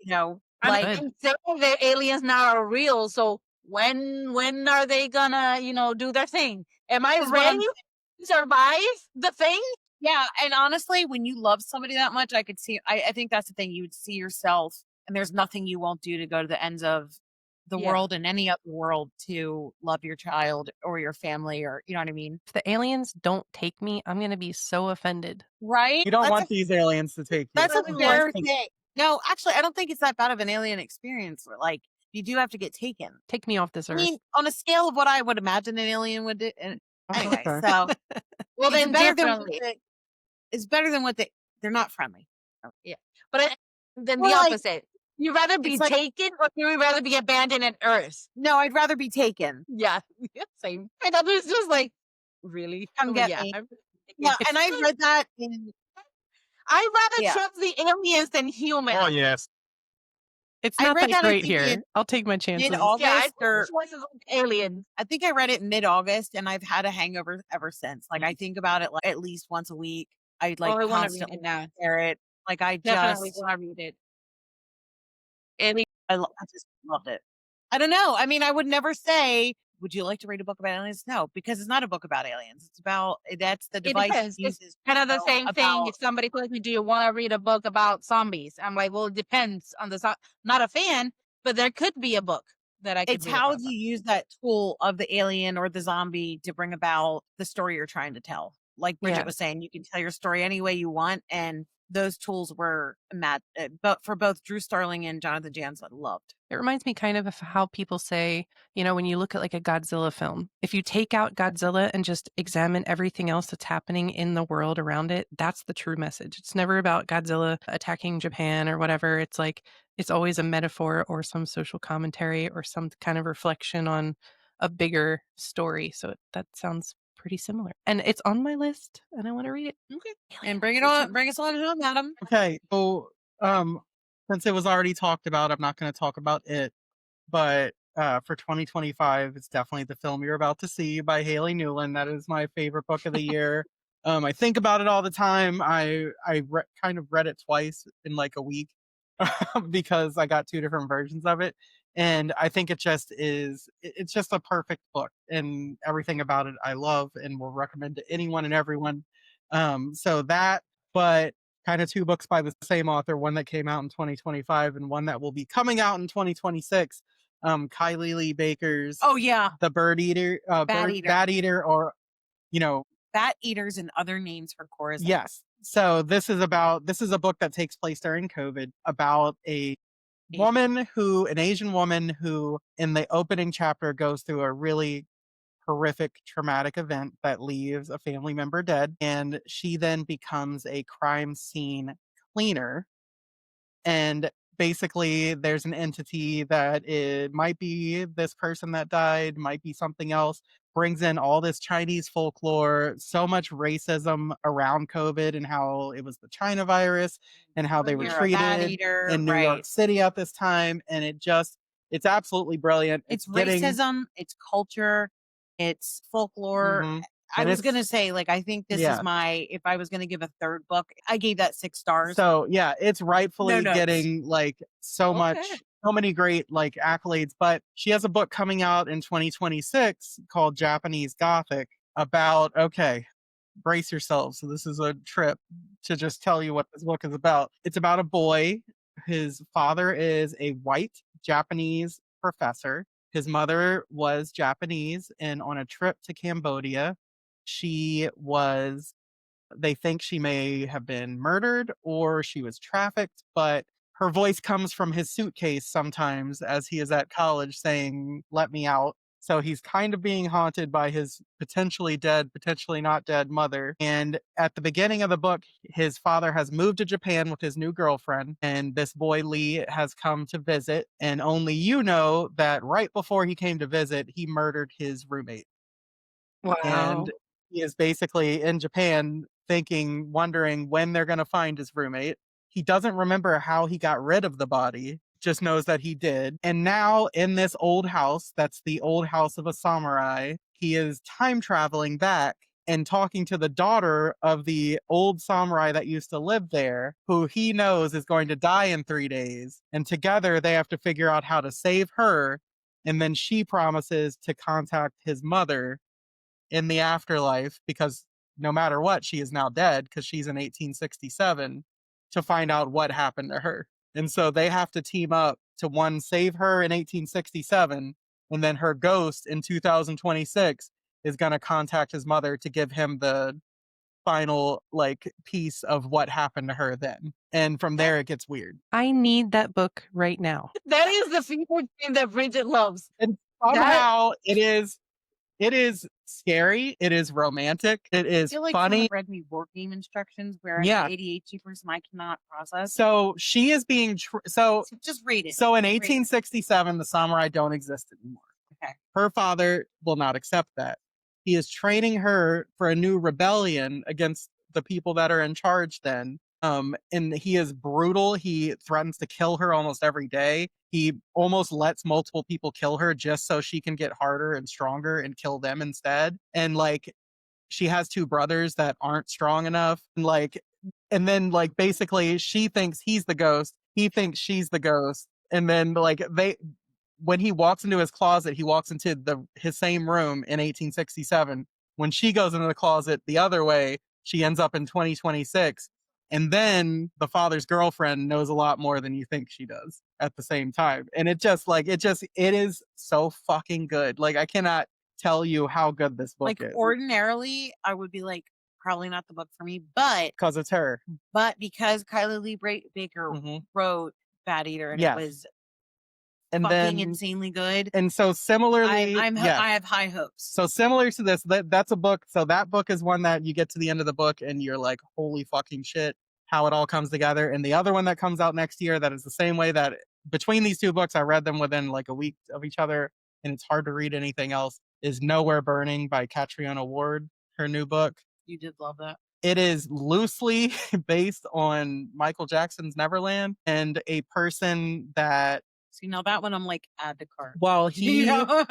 Like, I mean, the aliens now are real. So when are they gonna, do their thing? Am I ready to survive the thing? Yeah, and honestly, when you love somebody that much, I could see. I think that's the thing. You would see yourself, and there's nothing you won't do to go to the ends of the world and any other world to love your child or your family, or you know what I mean. If the aliens don't take me, I'm gonna be so offended. Right? You don't want these aliens to take you. That's a Really fair thing. No, actually, I don't think it's that bad of an alien experience. Like, you do have to get taken. Take me off this I earth. mean, on a scale of what I would imagine an alien would do. And anyway, Okay. so Well, it's then better differently. it's better than they're not friendly. But then Well, the like, opposite. You rather be it's like- taken, or you rather be abandoned on Earth? No, I'd rather be taken. Yeah, same. And I was just like, really? Come get me. Yeah, and I've read that in. I'd rather Yeah. trust the aliens than humans. Oh yes. It's I not read that that, I great think, here. in I'll take my chances. mid-August. Yeah, I or choices of aliens. I think I read it mid-August, and I've had a hangover ever since. Like, I think about it like at least once a week. I like I want to read constantly it now. compare it. Like, I Definitely just, want to read it. Alien. I just loved it. I don't know. I mean, I would never say, would you like to read a book about aliens? No, because it's not a book about aliens. It's about, that's the It device depends. uses. It's kind of the know, same thing. about- If somebody tells me, "Do you want to read a book about zombies?" I'm like, "Well, it depends on the not a fan, but there could be a book that I could It's read how about you use that tool of the alien or the zombie to bring about the story you're trying to tell. Like Bridget Yeah. was saying, you can tell your story any way you want, and those tools were but for both Drew Starling and Jonathan Jansen, loved. It reminds me kind of how people say, when you look at like a Godzilla film, if you take out Godzilla and just examine everything else that's happening in the world around it, that's the true message. It's never about Godzilla attacking Japan or whatever. It's like, it's always a metaphor or some social commentary or some kind of reflection on a bigger story. So that sounds pretty similar. And it's on my list and I want to read it. Okay. And bring us on home, Adam. Okay, so since it was already talked about, I'm not going to talk about it. But for 2025, it's definitely the film you're about to see by Haley Newland. That is my favorite book of the year. I think about it all the time. I kind of read it twice in like a week because I got two different versions of it. And I think it's just a perfect book, and everything about it I love and will recommend to anyone and everyone. So that, but kind of two books by the same author, one that came out in 2025 and one that will be coming out in 2026. Kylie Lee Baker's Oh yeah, The Bird Eater, Bat Eater, or Bat Eaters and Other Names for Chorus. yes. So this is a book that takes place during COVID about an Asian woman who in the opening chapter goes through a really horrific traumatic event that leaves a family member dead, and she then becomes a crime scene cleaner. And basically there's an entity that it might be this person that died, might be something else, brings in all this Chinese folklore, so much racism around COVID and how it was the China virus and how they were You're a bad treated eater, in New York right? City at this time. And it's absolutely brilliant. It's getting racism, it's culture, it's folklore. Mhm. I And was it's gonna say, like, I think this is yeah. if I was gonna give a third book, I gave that 6 stars. So yeah, it's No rightfully notes. getting like Okay. so many great like accolades. But she has a book coming out in 2026 called Japanese Gothic about, okay, brace yourselves. So this is a trip to just tell you what this book is about. It's about a boy. His father is a white Japanese professor. His mother was Japanese, and on a trip to Cambodia, she was they think she may have been murdered or she was trafficked, but her voice comes from his suitcase sometimes as he is at college saying, "Let me out." So he's kind of being haunted by his potentially dead, potentially not dead mother. And at the beginning of the book, his father has moved to Japan with his new girlfriend, and this boy Lee has come to visit. And only you know that right before he came to visit, he murdered his roommate. Wow. And he is basically in Japan thinking, wondering when they're going to find his roommate. He doesn't remember how he got rid of the body, just knows that he did. And now in this old house, that's the old house of a samurai, he is time traveling back and talking to the daughter of the old samurai that used to live there, who he knows is going to die in 3 days. And together they have to figure out how to save her. And then she promises to contact his mother in the afterlife, because no matter what, she is now dead because she's in 1867, to find out what happened to her. And so they have to team up to one, save her in 1867, and then her ghost in 2026 is going to contact his mother to give him the final like piece of what happened to her then. And from there it gets weird. I need that book right now. That is the fever dream that Bridget loves. And That somehow it is scary, it is romantic, it I is feel like funny. someone read me work game instructions where I'm Yeah. an ADHD person, I cannot process. So she is being So just read it. So in Read it. 1867, the samurai don't exist anymore. Okay. Her father will not accept that. He is training her for a new rebellion against the people that are in charge then. And he is brutal. He threatens to kill her almost every day. He almost lets multiple people kill her just so she can get harder and stronger and kill them instead. And like, she has two brothers that aren't strong enough. And then like basically she thinks he's the ghost, he thinks she's the ghost. And then like when he walks into his closet, he walks into his same room in 1867. When she goes into the closet the other way, she ends up in 2026. And then the father's girlfriend knows a lot more than you think she does at the same time. And it is so fucking good. Like, I cannot tell you how good this book Like is. ordinarily, I would be like, probably not the book for me, but Because it's her. but because Kylie Lee Baker Mhm. wrote Bad Eater and Yes. it was And fucking then insanely good, and so similarly, I have high hopes. so similar to this, that's a book. So that book is one that you get to the end of the book and you're like, holy fucking shit, how it all comes together. And the other one that comes out next year that is the same way, that between these two books, I read them within like a week of each other, and it's hard to read anything else, is Nowhere Burning by Catriona Ward, her new book. You did love that. It is loosely based on Michael Jackson's Neverland, and a person that, See, now that one I'm like, add to cart. well, You know?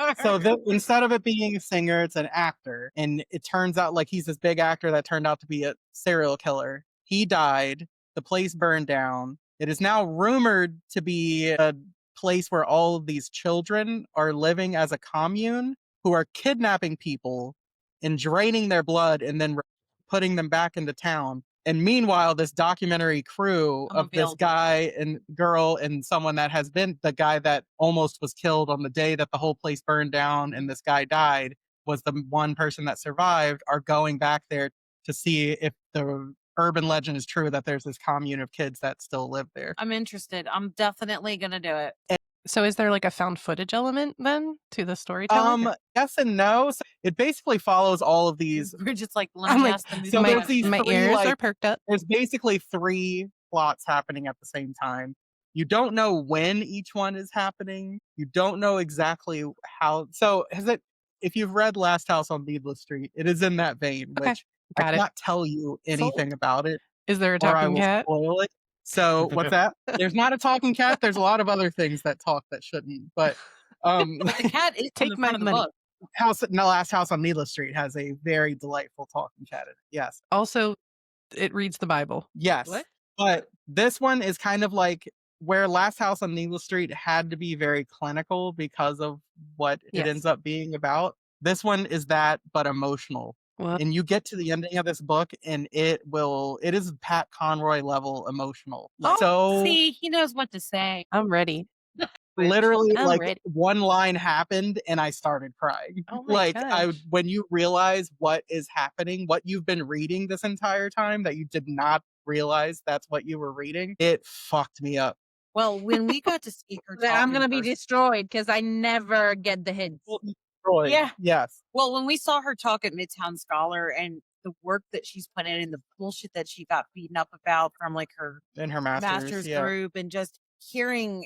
instead of it being a singer, it's an actor. And it turns out like he's this big actor that turned out to be a serial killer. He died. The place burned down. It is now rumored to be a place where all of these children are living as a commune, who are kidnapping people and draining their blood and then putting them back into town. And meanwhile, this documentary crew I'm of this available. guy and girl and someone that has been the guy that almost was killed on the day that the whole place burned down and this guy died, was the one person that survived, are going back there to see if the urban legend is true that there's this commune of kids that still live there. I'm interested. I'm definitely gonna do it. So is there like a found footage element then to the storytelling? Yes and no. So it basically follows all of these. Bridget's like, let I'm me like, ask the movie So there's question. these my three, ears are like, perked up. there's basically 3 plots happening at the same time. You don't know when each one is happening. You don't know exactly how. So if you've read Last House on Needless Street, it is in that vein, Okay, which I got it. cannot tell you anything Sold. about it Is there a or I talking will cat? spoil it. So what's that? There's not a talking cat. There's a lot of other things that talk that shouldn't. But But the cat is on Take the my front of the money. book. Last House on Needless Street has a very delightful talking cat in it. Yes. Also, it reads the Bible. Yes. What? But this one is kind of like where Last House on Needless Street had to be very clinical because of what it Yes. ends up being about. This one is that, but emotional. Well, And you get to the ending of this book, and it is Pat Conroy level emotional. Oh, So see, he knows what to say. I'm ready. literally, I'm like, ready. one line happened, and I started crying. Oh my Like, gosh. when you realize what is happening, what you've been reading this entire time, that you did not realize that's what you were reading, it fucked me up. Well, when we got to see her Then talk I'm in gonna be person- destroyed because I never get the hints. Destroyed. Yeah. Yes. Well, when we saw her talk at Midtown Scholar and the work that she's put in and the bullshit that she got beaten up about from like her In her master's yeah. group, and just hearing,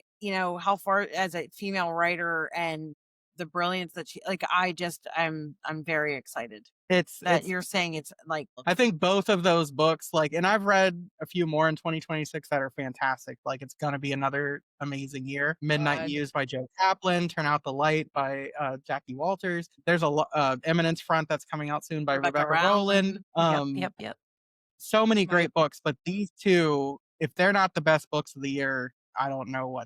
how far as a female writer and the brilliance that she like, I'm very excited It's that you're saying it's like I think both of those books, like, and I've read a few more in 2026 that are fantastic. Like, it's gonna be another amazing year. Midnight God. Muse by Joe Kaplan, Turn Out the Light by Jackie Walters. There's Eminence Front that's coming out soon by Rebecca Rowland. Yep. So many My- great books, but these two, if they're not the best books of the year, I don't know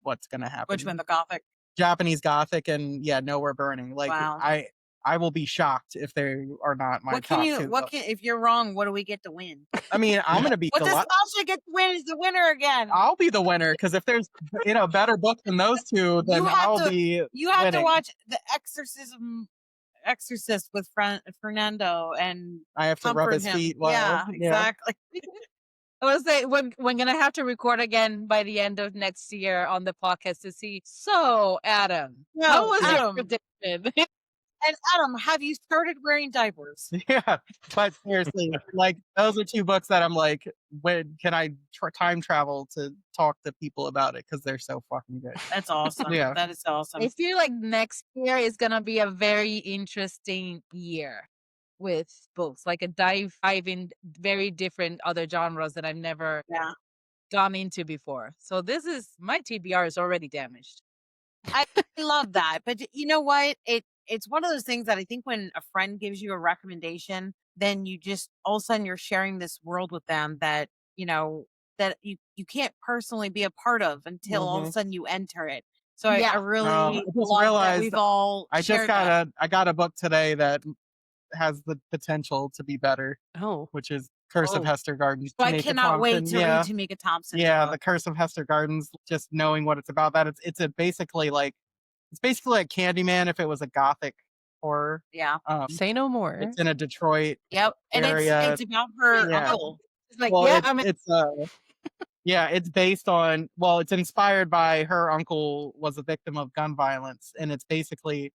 what's gonna happen. which one, the Gothic? Japanese Gothic and Nowhere Burning. Like, Wow. I will be shocked if they are not my top two. If you're wrong, what do we get to win? I mean, I'm gonna be What does delighted. Tasha get to win as the winner again? I'll be the winner because if there's better book than those two, then I'll be. You have to winning. watch The Exorcist with Fernando, and I have to rub comfort his him. feet. While, Yeah, exactly. I was say we're gonna have to record again by the end of next year on the podcast to see. So, Adam, how was your Adam. prediction? And Adam, have you started wearing diapers? Yeah, but seriously, like, those are two books that I'm like, when can I time travel to talk to people about it because they're so fucking good. That's awesome. Yeah. That is awesome. I feel like next year is gonna be a very interesting year with books, like a dive in very different other genres that I've never Yeah. gone into before. So my TBR is already damaged. I love that. But you know what? It's one of those things that I think when a friend gives you a recommendation, then you just all of a sudden you're sharing this world with them that, that you can't personally be a part of until all of a sudden you enter it. So I Yeah. really I just love that realized we've all I just shared that. I got a book today that has the potential to be better, Oh, which is Curse of Oh. Hester Gardens. So I Tamika cannot wait Thompson. to Yeah. read Tamika Thompson. Yeah, The Curse of Hester Gardens, just knowing what it's about, that it's basically like Candyman if it was a gothic horror. Yeah. say no more. It's in a Detroit Yep. And area. it's about her Yeah. uncle. It's like, well, yeah, it's based on, it's inspired by her uncle was a victim of gun violence, and it's basically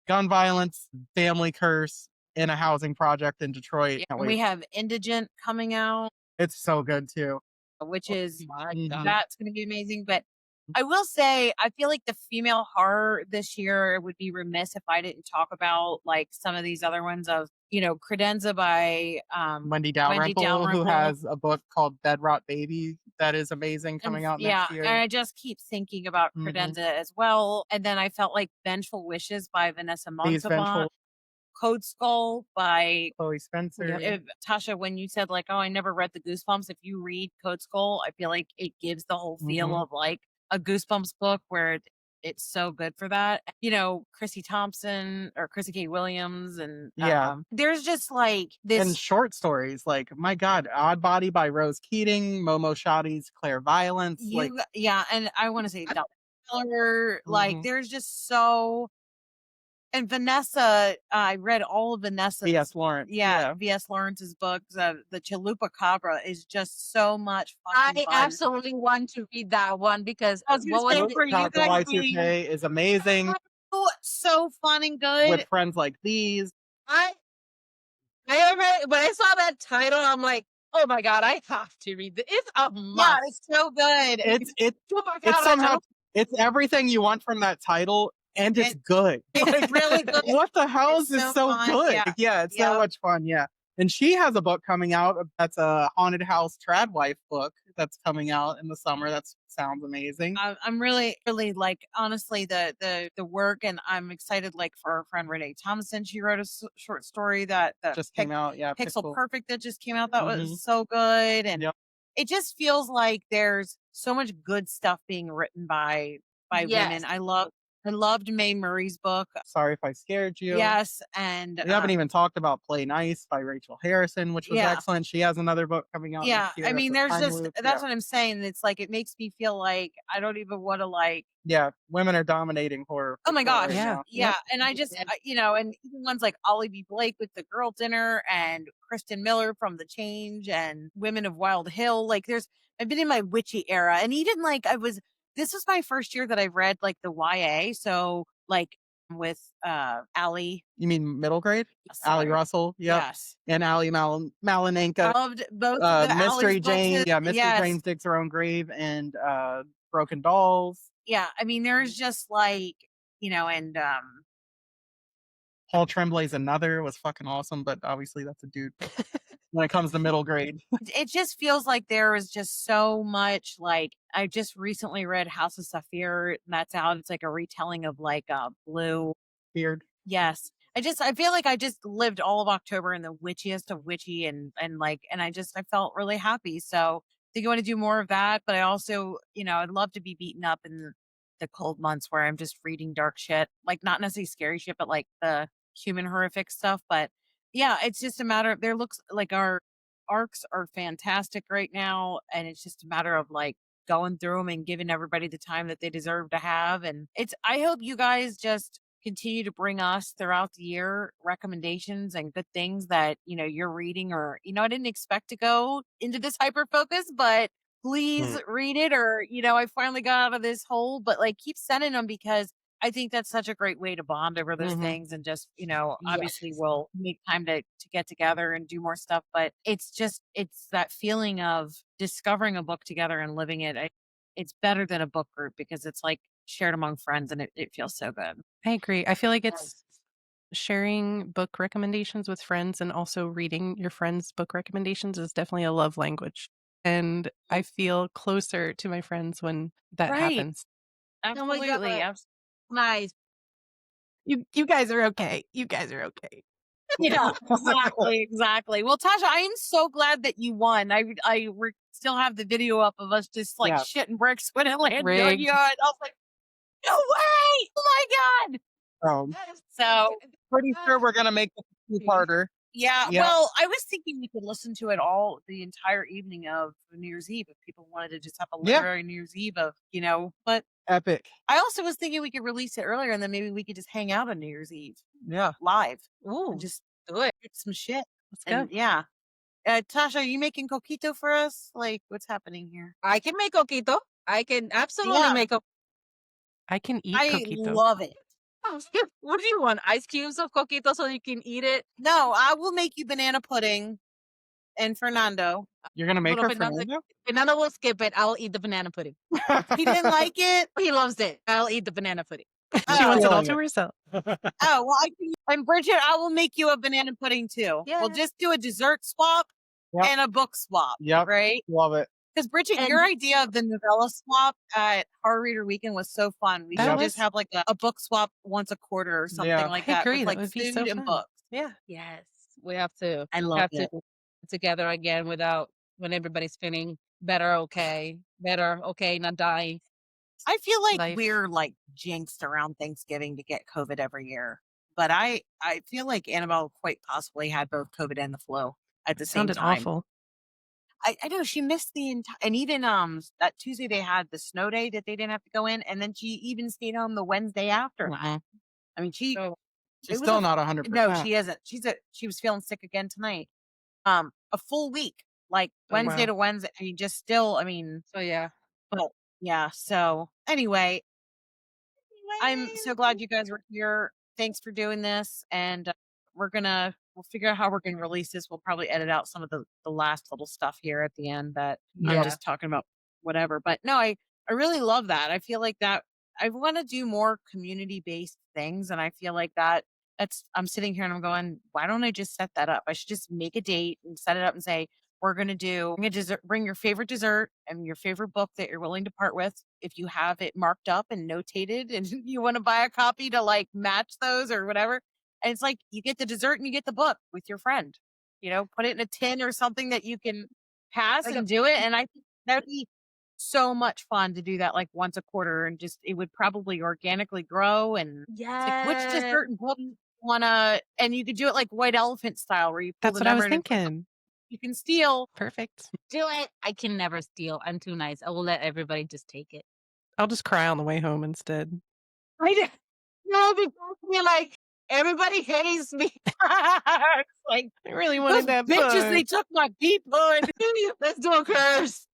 gun violence, family curse in a housing project in Detroit. Yeah, Can't we wait. have Indigent coming out, It's so good too. which is my Mhm. God. that's going to be amazing. But I will say, I feel like the female horror this year would be remiss if I didn't talk about like some of these other ones of, Credenza by Wendy Dalrymple, who has a book called Bedrot Baby that is amazing coming out next year. And I just keep thinking about Mhm. Credenza as well. And then I felt like Vengeful Wishes by Vanessa These Montalban, Vengeful, Code Skull by Chloe Spencer. Tasha, when you said like, oh, I never read the Goosebumps, if you read Code Skull, I feel like it gives the whole feel Mhm. of like a Goosebumps book where it's so good for that. Chrissy Thompson or Chrissy K. Williams, and Yeah. there's just like this. And short stories, like, my God, Odd Body by Rose Keating, Momo Shadi's Claire Violence. And I want to say Dollar, like Mhm. there's just so And Vanessa, I read all of Vanessa's. V.S. Lawrence. Yeah, V.S. Lawrence's books. The Chalupa Cabra is just so much fucking I fun. absolutely want to read that one because I was what gonna was say for you Talk to guys Y2K is amazing so fun and good. with friends like these. I already, when I saw that title, I'm like, oh my god, I have to read this. It's a must. Yeah, it's so good. It's somehow it's everything you want from that title, and it's good. It's really good. What the hell is It's this so so fun. good? Yeah. Yeah, it's so much fun. Yeah. And she has a book coming out that's a haunted house tradwife book that's coming out in the summer. That sounds amazing. I'm really, really like honestly the work, and I'm excited like for our friend Renee Thomason. She wrote a short story that Just came out. Yeah, Pixel Perfect that just came out. That Mhm. was so good, and Yep. it just feels like there's so much good stuff being written by women. I loved Mae Murray's book. Sorry if I scared you. Yes, and We haven't even talked about Play Nice by Rachel Harrison, which was excellent. She has another book coming out. yeah, next year. I mean, That's a there's time just loop. that's what I'm saying. It's like it makes me feel like I don't even want to like. Yeah, women are dominating horror. Oh my gosh, right Yeah. now. yeah, and I just you know, and even ones like Ollie B. Blake with The Girl Dinner and Kristen Miller from The Change and Women of Wild Hill. Like, I've been in my witchy era, and even like this was my first year that I've read like the YA, so like with Allie. You mean middle grade? Allie Russell. Yep. Yes. And Allie Malinenko. I loved both of the Mystery Allie's Jane. books. Yeah, Mystery Yes. Jane digs her own grave, and Broken Dolls. Yeah, I mean, there's just like, you know, and Paul Tremblay's Another was fucking awesome, but obviously that's a dude when it comes to middle grade. it just feels like there is just so much. Like, I just recently read House of Saphir, and that's out. It's like a retelling of like Blue. Beard. Yes. I feel like I just lived all of October in the witchiest of witchy, and I felt really happy. So I think I want to do more of that. But I also, you know, I'd love to be beaten up in the cold months where I'm just reading dark shit, like not necessarily scary shit, but like the human horrific stuff. But yeah, it's just a matter of there looks like our arcs are fantastic right now. And it's just a matter of like going through them and giving everybody the time that they deserve to have. And I hope you guys just continue to bring us throughout the year recommendations and good things that, you know, you're reading, or, you know, I didn't expect to go into this hyper focus, but please read it, or, you know, I finally got out of this hole, but like keep sending them, because I think that's such a great way to bond over those things, and just, you know, obviously we'll make time to get together and do more stuff, but it's that feeling of discovering a book together and living it. It's better than a book group because it's like shared among friends, and it feels so good. I agree. I feel like it's sharing book recommendations with friends and also reading your friends' book recommendations is definitely a love language. And I feel closer to my friends when that Right. happens. Absolutely. Nice. You guys are okay. You guys are okay. Yeah, exactly. Well, Tasha, I am so glad that you won. I still have the video up of us just like shitting bricks when it landed on you. And I was like, no way! Oh my god! So Pretty sure we're gonna make the two-parter. yeah. Well, I was thinking we could listen to it all the entire evening of New Year's Eve if people wanted to just have a literary New Year's Eve of, you know. But Epic. I also was thinking we could release it earlier, and then maybe we could just hang out on New Year's Eve. Yeah. Live. Ooh, And just do it. get some shit. Let's go. And yeah. Tasha, are you making coquito for us? Like, what's happening here? I can make coquito. I can absolutely make a. I can eat I coquito. love it. What do you want? Ice cubes of coquito so you can eat it? No, I will make you banana pudding and Fernando. You're gonna make Well, her Fernando- Fernando? Banana will skip it. I'll eat the banana pudding. He didn't like it. He loves it. I'll eat the banana pudding. She wants it all Feeling to herself. Oh, well, and Bridget, I will make you a banana pudding too. Yeah. We'll just do a dessert swap Yep. and a book swap. Yep. Right? Love it. Because Bridget, And- your idea of the novella swap at Horror Reader Weekend was so fun. We That should was- just have like a book swap once a quarter or something Yeah. like I that. agree, With that like would be food so and fun. books. Yeah. Yes, we have to. I love have it. to get together again without when everybody's feeling better. Okay, not dying. I feel like Life. we're like jinxed around Thanksgiving to get COVID every year. But I feel like Annabelle quite possibly had both COVID and the flu at the same Sounded time. awful. I know she missed the entire, and even that Tuesday they had the snow day that they didn't have to go in, and then she even stayed home the Wednesday after. Mhm. I mean, she So She's still not 100%. No, she isn't. She was feeling sick again tonight. A full week, like Wednesday wow. to Wednesday. I mean, just still, I mean, So yeah. but yeah. So anyway, I'm so glad you guys were here. Thanks for doing this. And we'll figure out how we're going to release this. We'll probably edit out some of the last little stuff here at the end that I'm Yeah. just talking about whatever. But no, I really love that. I feel like that I want to do more community based things. And I feel like I'm sitting here and I'm going, why don't I just set that up? I should just make a date and set it up and say, we're going to bring your favorite dessert and your favorite book that you're willing to part with. If you have it marked up and notated and you want to buy a copy to like match those or whatever. And it's like, you get the dessert and you get the book with your friend, put it in a tin or something that you can pass Like and do it. And I think that would be so much fun to do that like once a quarter, and just, it would probably organically grow. And it's like, which Yeah. dessert and book you wanna, and you could do it like White Elephant style where you pull That's the what I was number and it's like, thinking. you can steal. Perfect. Do it. I can never steal. I'm too nice. I will let everybody just take it. I'll just cry on the way home instead. I did. No, because you're like, everybody hates me. It's like, I really those wanted that bitches, book. they took my beephood. Let's do a curse.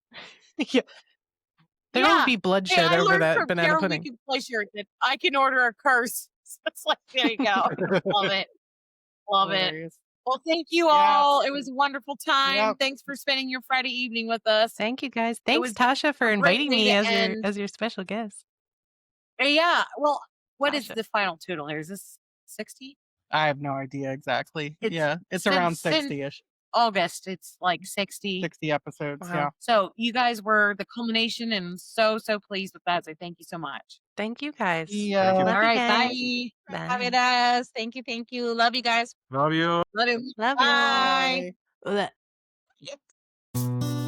Yeah. There Yeah. won't be Hey, bloodshed I over learned that from banana Carol pudding. Wicked Pleasure that I can order a curse. It's like, there you go. Love it. Love it. Hilarious. Well, thank you Yes. all. It was a wonderful time. Yep. Thanks for spending your Friday evening with us. Thank you guys. Thanks, was Tasha, for a great inviting way me to as end. your special guest. Yeah. Well, what is Tasha. the final total here? Is this 60? I have no idea exactly. It's around since 60-ish. August. It's like 60. 60 episodes, Wow. yeah. So you guys were the culmination, and so pleased with that. So thank you so much. Thank you guys. Yeah. Love All you right. guys. Bye. For Bye. having us. Thank you. Love you guys. Love you. Love you. Love Bye. you. Blech.